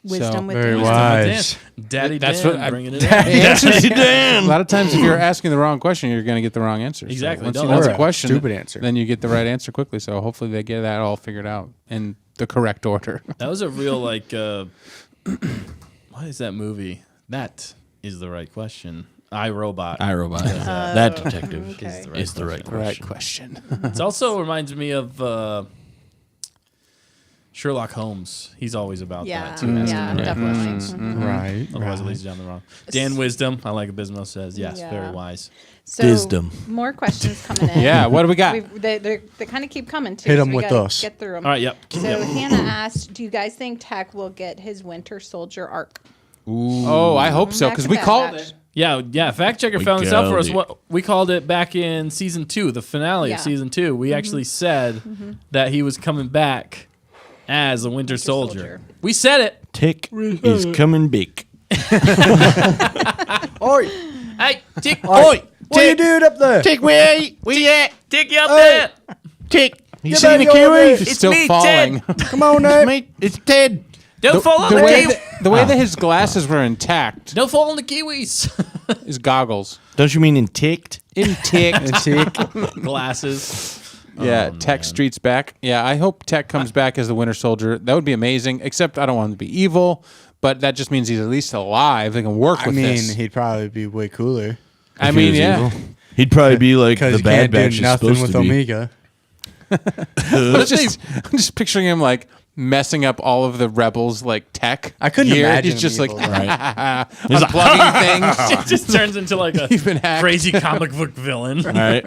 Wisdom with very Dan. wise. Daddy That's Dan what I- bringing it Answers- in. A lot of times, if you're asking the wrong question, you're going to get the wrong answer. So Exactly. once No, you know that's the a question, stupid answer. then you get the right answer quickly. So hopefully they get that all figured out in the correct order. That was a real like. What is that movie? That is the right question. iRobot. iRobot. That detective okay. is the right Right question. question. It also reminds me of Sherlock Holmes. He's always about Yeah, that too. asking yeah, the right definitely. questions. Right. Otherwise, it leads you down the wrong. Dan Wisdom, I like Abysmal says yes, Yeah. very wise. So Wisdom. more questions coming in. Yeah, what do we got? They kind of keep coming too. Hit so 'em we with gotta us. Get through them. All right, yep. So Hannah asked, "Do you guys think Tech will get his Winter Soldier arc?" Oh, I hope so, Back because to we Bad called Batch. it. Yeah. Fact checker We found this out for us. called it. We called it back in season 2, the finale Yeah. of season 2. We actually said that he was coming back as a Winter Soldier. Soldier. We said it. Tick is coming big. Oi, Hey, Tick, oi, what are you doing up there? Tick, where you at? Tick, you up there? Tick. You Get see the back over there. Kiwi? It's still me, falling. Come on, Nate. Mate, it's Ted. Don't fall on The the way, kiwi. the way that his glasses were intact, Don't fall on the kiwis. his goggles. Don't you mean in ticked? Intact. Glasses. Yeah, Tech Street's back. Yeah, I hope Tech comes back as the Winter Soldier. That would be amazing, except I don't want him to be evil, but that just means he's at least alive. They can work I with mean, this. he'd probably be way cooler. I mean, yeah. He'd probably be like Because the you Bad can't Batch do is nothing supposed with to be. Omega. I'm just picturing him like messing up all of the rebels like tech. I couldn't gear. imagine He's just him like evil. unplugging things. It just turns into like a He's been hacked. crazy comic book villain. All right.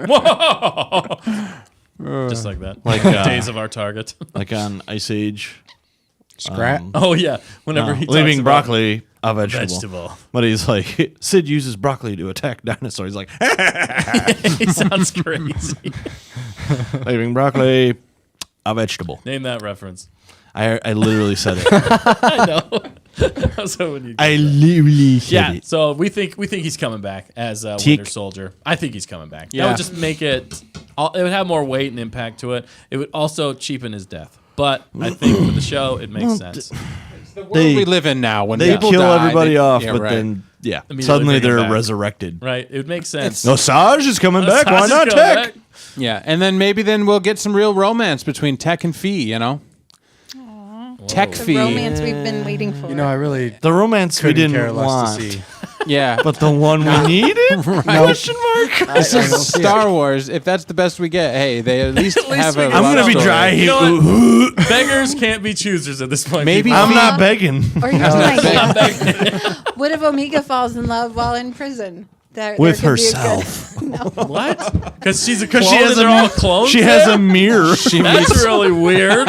Whoa! Just like that. Like, Days of Our Target. Like on Ice Age. Scrap. Oh, yeah. Whenever he talks leaving about broccoli a vegetable. vegetable. But he's like, Sid uses broccoli to attack dinosaurs. He's like, He sounds crazy. leaving broccoli a vegetable. Name that reference. I literally said it. I know. I was hoping you'd I literally said Yeah, it. so we think he's coming back as Winter Soldier. I think he's coming back. That Yeah. would just make it. It would have more weight and impact to it. It would also cheapen his death. But I think for the show, it makes sense. The world we live in now, when They people kill die, everybody they- off, yeah, but right. then, Immediately suddenly bring 'em they're back. resurrected. Right? It would make sense. Assaj is coming back. Why Assaj is not coming Tech? back. Yeah, and then maybe we'll get some real romance between Tech and Fee. You know, Tech The Fee. romance we've been waiting for. You know, I really The romance we couldn't didn't care less want. to see. Yeah, But the one we needed? Question mark? this is Star Wars. If that's the best we get, hey, they at least have a. we I'm love going to be story. dry. You know what? Beggars can't be choosers at this point. Maybe- people. I'm not begging. Or you're like, what if Omega falls in love while in prison? With could be a good- herself. What? Because she's a clone. She has and they're all clones. She has a mirror. That's really weird.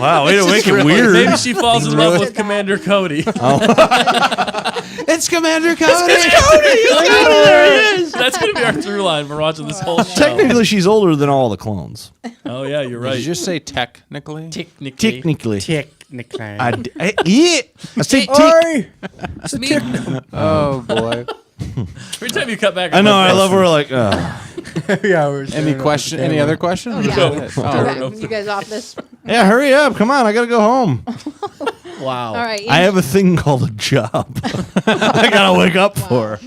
Wow, way to make it weird. Maybe she falls in love with Commander Cody. It's Commander Cody. There he is. That's gonna be our through line. We're watching this whole show. Technically, she's older than all the clones. Oh yeah, you're Did right. you just say technically? Technically. Technically. Technically. Yeah. I say tick. It's me. Oh boy. Every time you cut back, I know. I love where we're like, yeah, we're Any question? Any other questions? Oh, yeah. No. Okay, you guys off this? yeah, hurry up. Come on. I got to go home. Wow. All right. I have a thing called a job. I got to wake up for.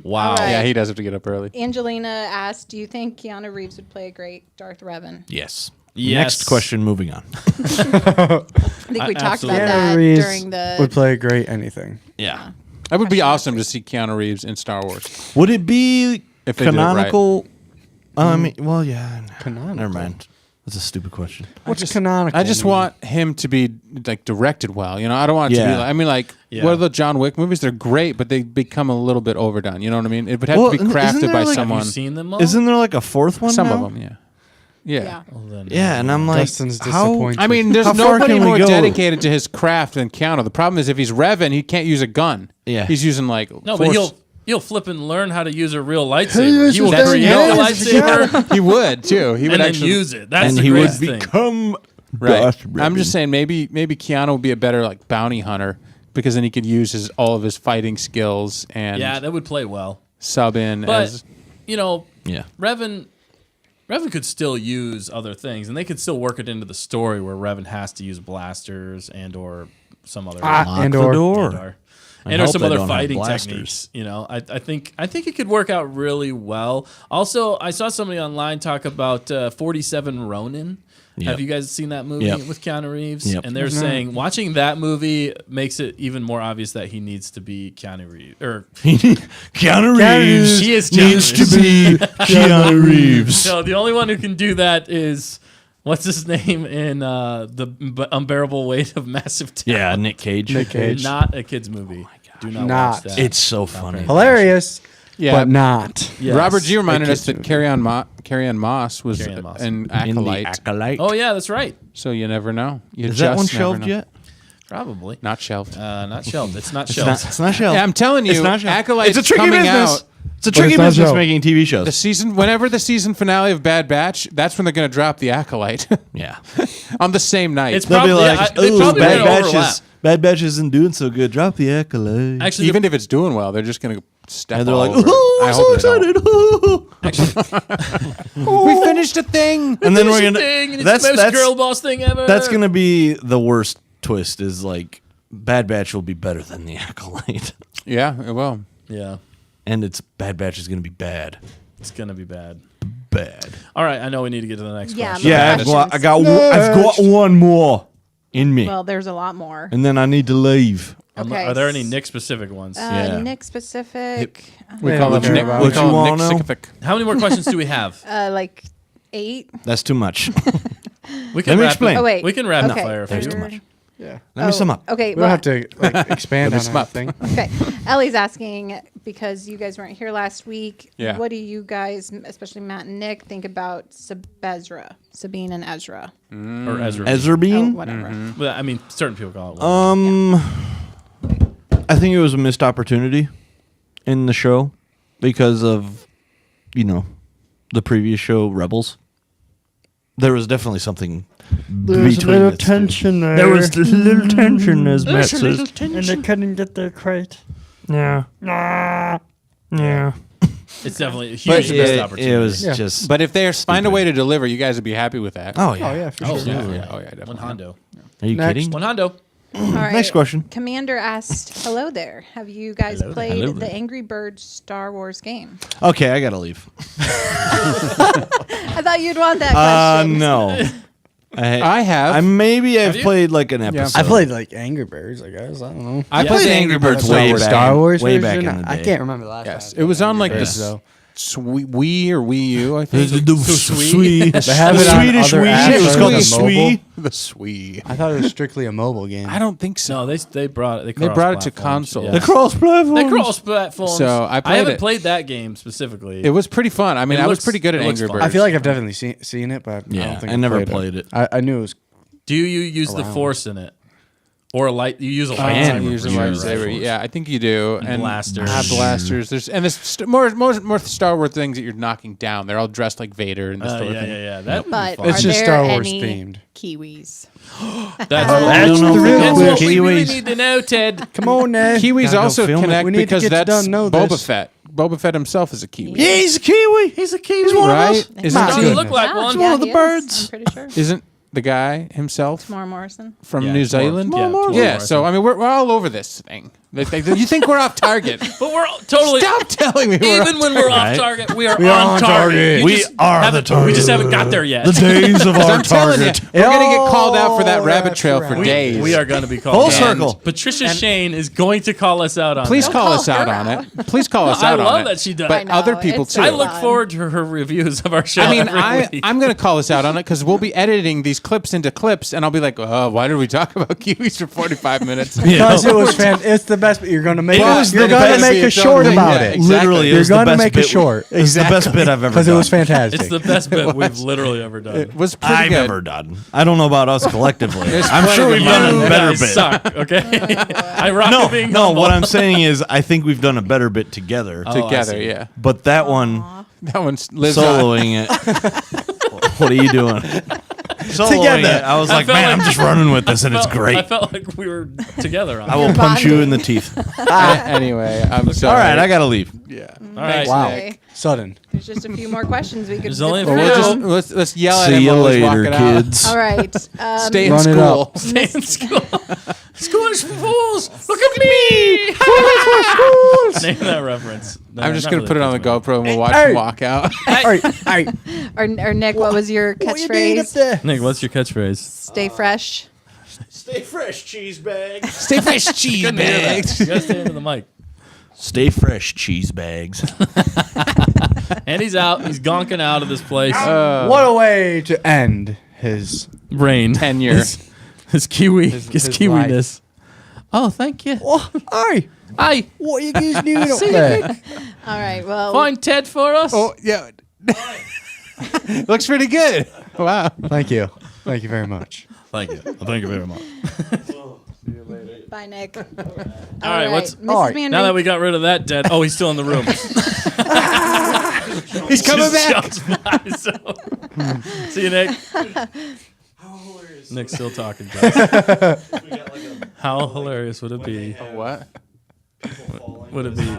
Wow. All right. Yeah, he does have to get up early. Angelina asked, "Do you think Keanu Reeves would play a great Darth Revan?" Yes. Yes. Next question. Moving on. I think we talked about absolutely. that Reeves during the. would play great anything. Yeah. That would be awesome to see Keanu Reeves in Star Wars. Would it be If they did it right. canonical? I mean, well, yeah. Canonical. Never mind. That's a stupid question. What's canonical? I just mean? want him to be like directed well. You know, I don't want it to be Yeah. like. I mean, like Yeah. what are the John Wick movies? They're great, but they become a little bit overdone. You know what I mean? It would have Well, to be isn't crafted there, by like- Have someone. you seen them all? Isn't there like a fourth one Some now? of them, yeah. Yeah. Yeah. Well, then, Yeah, and I'm like, Dustin's how? disappointed. I mean, there's How far nobody can we more go? dedicated to his craft than Keanu. The problem is if he's Revan, he can't use a gun. Yeah. He's using like No, force. but he'll flip and learn how to use a real lightsaber. He will That's- create no, a lightsaber he would too. He would and then actually use it. That's And the he would greatest thing. become. right. Darth I'm just Revan. saying maybe Keanu would be a better like bounty hunter because then he could use all of his fighting skills and Yeah, that would play well. sub in But as you know, Yeah. Revan could still use other things, and they could still work it into the story where Revan has to use blasters and or some other Andor. Andor. And or hope some they other don't have fighting blasters. techniques. You know, I think it could work out really well. Also, I saw somebody online talk about 47 Ronin. Yep. Have you guys seen that movie Yep. with Keanu Reeves? Yep. And they're saying watching that movie makes it even more obvious that he needs to be Keanu Reeves. Or Keanu Reeves He is Keanu needs to be Keanu Reeves. so the only one who can do that is what's his name in the Unbearable Weight of Massive Talent. Yeah, Nick Cage. Nick Cage. Not a kids movie. Do not Not. watch that. It's so funny. Hilarious, Yeah. but not. Yes. Robert G reminded us kids that Carrie Ann Moss was Carrie Ann Moss. an In the acolyte. Acolyte. Oh yeah, that's right. So you never know. You Is that just one never shelved know. yet? Probably. Not shelved. Not shelved. It's not It's shelved. not shelved. Yeah, I'm telling It's you, not shelved. Acolyte's It's a tricky coming business. out. It's a tricky it's not business shelved. making TV shows. Whenever the season finale of Bad Batch, that's when they're going to drop the Acolyte Yeah. on the same night. It's They'll probably be like, they "Ooh, probably Bad would Batch overlap. Bad Batch isn't doing so good. Drop the Acolyte." Actually, Even if it's doing well, they're just going to step and they're all like, over it. "Ooh, I I'm hope so they don't. excited!" We finished a thing. And then we're It's a gonna. thing, and it's the most girl boss thing ever. That's gonna be the worst twist. Is like Bad Batch will be better than the Acolyte, Yeah, it will. Yeah, and it's Bad Batch is gonna be bad. it's gonna be bad. Bad. All right, I know we need to get to the next Yeah, question. Yeah, Questions. I've got one more in me, Well, there's a lot more. and then I need to leave. Okay. Are there any Nick specific ones? Yeah. Nick specific, We Yeah, call what him you- Nick. what We you call him wanna Nick know? Sycophant. How many more questions do we have? like 8. That's too much. We Let me rapid- explain. Oh wait, We can rapid okay. fire if there's too Third- much. Yeah. Let me sum up. Okay, We don't have to like expand on sum up. anything. Okay, Ellie's asking because you guys weren't here last week. Yeah. What do you guys, especially Matt and Nick, think about Sabine and Ezra? Or Ezra. Ezra Oh, Bean. whatever. But, I mean, certain people call it. One. I think it was a missed opportunity in the show because of, the previous show, Rebels. There was definitely something There's between a little the two. tension there. There was a little tension, as Matt says. and they couldn't get their crate. Yeah. Yeah. It's definitely a But huge missed opportunity. it was Yeah. just. But if they find a way to deliver, you guys would be happy with that. Oh, yeah. Oh yeah, for Oh, sure. yeah, yeah. yeah. Oh, yeah, definitely. One hondo. Are you Next. kidding? One hondo. All right. Next question. Commander asked, "Hello there. Have you guys Hello there. played Hello the there. Angry Birds Star Wars game?" Okay, I got to leave. I thought you'd want that question. No. I have. I've you? played like an episode. I played like Angry Birds, I guess. I don't know. I Yeah. played played the Angry Birds Star way Wars. back. Star Wars way version? back in the I day. can't remember the last Yes, time. it was on like Angry this Birds, though. Wii or Wii U, I think. The Swee. They have it on Swedish other Wii. apps It was other called than the mobile. Swee. The Swee. I thought it was strictly a mobile game. I don't think so. No, they brought it. They brought it to console. The cross platform. They cross platforms. So I played haven't it. played that game specifically. It was pretty fun. I mean, It I was looks- pretty good at it looks Angry fun. Birds. I feel like I've definitely seen it, but I Yeah, don't think I never played played it. I knew it was. Do you use the Around. Force in it, or a light? You use a I lightsaber. use a for sure, lightsaber. right? Yeah, I think you do. And blasters. Blasters. There's more Star Wars things that you're knocking down. They're all dressed like Vader and this sort of Yeah, thing. yeah, yeah. That would be But fun. It's are just there Star Wars any themed. Kiwis? That's That's what, the real that's what question. we really Kiwis. need to know, Ted. Come on, now. Kiwis Gotta go also film it. connect We need to because get that's done, know Boba this. Fett. Boba Fett himself is a Kiwi. Yeah, he's a Kiwi. He's a Kiwi, He's one of right? us. Isn't My Doesn't he? he look like one? one of the he is, birds. I'm pretty sure. Isn't the guy himself Tamar Morrison. from Yeah, New Tamar- Zealand? yeah, Tamar Yeah. Morrison. So I mean, we're all over this thing. You think we're off target? But we're totally. Stop telling me we're Even off when we're off Right. target, we are We are on on target. target. You We just are the haven't- We target. just haven't got there yet. The days of our I'm telling you, target. we're gonna get called out for that Oh, rabbit that's trail right. for We- days. We are going to be called Full out. circle. Patricia Shane is going to call us out on Please that. call Don't us call out her on out. it. Please call us I out on love it. that she does. But I know, other people it's too. I so look fun. forward to her reviews of our show. I mean, every week. I'm going to call us out on it because we'll be editing these clips into clips, and I'll be like, "Oh, why did we talk about Kiwis for 45 minutes?" Because it was it's the best. But you're gonna make It was you're the gonna best. make a It's short only- about yeah, it. exactly. Literally, it You're was the gonna best make a bit. short. It's the best bit I've ever Because done. it was fantastic. It's the best bit we've literally ever done. It was pretty I've good. ever done. I don't know about us collectively. There's I'm plenty sure of we've mine. done a You better guys bit. suck, okay? I rock No, being no. humble. What I'm saying is, I think we've done a better bit together. Oh, I Together, see. yeah. But that one, That one lives on. soloing it. What are you doing? Soloing Together. it. I was I like, felt man, like- I'm just running with this, and it's I great. felt like we were together on I it. will You're punch you bonding. in the teeth. Anyway, I'm sorry. All right, I gotta leave. Yeah. All right. Wow. Okay. Sudden. There's just a few more questions we could There's only a zip few. We'll through. just let's yell at See him you while he's later, walking out. kids. All right. Stay in Run it school. up. Stay in school. School is for fools. Look at me. Name that reference. No, I'm just not gonna really put it on the Pokemon. GoPro and we'll watch him walk out. Or Nick, what was your catchphrase? Nick, what's your catchphrase? Stay fresh. Stay fresh, cheese bags. Stay fresh, cheese bags. You gotta stay into the mic. Stay fresh, cheese bags. And he's out. He's gonking out of this place. What a way to end his Rain. Tenure. His kiwi. His His kiwi-ness. Oh, thank you. Oh, hi. Hi. What are you guys doing up there? All right. Well, Find Ted for us. Oh yeah. Looks pretty good. Wow. Thank you. Thank you very much. Thank you. Thank you very much. bye, Nick. All right. What's Mrs. all right, Manring, now that we got rid of that dead? Oh, he's still in the room. He's coming Just back. shouts by, so. See you, Nick. Nick's still talking. Guys. How hilarious would it be? What? Would it be?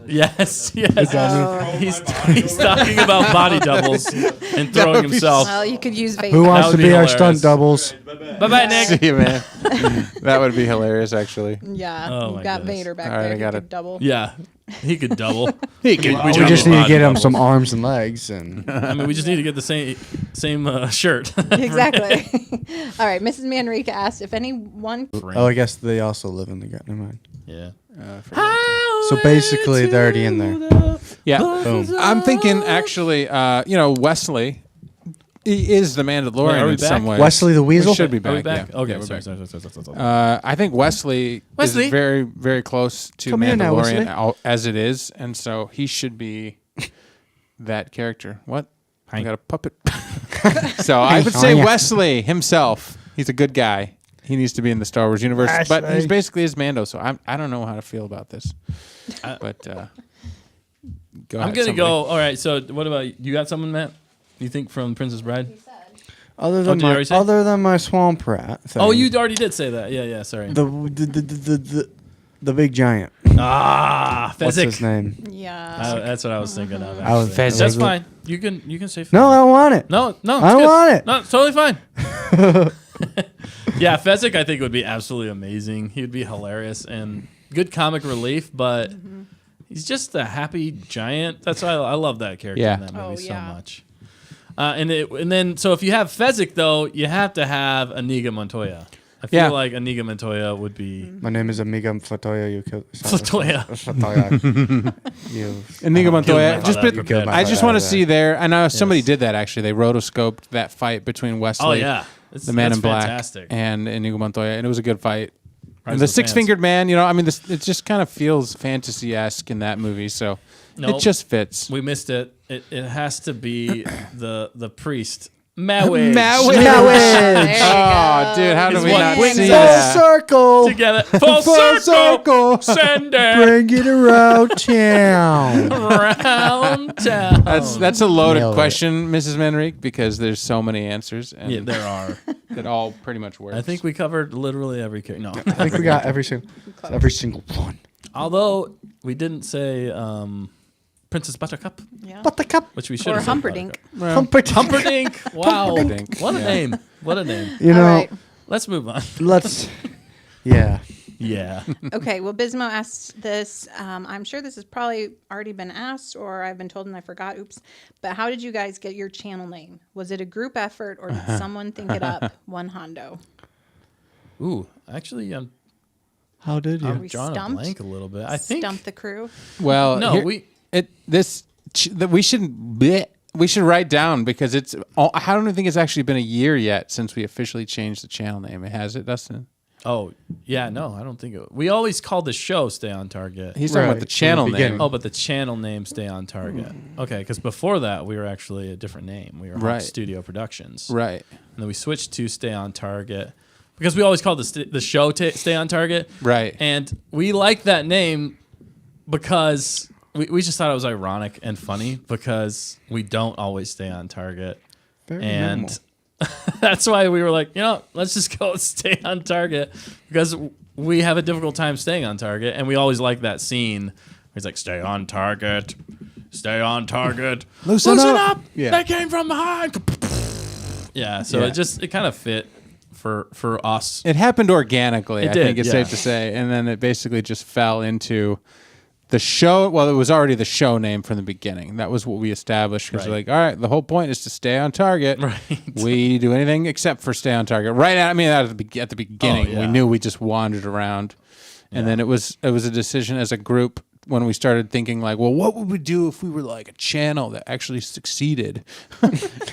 Yes, yes. He's talking about body doubles and throwing himself. well, you could use Vader. Who That wants would to be be our hilarious. stunt doubles? Bye, bye, Nick. See you, man. That would be hilarious, actually. Yeah, Oh, you've my got goodness. Vader back All right, there. I He got could it. double. Yeah, he could double. He could. We just need to get him some arms and legs, and I mean, we just need to get the same shirt. Exactly. All right. Mrs. Manrique asked if anyone. oh, I guess they also live in the Never mind. Yeah. So basically, they're already in there. Yeah. Boom. I'm thinking actually, Wesley is the Wait, are Mandalorian we in some back? ways. Wesley the We Weasel. should be Are back. we back? Yeah. Okay, Yeah, we're sorry, back. sorry. I think Wesley Wesley? is very, very close to Come here now, Mandalorian Wesley. as it is, and so he should be that character. What? I got a puppet. So I would say Oh, yeah. Wesley himself. He's a good guy. He needs to be in the Star Wars universe, but he's Wesley. basically his Mando. So I don't know how to feel about this. But go I'm ahead, gonna somebody. go. All right. So, what about you? Got someone, Matt? You think from Princess Bride? Other did you already say? my swamp rat. Thing, Oh, you already did say that. Yeah, yeah. Sorry. the big giant. Ah, What's Fezzik. his name? Yeah. That's what I was thinking of. I was- actually. Fezzik. That's fine. You can say. No, I don't want it. No. I it's don't good. want it. No, it's totally fine. Yeah, Fezzik I think would be absolutely amazing. He would be hilarious and good comic relief, but he's just a happy giant. That's why I love that character Yeah. in that movie Oh, so yeah. much. And then so if you have Fezzik though, you have to have Inigo Montoya. I feel Yeah. like Inigo Montoya would be My name is Amiga Flatoya. You kill Flatoya. Flatoya. You. Inigo Montoya. my Just father. bit, Killed my I just father. want to see there. I know somebody Yes. did that actually. They rotoscoped that fight between Wesley, Oh yeah. the Man that's in Black, fantastic. and Inigo Montoya, and it was a good fight. Rise And the of the six-fingered man, I mean, it just kind of feels fantasy-esque in that movie, so Nope. it just fits. We missed it. It has to be the priest. Mawage. Mawage. There you Oh, go. dude, how do His we one not wings see up. that? circle. Together. Full circle. Send it Bring it around town. around town. That's a loaded Nailed it. question, Mrs. Manrique, because there's so many answers, and Yeah, there are. it all pretty much works. I think we covered literally every character. No. I think we got every single one. Although we didn't say Princess Buttercup, Yeah. Buttercup. which we should Or have said Humperdinck. Humperdinck. Humperdinck. Wow. Humperdinck. What a Yeah. name. What a name. You All know, right. Let's move on. let's. Yeah. Yeah. Okay, well, Bismo asked this. I'm sure this has probably already been asked, or I've been told and I forgot. Oops. But how did you guys get your channel name? Was it a group effort, or did someone think it up? One Hondo. Ooh, actually, I'm How did you? we drawing a stumped? blank a little bit. I think. Stump the crew. Well, No, we- we should write down because it's. I don't even think it's actually been a year yet since we officially changed the channel name. It has it, Dustin. Oh, yeah, no, I don't think it. We always called the show Stay on Target. He's talking Right, about the from the channel beginning. name. Oh, but the channel name Stay on Target. Okay, because before that, we were actually a different name. We were Hawk Right. Studio Productions. Right. And then we switched to Stay on Target because we always called the show Stay on Target. Right. And we liked that name because we just thought it was ironic and funny because we don't always stay on target. Very And normal. that's why we were like, let's just go stay on target because we have a difficult time staying on target. And we always like that scene where he's like, stay on target, stay on target. Loosen up. Yeah. They came from behind. Yeah. So Yeah. it kind of fit for us. It happened organically, I did, think it's yeah. safe to say. And then it basically just fell into the show. Well, it was already the show name from the beginning. That was what we established. Because Right. all right, the whole point is to stay on target. Right. We do anything except for stay on target. Right at the beginning, Oh, yeah. we knew we just wandered around. And then it was a decision as a group when we started thinking like, well, what would we do if we were like a channel that actually succeeded?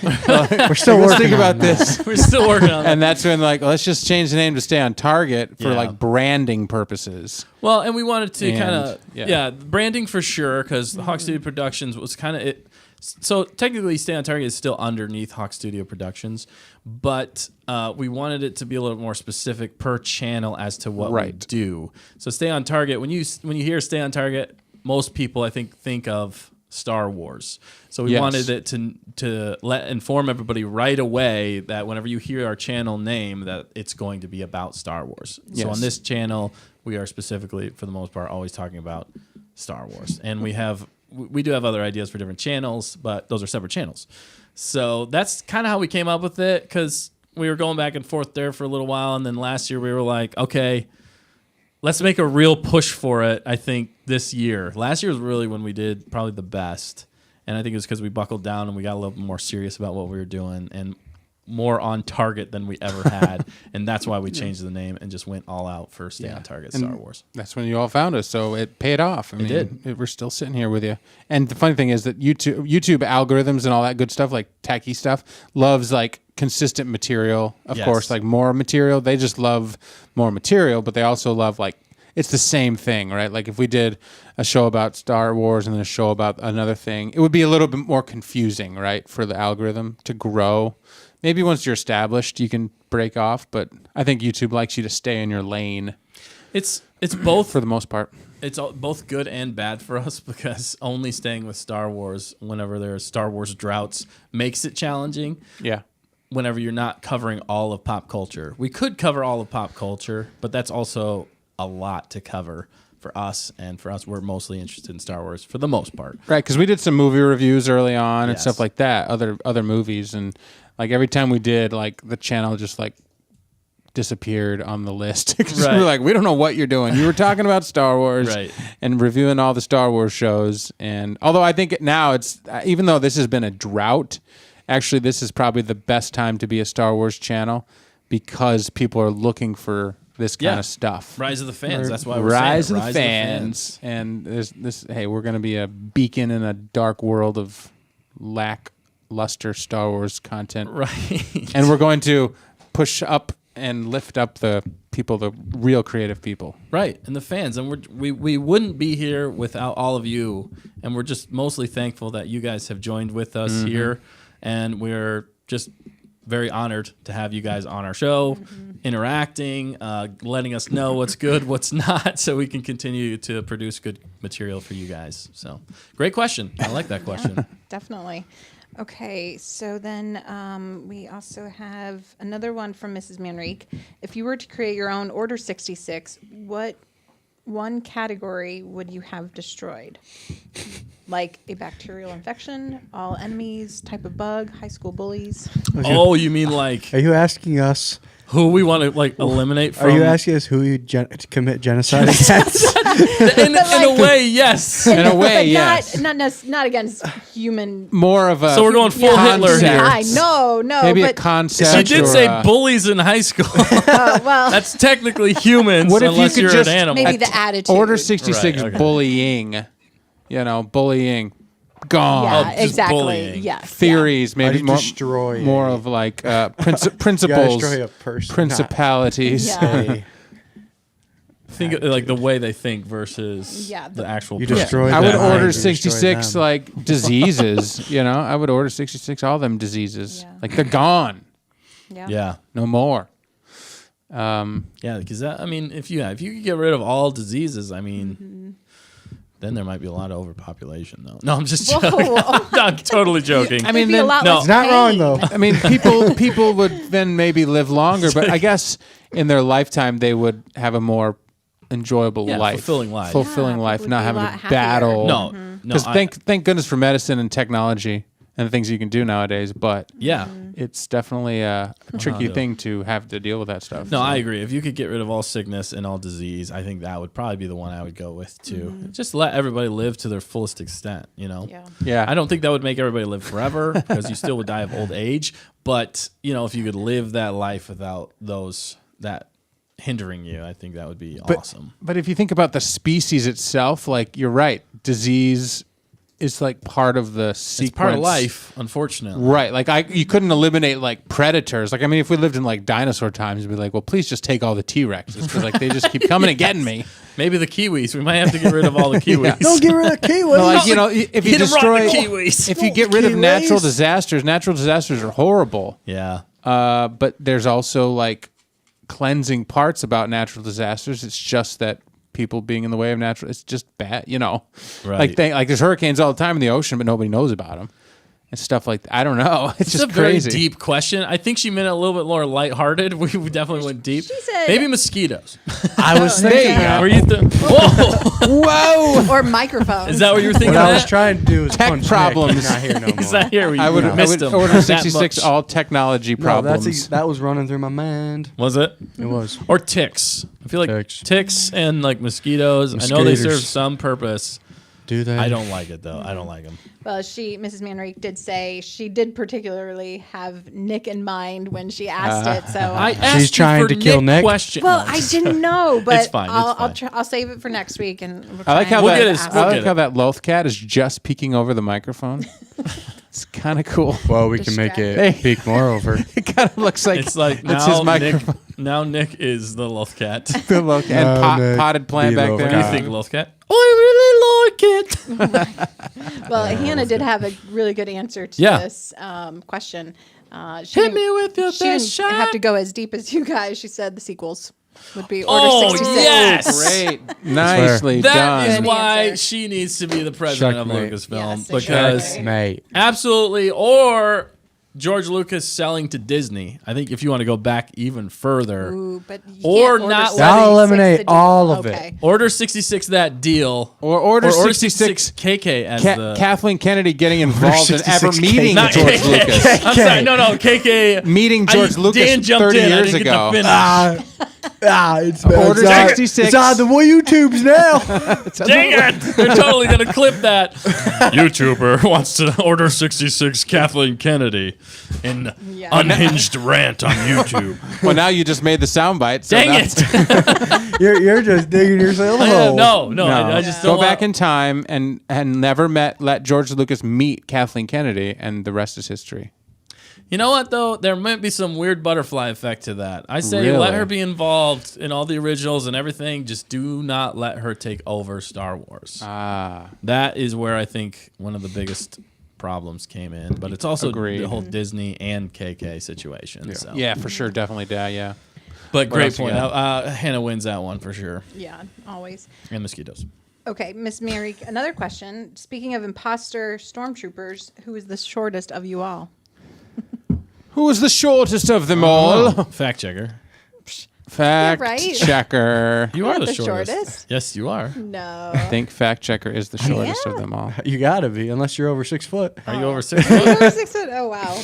We're still Let's working think about on that. this. We're still working on that. And that's when like, let's just change the name to stay on target for Yeah. like branding purposes. Well, and we wanted to And, kind of, yeah. branding for sure, because Hawk Studio Productions was kind of it. So technically, Stay on Target is still underneath Hawk Studio Productions, but we wanted it to be a little more specific per channel as to what we Right. do. So Stay on Target, when you hear Stay on Target, most people I think of Star Wars. So we Yes. wanted it to inform everybody right away that whenever you hear our channel name, that it's going to be about Star Wars. So Yes. on this channel, we are specifically, for the most part, always talking about Star Wars, and we do have other ideas for different channels, but those are separate channels. So that's kind of how we came up with it, because we were going back and forth there for a little while, and then last year we were like, okay, let's make a real push for it. I think this year. Last year was really when we did probably the best, and I think it was because we buckled down and we got a little more serious about what we were doing and more on target than we ever had, and that's why we changed the name and just went all out for Stay on Target And Star Wars. That's when you all found us, so it paid off. I mean, did. We're still sitting here with you. And the funny thing is that YouTube algorithms and all that good stuff, like techie stuff, loves like consistent material. Of Yes. course, like more material. They just love more material, but they also love like it's the same thing, right? Like if we did a show about Star Wars and then a show about another thing, it would be a little bit more confusing, right, for the algorithm to grow. Maybe once you're established, you can break off, but I think YouTube likes you to stay in your lane It's both for the most part. It's both good and bad for us, because only staying with Star Wars whenever there are Star Wars droughts makes it challenging. Yeah. Whenever you're not covering all of pop culture. We could cover all of pop culture, but that's also a lot to cover for us. And for us, we're mostly interested in Star Wars for the most part. Right, because we did some movie reviews early on and Yes. stuff like that, other movies, and like every time we did, like the channel just like disappeared on the list because Right. we were like, we don't know what you're doing. You were talking about Star Wars Right. and reviewing all the Star Wars shows, and although I think now it's even though this has been a drought, actually this is probably the best time to be a Star Wars channel because people are looking for this kind Yeah. of stuff. Rise of the fans. That's why we're Rise saying of it. the fans. And there's this. Hey, we're gonna be a beacon in a dark world of lackluster Star Wars content, Right. and we're going to push up and lift up the people, the real creative people. Right, and the fans, and we wouldn't be here without all of you, and we're just mostly thankful that you guys have joined with us here, and we're just very honored to have you guys on our show, interacting, letting us know what's good, what's not, so we can continue to produce good material for you guys. So, great question. I like that question. Definitely. Okay, so then we also have another one from Mrs. Manrique. If you were to create your own Order 66, what one category would you have destroyed? Like a bacterial infection, all enemies, type of bug, high school bullies. Oh, you mean like Are you asking us? who we want to like eliminate from? Are you asking us who you commit genocide against? in a way, yes. In a way, But yes. not against human. More of a So we're going full Hitler concept. here. I no, Maybe but a concept. She did or say a- bullies in high school. well, That's technically humans, What if you unless could you're just- an animal. maybe the attitude. Order 66 Right, okay. bullying. You know, bullying. Gone. Yeah, just exactly. bullying. Yes. Theories, How do maybe you more, destroy more a- of like You principles, destroy a person, principalities. Yeah. Hey, Think of, like the way they think versus Yeah, the actual. You person. destroy I would them. order You destroy 66 them. like diseases. You know, I would order 66 all them diseases. Yeah. Like they're gone, Yeah, no more. yeah. Because I mean, if you could get rid of all diseases, I mean, then there might be a lot of overpopulation, though. No, I'm just Whoa. joking. I'm totally joking. I mean, It'd be a then- lot no. less It's not pain. wrong though. I mean, people would then maybe live longer, but I guess in their lifetime they would have a more enjoyable Yeah, life, fulfilling life. fulfilling Yeah, life, people not would be having a to lot happier. battle. no, Because thank goodness for medicine and technology and the things you can do nowadays. But Yeah. it's definitely a tricky thing to have to deal with that stuff. No, I agree. If you could get rid of all sickness and all disease, I think that would probably be the one I would go with too. Just let everybody live to their fullest extent, you know? Yeah. I don't think that would make everybody live forever because you still would die of old age. But, you know, if you could live that life without that hindering you, I think that would be awesome. But if you think about the species itself, like you're right, disease is like part of the sequence. It's part of life, unfortunately. Right. Like you couldn't eliminate like predators. Like, I mean, if we lived in like dinosaur times, we'd be like, well, please just take all the T-Rexes because like they just keep coming and getting me. Maybe the kiwis. We might have to get rid of all the kiwis. Don't get rid of kiwis. No, like, you know, if you destroy, kiwis. if you get rid of natural disasters are horrible. Yeah. But there's also like cleansing parts about natural disasters. It's just that people being in the way of natural, it's just bad, you know. Right. Like there's hurricanes all the time in the ocean, but nobody knows about them. And stuff like that. I don't know. It's just a very crazy. deep question. I think she meant it a little bit more lighthearted. We definitely went deep. She said- Maybe mosquitoes. I was thinking that. Were you Whoa! Whoa! Or microphones. Is that what you were thinking? What I was of? trying to do is Tech punch problems. Nick. He's not here no more. Is that here? I would missed him. order that 66 much. all technology No, problems. that was running through my mind. Was it? It was. Or ticks. I feel like ticks and like mosquitoes. I know they Mosquitoes. serve some purpose. Do they? I don't like it though. I don't like them. Well, Mrs. Manrique did say she did particularly have Nick in mind when she asked it. So I asked She's trying you for to kill Nick? Question. well, No. I didn't know, but It's fine, it's fine. I'll save it for next week. And we'll I like try how and We'll get that. his- ask. we'll I like get how it. that loth cat is just peeking over the microphone. It's kind of cool. Well, we can make it Hey. peek more over. It kind of looks like It's like it's now his microphone. Nick is the loth cat. The loth cat. No, And Nick, potted plant be back loth there. What do you cat. think, loth cat? I really like it. Well, Hannah did have a really good answer to Yeah. this question. She Hit me with your she best didn't have shot. to go as deep as you guys. She said the sequels would be Order Oh, 66. yes. Great. Nicely That done. is Good why answer. she needs to be the president Checkmate. of Lucasfilm Yes, because exactly. Mate. absolutely, or George Lucas selling to Disney. I think if you want to go back even further, Ooh, but you Or can't order not 66 I'll eliminate the deal. all of it. Okay. Order 66 that deal. Or Order Order 66 KK as the Kathleen Kennedy getting involved in ever 66 meeting Not George KK. Lucas. I'm sorry, no, KK. Meeting George Lucas Dan jumped 30 in. I years didn't get ago. to finish. It's Order 66. It's on the YouTubes now. Dang it! They're totally gonna clip that. YouTuber wants to order 66 Kathleen Kennedy in Yeah. unhinged rant on YouTube. Well, now you just made the soundbite. So Dang that's- it! You're just digging yourself a hole. No, I just Go don't back want- in time and never let George Lucas meet Kathleen Kennedy, and the rest is history. You know what though? There might be some weird butterfly effect to that. I say Really? let her be involved in all the originals and everything. Just do not let her take over Star Wars. That is where I think one of the biggest problems came in. But it's also Agreed. the whole Disney and KK situation. So. Yeah, for sure, definitely, yeah. But great else you point. got? Hannah wins that one for sure. Yeah, always. And mosquitoes. Okay, Miss Mary, another question. Speaking of imposter stormtroopers, who is the shortest of you all? Who was the shortest of them all? Fact checker. Fact right. checker. You I'm are not the the shortest. shortest. Yes, you are. No. I think fact checker is the shortest of them all. You gotta be, unless you're over 6 foot. Are you over 6 foot? Over 6 foot? Oh, wow.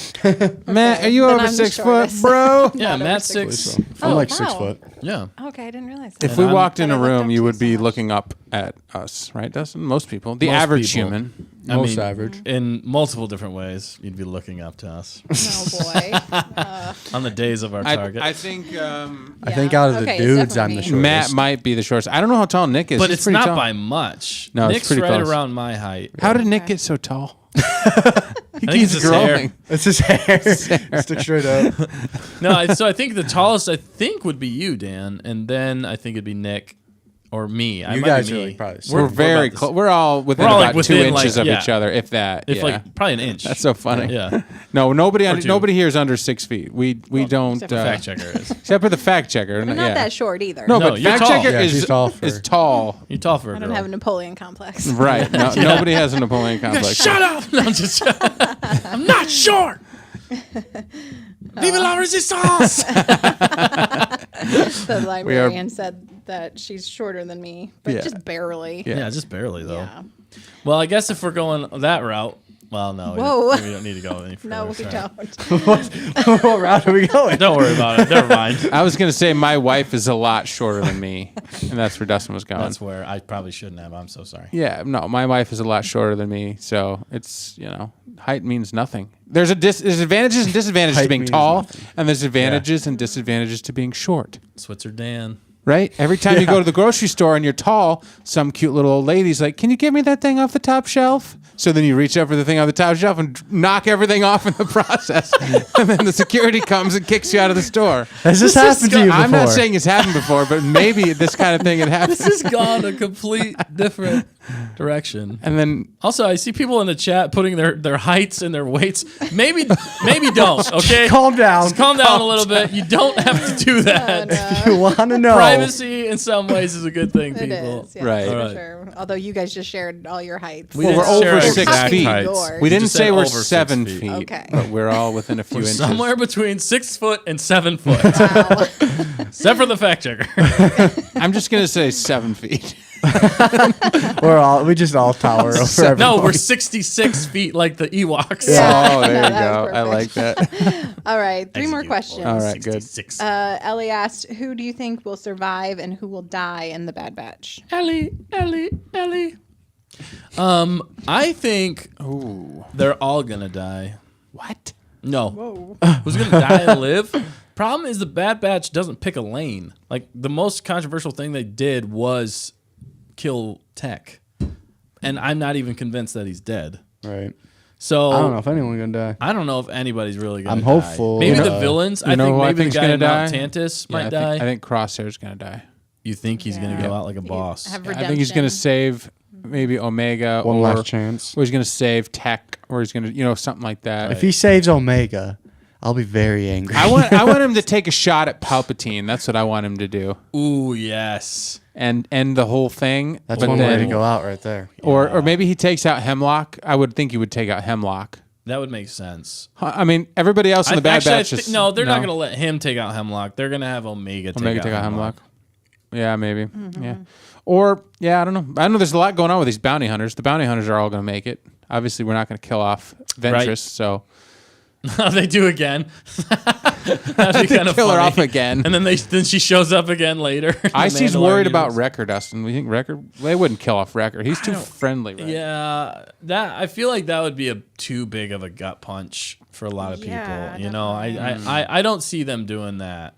Matt, are you Then over I'm the 6 foot, shortest. bro? Yeah, Not over Matt's 6 6. I'm Oh, like wow. 6 foot. Yeah. Okay, I didn't realize that. If we I'm- walked in a But I looked room, up you to would you be so much. looking up at us, right, Dustin? Most people. The Most average people. human. I Most mean, average. in multiple different ways, you'd be looking up to us Oh, boy. on the days of our target. I think I think out of the Okay, it's dudes, I'm definitely the me. shortest. Matt might be the shortest. I don't know how tall Nick is. but He's it's pretty not tall. by much. No, it's Nick's pretty right close. around my height. How did Nick get so tall? He I think keeps it's his hair. growing. It's his hair. Stick straight up. No, so I think the tallest would be you, Dan, and then I think it'd be Nick or me. You guys are like probably We're very about close. this- We're all within We're all, like, about within, 2 inches like, of yeah. each other, if that. If yeah. like probably an inch. That's so funny. Yeah. No, nobody Or two. nobody here is under 6 feet. We don't except for Fact checker is. except for the fact checker. I'm not yeah. that short either. No, No, but you're fact tall. checker Yeah, she's is tall for- is tall. You're tall for a I girl. don't have a Napoleon complex. Right. No, Nobody has a Napoleon complex. Shut up! No, I'm just. I'm not short. Vive la resistance! The librarian said that she's shorter than me, but Yeah. just barely. Yeah. Yeah, just barely though. Yeah. Well, I guess if we're going that route, Well, no. Whoa. We don't need to go any further. No, we sorry. don't. What route are we going? Don't worry about it. Never mind. I was going to say my wife is a lot shorter than me, and that's where Dustin was going. That's where I probably shouldn't have. I'm so sorry. Yeah, no, my wife is a lot shorter than me, so it's, height means nothing. There's advantages and disadvantages to Height being means tall, nothing. and there's advantages and disadvantages to being short. Switzer Dan. Right? Every time you go to the grocery store and you're tall, some cute little old lady's like, "Can you give me that thing off the top shelf?" So then you reach up for the thing on the top shelf and knock everything off in the process. And then the security comes and kicks you out of the store. Has this happened to you before? I'm not saying it's happened before, but maybe this kind of thing had happened. This has gone a complete different direction. And then Also, I see people in the chat putting their heights and their weights. Maybe don't, okay? Calm down. Just calm down a little bit. You don't have to do that. If you want to know. Privacy in some ways is a good thing, It people. is, yeah, Right. for Alright. sure. Although you guys just shared all your heights. We Well, didn't we're share over our 6 exact feet. heights. we didn't just say said we're over 6 7 feet. feet, Okay. but we're all within a few We're inches. somewhere between 6 foot and 7 foot, Wow. except for the fact checker. I'm just gonna say 7 feet. We just all tower over everybody. No, we're 66 feet like the Ewoks. Yeah. Oh, there No, you that go. was I like perfect. that. All right, 3 more Execute questions. All right, good. 66. Ellie asked, who do you think will survive and who will die in the Bad Batch? Ellie. I think they're all gonna die. What? No. Who's gonna die and live? Problem is the Bad Batch doesn't pick a lane. Like the most controversial thing they did was kill Tech, and I'm not even convinced that he's dead. Right. So I don't know if anyone's going to die. I don't know if anybody's really gonna. I'm die. hopeful. Maybe You the know- villains. you I know think who I maybe the think's guy gonna in Mount die? Tantus Yeah, might I die. think Crosshair's gonna die. You think he's gonna go out like a boss? Have I think he's gonna redemption. save maybe Omega One or last chance. or he's gonna save Tech, or he's gonna something like that. If he saves Omega, I'll be very angry. I want him to take a shot at Palpatine. That's what I want him to do, Ooh, yes. and end the whole thing. That's but one way to then- go out right there. Or maybe he takes out Hemlock. I would think he would take out Hemlock. That would make sense. I mean, everybody else in the Bad Batch is no, they're not going to let him take out Hemlock. They're going to have Omega take out Hemlock. Yeah, maybe. Yeah. Or I don't know. I know there's a lot going on with these bounty hunters. The bounty hunters are all going to make it. Obviously, we're not going to kill off Ventress, Right. so They do again. That'd be kind of kill her funny. off again. And then she shows up again later. Icy's worried about Wrecker, Dustin. We think Wrecker? They wouldn't kill off Wrecker. He's too friendly, right? Yeah, I feel like that would be a too big of a gut punch for a lot of people. Yeah, You know, I don't see them doing that.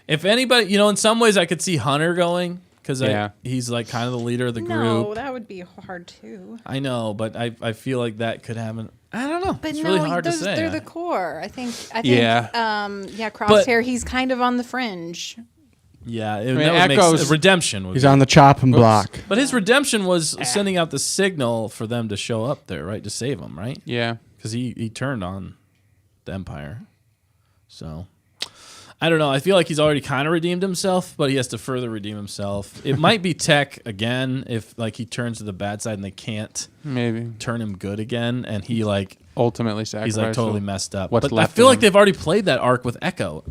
If anybody, in some ways I could see Hunter going because he's like kind of the leader of the No, group. that would be hard too. I know, but I feel like that could happen. I don't know. But it's no, really hard to say. they're the core. I think. Yeah. Crosshair. He's kind of on the fringe. Yeah, mean, that would make Echo's- sense. Redemption would He's be. on the chopping block. But his redemption was sending out the signal for them to show up there, right? To save him, right? Yeah. Because he turned on the Empire. So, I don't know. I feel like he's already kind of redeemed himself, but he has to further redeem himself. It might be Tech again if like he turns to the bad side and they can't Maybe. turn him good again, and he Ultimately sacrifice. he's like totally messed up. what's But I left feel of like him. they've already played that arc with Echo.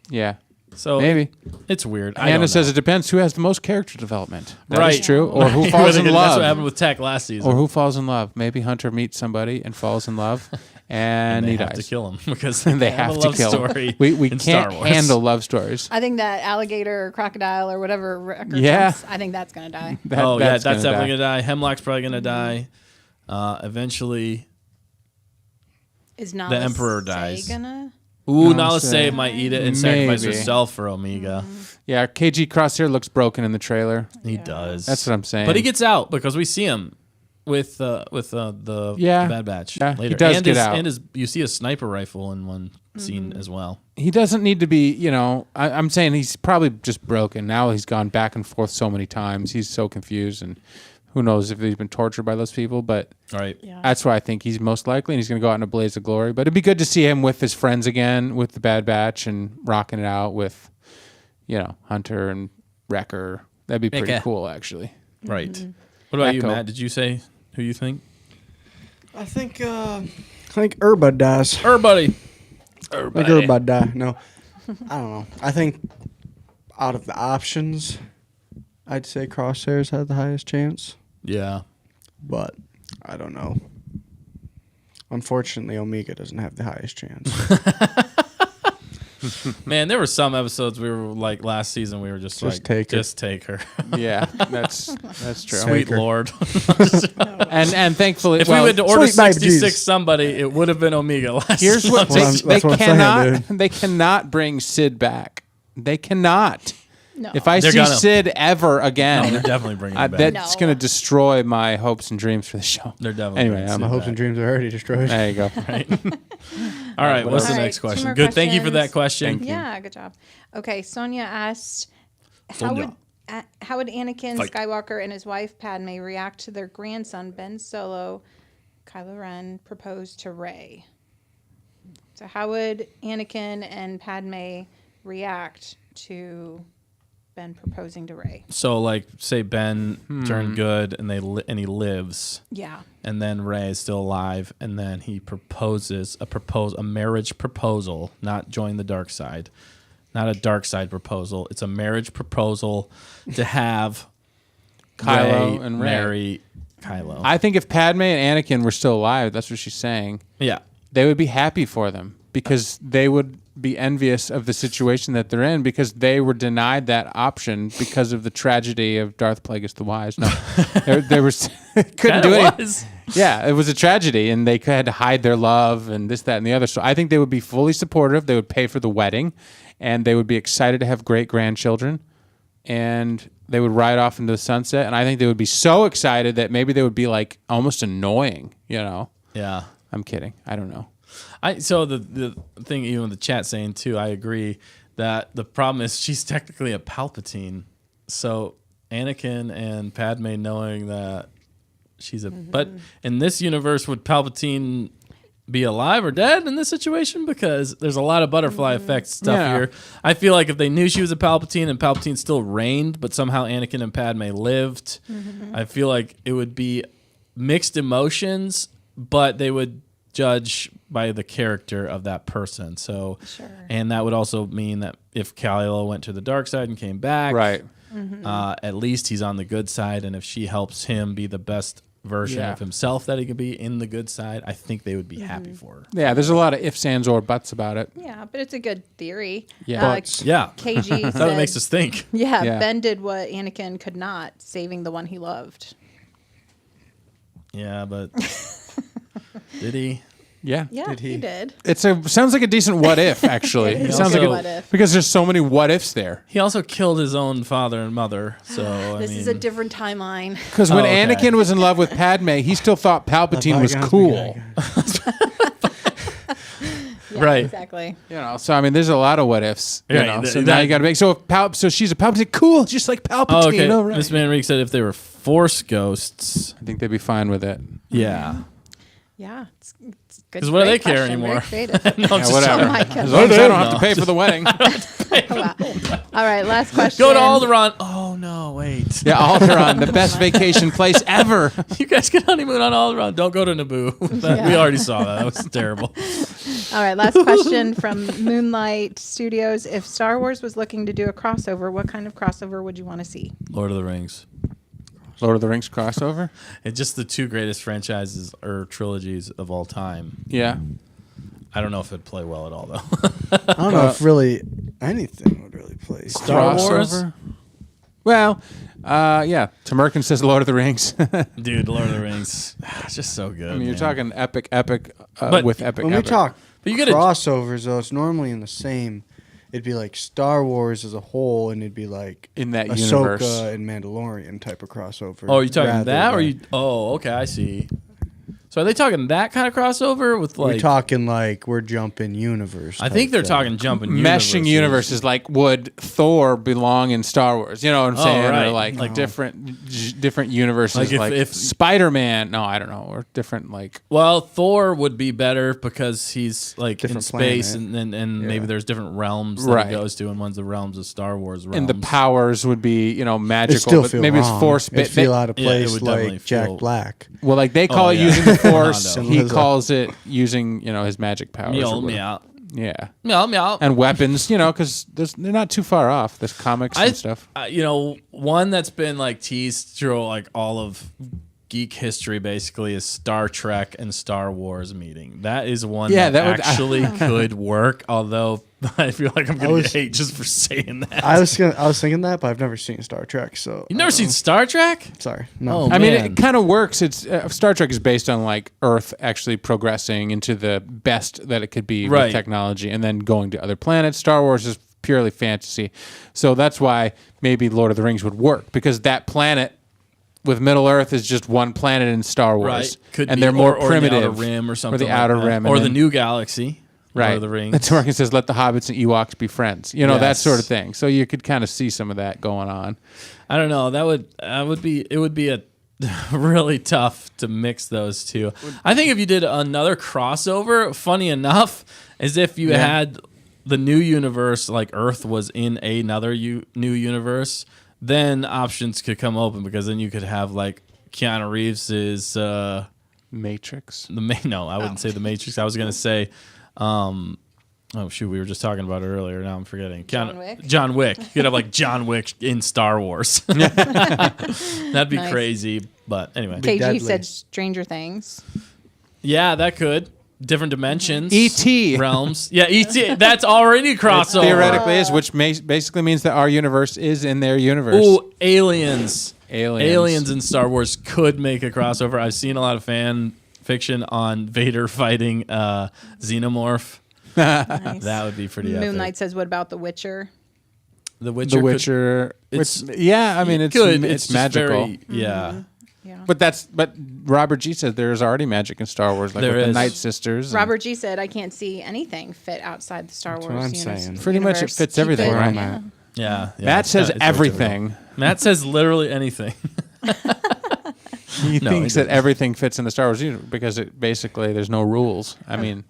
Yeah. So Maybe. it's weird. Anna says it depends who has the most character development. That is Right. true. Or who That's falls in what love. happened with Tech last season. Or who falls in love. Maybe Hunter meets somebody and falls in love, and they he have dies. to kill him because They have have a to love kill story. him. We in can't Star Wars. handle love stories. I think that alligator or crocodile or whatever. Wrecker Yeah. jumps, I think that's gonna die. That's definitely die. gonna die. Hemlock's probably gonna die. Eventually, Is not The Emperor dies. gonna? ooh, Nala Nala Se. Se might eat it and sacrifice Maybe. herself for Omega. Yeah, KG Crosshair looks broken in the trailer. He does. That's what I'm saying. But he gets out because we see him with the Yeah. Bad Batch Yeah, he later. does and get his, out. And you see a sniper rifle in one scene as well. He doesn't need to be, I'm saying he's probably just broken. Now he's gone back and forth so many times. He's so confused, and who knows if he's been tortured by those people. But All right. Yeah. that's why I think he's most likely, and he's going to go out in a blaze of glory. But it'd be good to see him with his friends again, with the Bad Batch, and rocking it out with, Hunter and Wrecker. That'd be pretty Wrecker. cool, actually. Right. What about you, Echo. Matt? Did you say who you think? I think Urba dies. Everybody. I think Urba die. No, I don't know. I think out of the options, I'd say Crosshairs had the highest chance, Yeah. but I don't know. Unfortunately, Omega doesn't have the highest chance. Man, there were some episodes we were like last season. We were just like, take her. just take her. Yeah, that's true. Sweet Lord. And thankfully, If we had to order sweet baby 66 Jesus. somebody, it would have been Omega last here's what Well, they that's what I'm saying, cannot. dude. They cannot bring Sid back. They cannot. No. If I They're see gonna. Sid ever again, No, they're definitely bringing him back. that's No. going to destroy my hopes and dreams for the show. They're definitely Anyway, bringing I'm My Sid hopes back. and dreams are already destroyed. There you go. All right, what's the All right, next 2 question? more Good, thank you for that questions. question. Yeah, good job. Okay, Sonia asked, Sonia. how would Anakin Fight. Skywalker and his wife Padme react to their grandson Ben Solo, Kylo Ren, propose to Rey? So how would Anakin and Padme react to Ben proposing to Rey? So, like, say Ben turned good and he lives, Yeah. and then Rey is still alive, and then he proposes a marriage proposal, not join the dark side, not a dark side proposal. It's a marriage proposal to have Kylo Rey and Rey. marry Kylo. I think if Padme and Anakin were still alive, that's what she's saying, yeah. they would be happy for them because they would be envious of the situation that they're in because they were denied that option because of the tragedy of Darth Plagueis the Wise. No, they were couldn't Kinda do it. was. Yeah, it was a tragedy, and they had to hide their love and this, that, and the other. So I think they would be fully supportive. They would pay for the wedding, and they would be excited to have great grandchildren, and they would ride off into the sunset. And I think they would be so excited that maybe they would be like almost annoying. You know, Yeah. I'm kidding. I don't know. So the thing, even with the chat saying too, I agree that the problem is she's technically a Palpatine. So Anakin and Padme knowing that she's a, but in this universe, would Palpatine be alive or dead in this situation? Because there's a lot of butterfly effect stuff Yeah. here. I feel like if they knew she was a Palpatine and Palpatine still reigned, but somehow Anakin and Padme lived, I feel like it would be mixed emotions, but they would judge by the character of that person. So, Sure. and that would also mean that if Kylo went to the dark side and came back, Right. at least he's on the good side. And if she helps him be the best version Yeah. of himself that he could be in the good side, I think they would be happy for her. Yeah, there's a lot of ifs, ands, or buts about it. Yeah, but it's a good theory. Yeah. Buts. Yeah. KG That said, makes us think. yeah, Yeah. Ben did what Anakin could not, saving the one he loved. Yeah, but did he? Yeah. Yeah, Did he he? did. Sounds like a decent what if, actually. It It is sounds a like what if. because there's so many what ifs there. He also killed his own father and mother. So This I mean, is a different timeline. Because when Oh, okay. Anakin was in love with Padme, he still thought Palpatine was Bygones be cool. bygones. Yeah, Right. Exactly. You know, so I mean, there's a lot of what ifs. You Right, know, th- so now that- you got to make so she's a Palpatine, cool, just like Palpatine. oh, okay. All right. Miss Manrique said if they were Force ghosts, I think they'd be fine with it. yeah. Yeah, it's good. 'Cause what do great they care question, very anymore? creative. No, I'm Yeah, just whatever. Oh my As goodness. long as I don't have No. to pay for the wedding. Wow. All right, last question. Go to Alderaan. Oh no, wait. Yeah, Alderaan, the best vacation place ever. You guys can honeymoon on Alderaan. Don't go to Naboo. We already saw that. That was terrible. All right, last question from Moonlight Studios. If Star Wars was looking to do a crossover, what kind of crossover would you want to see? Lord of the Rings. Lord of the Rings crossover. It's just the two greatest franchises or trilogies of all time. Yeah. I don't know if it'd play well at all though. I don't know if really anything would really play. Star Wars? Crossover? Well, yeah. Tamerkin says Lord of the Rings. I Dude, Lord of the Rings. It's just so good. mean, you're man. talking epic But with epic. When we epic. talk But you gotta- crossovers, though, it's normally in the same. It'd be like Star Wars as a whole, and it'd be like In that Ahsoka universe. and Mandalorian type of crossover. Oh, are you talking rather that or than- you oh, okay, I see. So are they talking that kind of crossover with like We're talking like we're jumping universe. I think type they're thing. talking jumping Meshing universes. Like, would Thor belong in Star Wars? You know what I'm Oh, saying? right. Or like different universes. Like Like, if Spider-Man. No, I don't know. Or different like. Well, Thor would be better because he's like in Different space planet. and maybe Yeah. there's different realms that Right. he goes to, and one's the realms of Star Wars realms. And the powers would be, magical. It still but feel maybe wrong. it's force. It feel out of Yeah, it place, would definitely like Jack feel- Black. Well, like they call Oh, it yeah. using the force. Hondo. He Hondo. calls it using, his magic powers. meow or whatever. meow Yeah. meow meow. And weapons, because they're not too far off. There's comics and stuff. One that's been like teased through like all of geek history basically is Star Trek and Star Wars meeting. That is one Yeah, that, that would- actually could work, although I feel like I'm going to get hate just for saying that. I was thinking that, but I've never seen Star Trek, so You've never seen Star Trek? Sorry, no. Oh, I mean, man. it kind of works. It's Star Trek is based on like Earth actually progressing into the best that it could be Right. with technology, and then going to other planets. Star Wars is purely fantasy, so that's why maybe Lord of the Rings would work, because that planet with Middle Earth is just one planet in Star Wars, Right. Could and be, they're more or primitive, the Outer Rim or something or the like Outer that. Rim, or and the then- New Galaxy. right. Lord of the Rings. That's where it says, "Let the hobbits and Ewoks be friends." You know, that Yes. sort of thing. So you could kind of see some of that going on. I don't know. It would be a really tough to mix those two. I think if you did another crossover, funny enough, as if you had the new universe, like Earth was in another new universe, then options could come open, because then you could have like Keanu Reeves is Matrix. no, I wouldn't say the Matrix. I was gonna say, oh shoot, we were just talking about it earlier. Now I'm forgetting. John Wick? John Wick. You could have like John Wick in Star Wars. That'd be Nice. crazy. But anyway, KG deadly. said Stranger Things. yeah, that could different dimensions. E.T. realms. Yeah, ET. That's already a crossover. Theoretically is, which basically means that our universe is in their universe. Ooh, aliens. Aliens. Aliens in Star Wars could make a crossover. I've seen a lot of fan fiction on Vader fighting Xenomorph. Nice. That would be pretty epic. Moonlight says, "What about The Witcher?" The Witcher. The Witcher. it's- Yeah, I mean, it's Could. it's just magical. very- yeah. Yeah. But Robert G said there's already magic in Star Wars, like There with the is. Night Sisters. and- Robert G said, "I can't see anything fit outside the Star That's Wars what I'm universe." saying. Pretty much it universe. fits He everything, could- Where I'm yeah. at. Yeah. Matt says it's everything. Matt says literally anything. He No, thinks he that everything fits in the Star Wars universe because it basically there's no rules. I mean,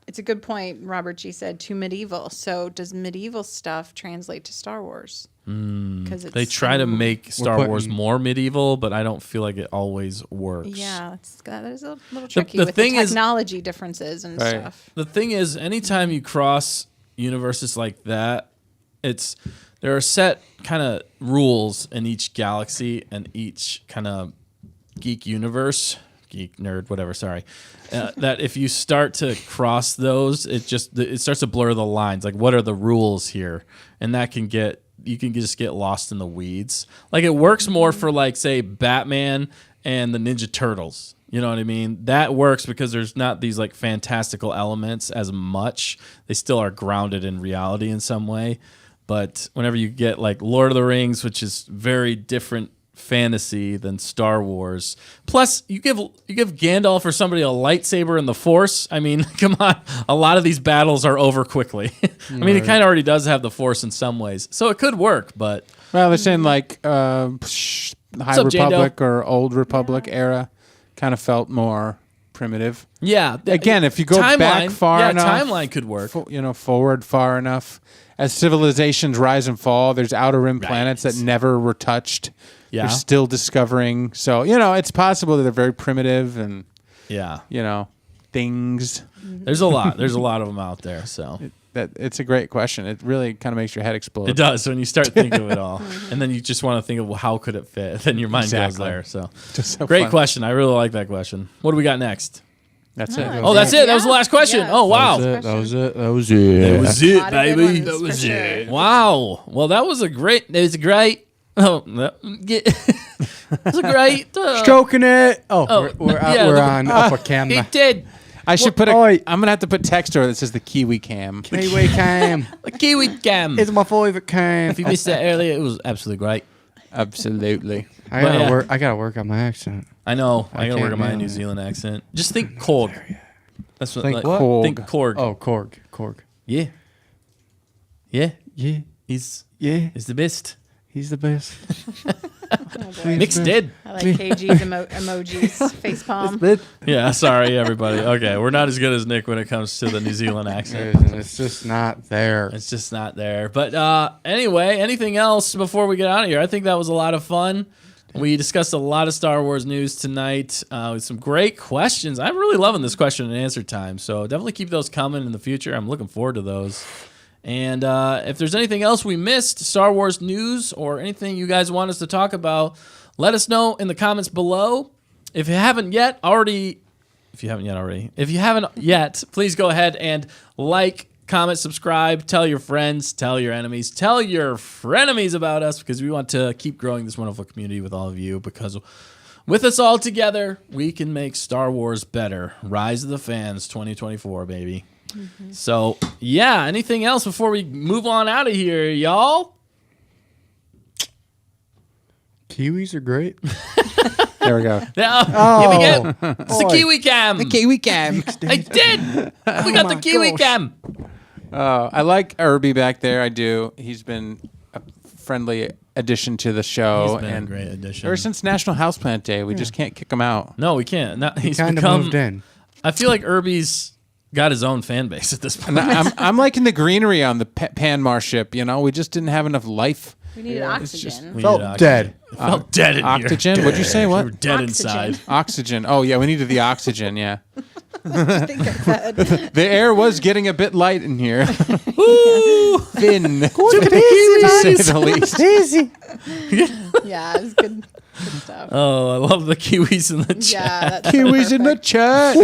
It's a good point. Robert G said, "To medieval." So does medieval stuff translate to Star Wars? Because They try to make Star putting- Wars more medieval, but I don't feel like it always works. Yeah, that is a little tricky the with thing the is- technology differences and Right. stuff. The thing is, anytime you cross universes like that, there are set kind of rules in each galaxy and each kind of geek universe, geek nerd, whatever. Sorry, that if you start to cross those, it starts to blur the lines. Like, what are the rules here? And that you can just get lost in the weeds. Like, it works more for, like, say, Batman and the Ninja Turtles. You know what I mean? That works because there's not these like fantastical elements as much. They still are grounded in reality in some way. But whenever you get like Lord of the Rings, which is very different fantasy than Star Wars. Plus, you give Gandalf or somebody a lightsaber and the Force. I mean, come on. A lot of these battles are over quickly. I mean, he kind of already does have the Force in some ways. So it could work, but well, they're saying like High up, Republic or Old Republic era kind of felt more primitive. yeah. Again, if you go back far enough, timeline could work. Forward far enough. As civilizations rise and fall, there's outer rim Right. planets that never were touched. Yeah. They're still discovering. So, it's possible that they're very primitive and, Yeah. things. There's a lot. There's a lot of them out there. So It's a great question. It really kind of makes your head explode. it does when you start thinking of it all, and then you just want to think of, well, how could it fit? Then your mind goes Exactly. there. So Just so great fun. question. I really like that question. What do we got next? That's it. Oh, that's it. That was the last question. Yeah. Oh, wow. That was it. That was it, Lot of good baby. ones, for sure. Wow. Well, that was a great. It was a great. Oh, it was a great. Stroking it. Oh, we're yeah, on upper cam. It did. I should put Oi. I'm going to have to put text over that says the Kiwi-Cam. Kiwi-Cam. The Kiwi-Cam. It's my favorite cam. If you missed that earlier, it was absolutely great. Absolutely. I gotta yeah. work. I gotta work on my accent. I know. I gotta work can't on my nail New it. Zealand accent. Just think Korg. That's what. Think like, what? Korg. Think Korg. Oh, Korg. Yeah. Yeah. Yeah, He's yeah. the best. He's the best. Nick's dead. I like KG's emojis, face palm. Yeah, sorry everybody. Okay, we're not as good as Nick when it comes to the New Zealand accent. It's just not there. It's just not there. But anyway, anything else before we get out of here? I think that was a lot of fun. We discussed a lot of Star Wars news tonight with some great questions. I'm really loving this question and answer time, so definitely keep those coming in the future. I'm looking forward to those. And if there's anything else we missed, Star Wars news or anything you guys want us to talk about, Let us know in the comments below. If you haven't yet, please go ahead and like, comment, subscribe, tell your friends, tell your enemies, tell your frenemies about us, because we want to keep growing this wonderful community with all of you, because with us all together, we can make Star Wars better. Rise of the Fans 2024, baby. Mm-hmm. So, yeah, anything else before we move on out of here, y'all? Kiwis are great. There we go. It's the Kiwi-Cam. The Kiwi-Cam. I did. We got the Kiwi-Cam. I like Irby back there. I do. He's been a friendly addition to the show. He's been a great addition. Ever since National Houseplant Day, we just can't kick him out. No, we can't. He's Kind of moved in. I feel like Irby's got his own fan base at this point. And I'm like in the greenery on the Panmar ship. We just didn't have enough life. We needed oxygen. We Felt needed oxygen. dead. It felt dead in Oxygen? here. What'd you say? What? We were dead Oxygen. inside. Oxygen. Oh, yeah, we needed the oxygen, yeah. I think I said. The air was getting a bit light in here. Woo! Thin. To say the least. Easy. Yeah, it was good stuff. Oh, I love the Kiwis in the chat. Yeah, that's Kiwis in the chat.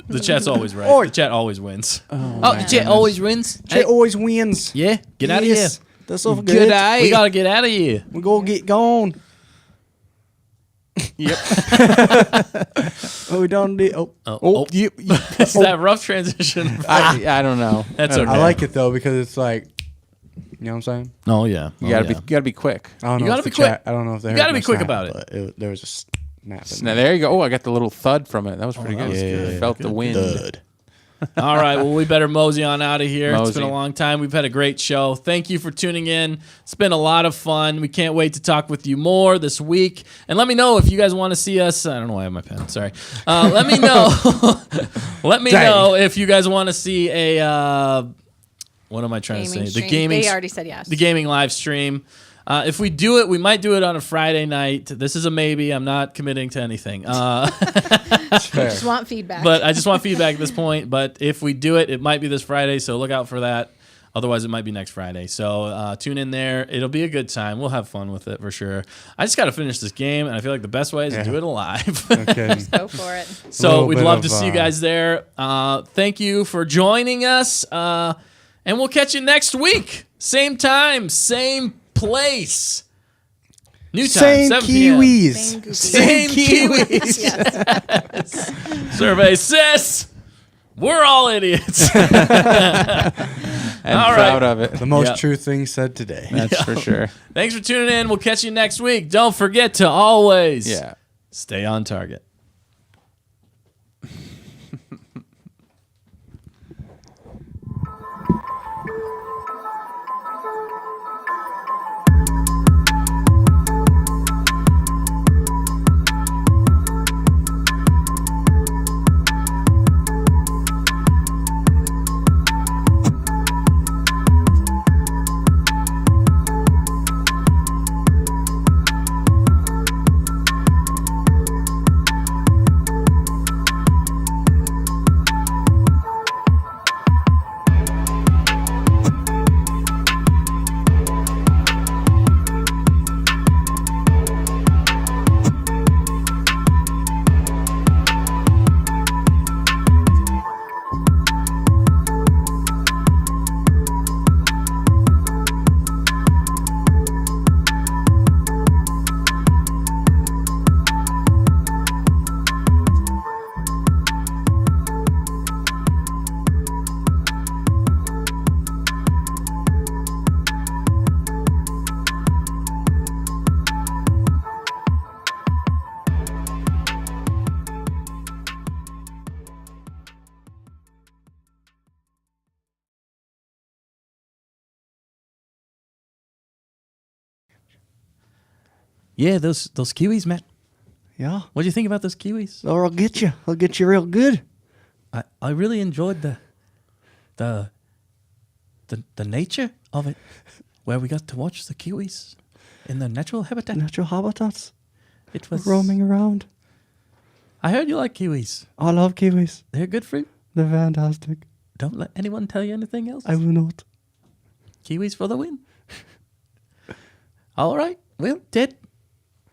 The chat's always right. Oi. The chat always wins. The chat always wins. Shit always wins. Yeah, get out of here. Yes. That's so Good good. eye. We gotta get out of here. We go get gone. Yep. Oh, we done did. Oh, Oh, you, Is that rough transition? I don't know. That's I don't okay. I like it though because it's like, you know what I'm saying? Oh yeah. You gotta be quick. I don't You know. gotta if the be quick. chat- I don't know if they You heard gotta my be quick snap, about it. but there was a snap. in Now there. there you go. Oh, I got the little thud from it. That was pretty that good. was good. I felt the wind. Thud. All right. Well, we better mosey on out of here. It's been a Mosey. long time. We've had a great show. Thank you for tuning in. It's been a lot of fun. We can't wait to talk with you more this week. And let me know if you guys want to see us. I don't know why I have my pen. Sorry. Let me know. Let me know if you guys want to see a. What am I trying to say? stream. The gaming. They already said yes. The gaming live stream. If we do it, we might do it on a Friday night. This is a maybe. I'm not committing to anything. Just want feedback. But I just want feedback at this point. But if we do it, it might be this Friday, so look out for that. Otherwise, it might be next Friday. So tune in there. It'll be a good time. We'll have fun with it for sure. I just got to finish this game, and I feel like the best way is to do it alive. Okay. Go for it. So Little we'd bit love of, to see you guys there. Thank you for joining us. And we'll catch you next week. Same time, same place. New time, Same 7 p.m. Kiwis. Same Kiwis. Yes. Survey says we're all idiots. I'm All proud right. of it. The most Yep. true thing said today. That's for sure. Thanks for tuning in. We'll catch you next week. Don't forget to always Yeah. stay on target. Yeah, those Kiwis, Matt. Yeah. What do you think about those Kiwis? Or I'll get you. I'll get you real good. I really enjoyed the nature of it, where we got to watch the Kiwis in their natural habitat. Natural habitats. It was Roaming around. I heard you like Kiwis. I love Kiwis. They're good fruit. They're fantastic. Don't let anyone tell you anything else. I will not. Kiwis for the win. All right. Well, Ted,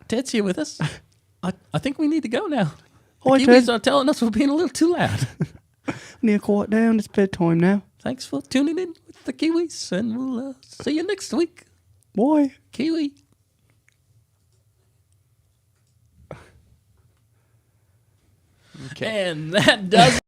Ted's here with us. I think we need to go now. The Hi, Kiwis Ted. are telling us we're being a little too loud. Need to quiet down. It's bedtime now. Thanks for tuning in with the Kiwis, and we'll see you next week. Bye. Kiwi. Okay. And that does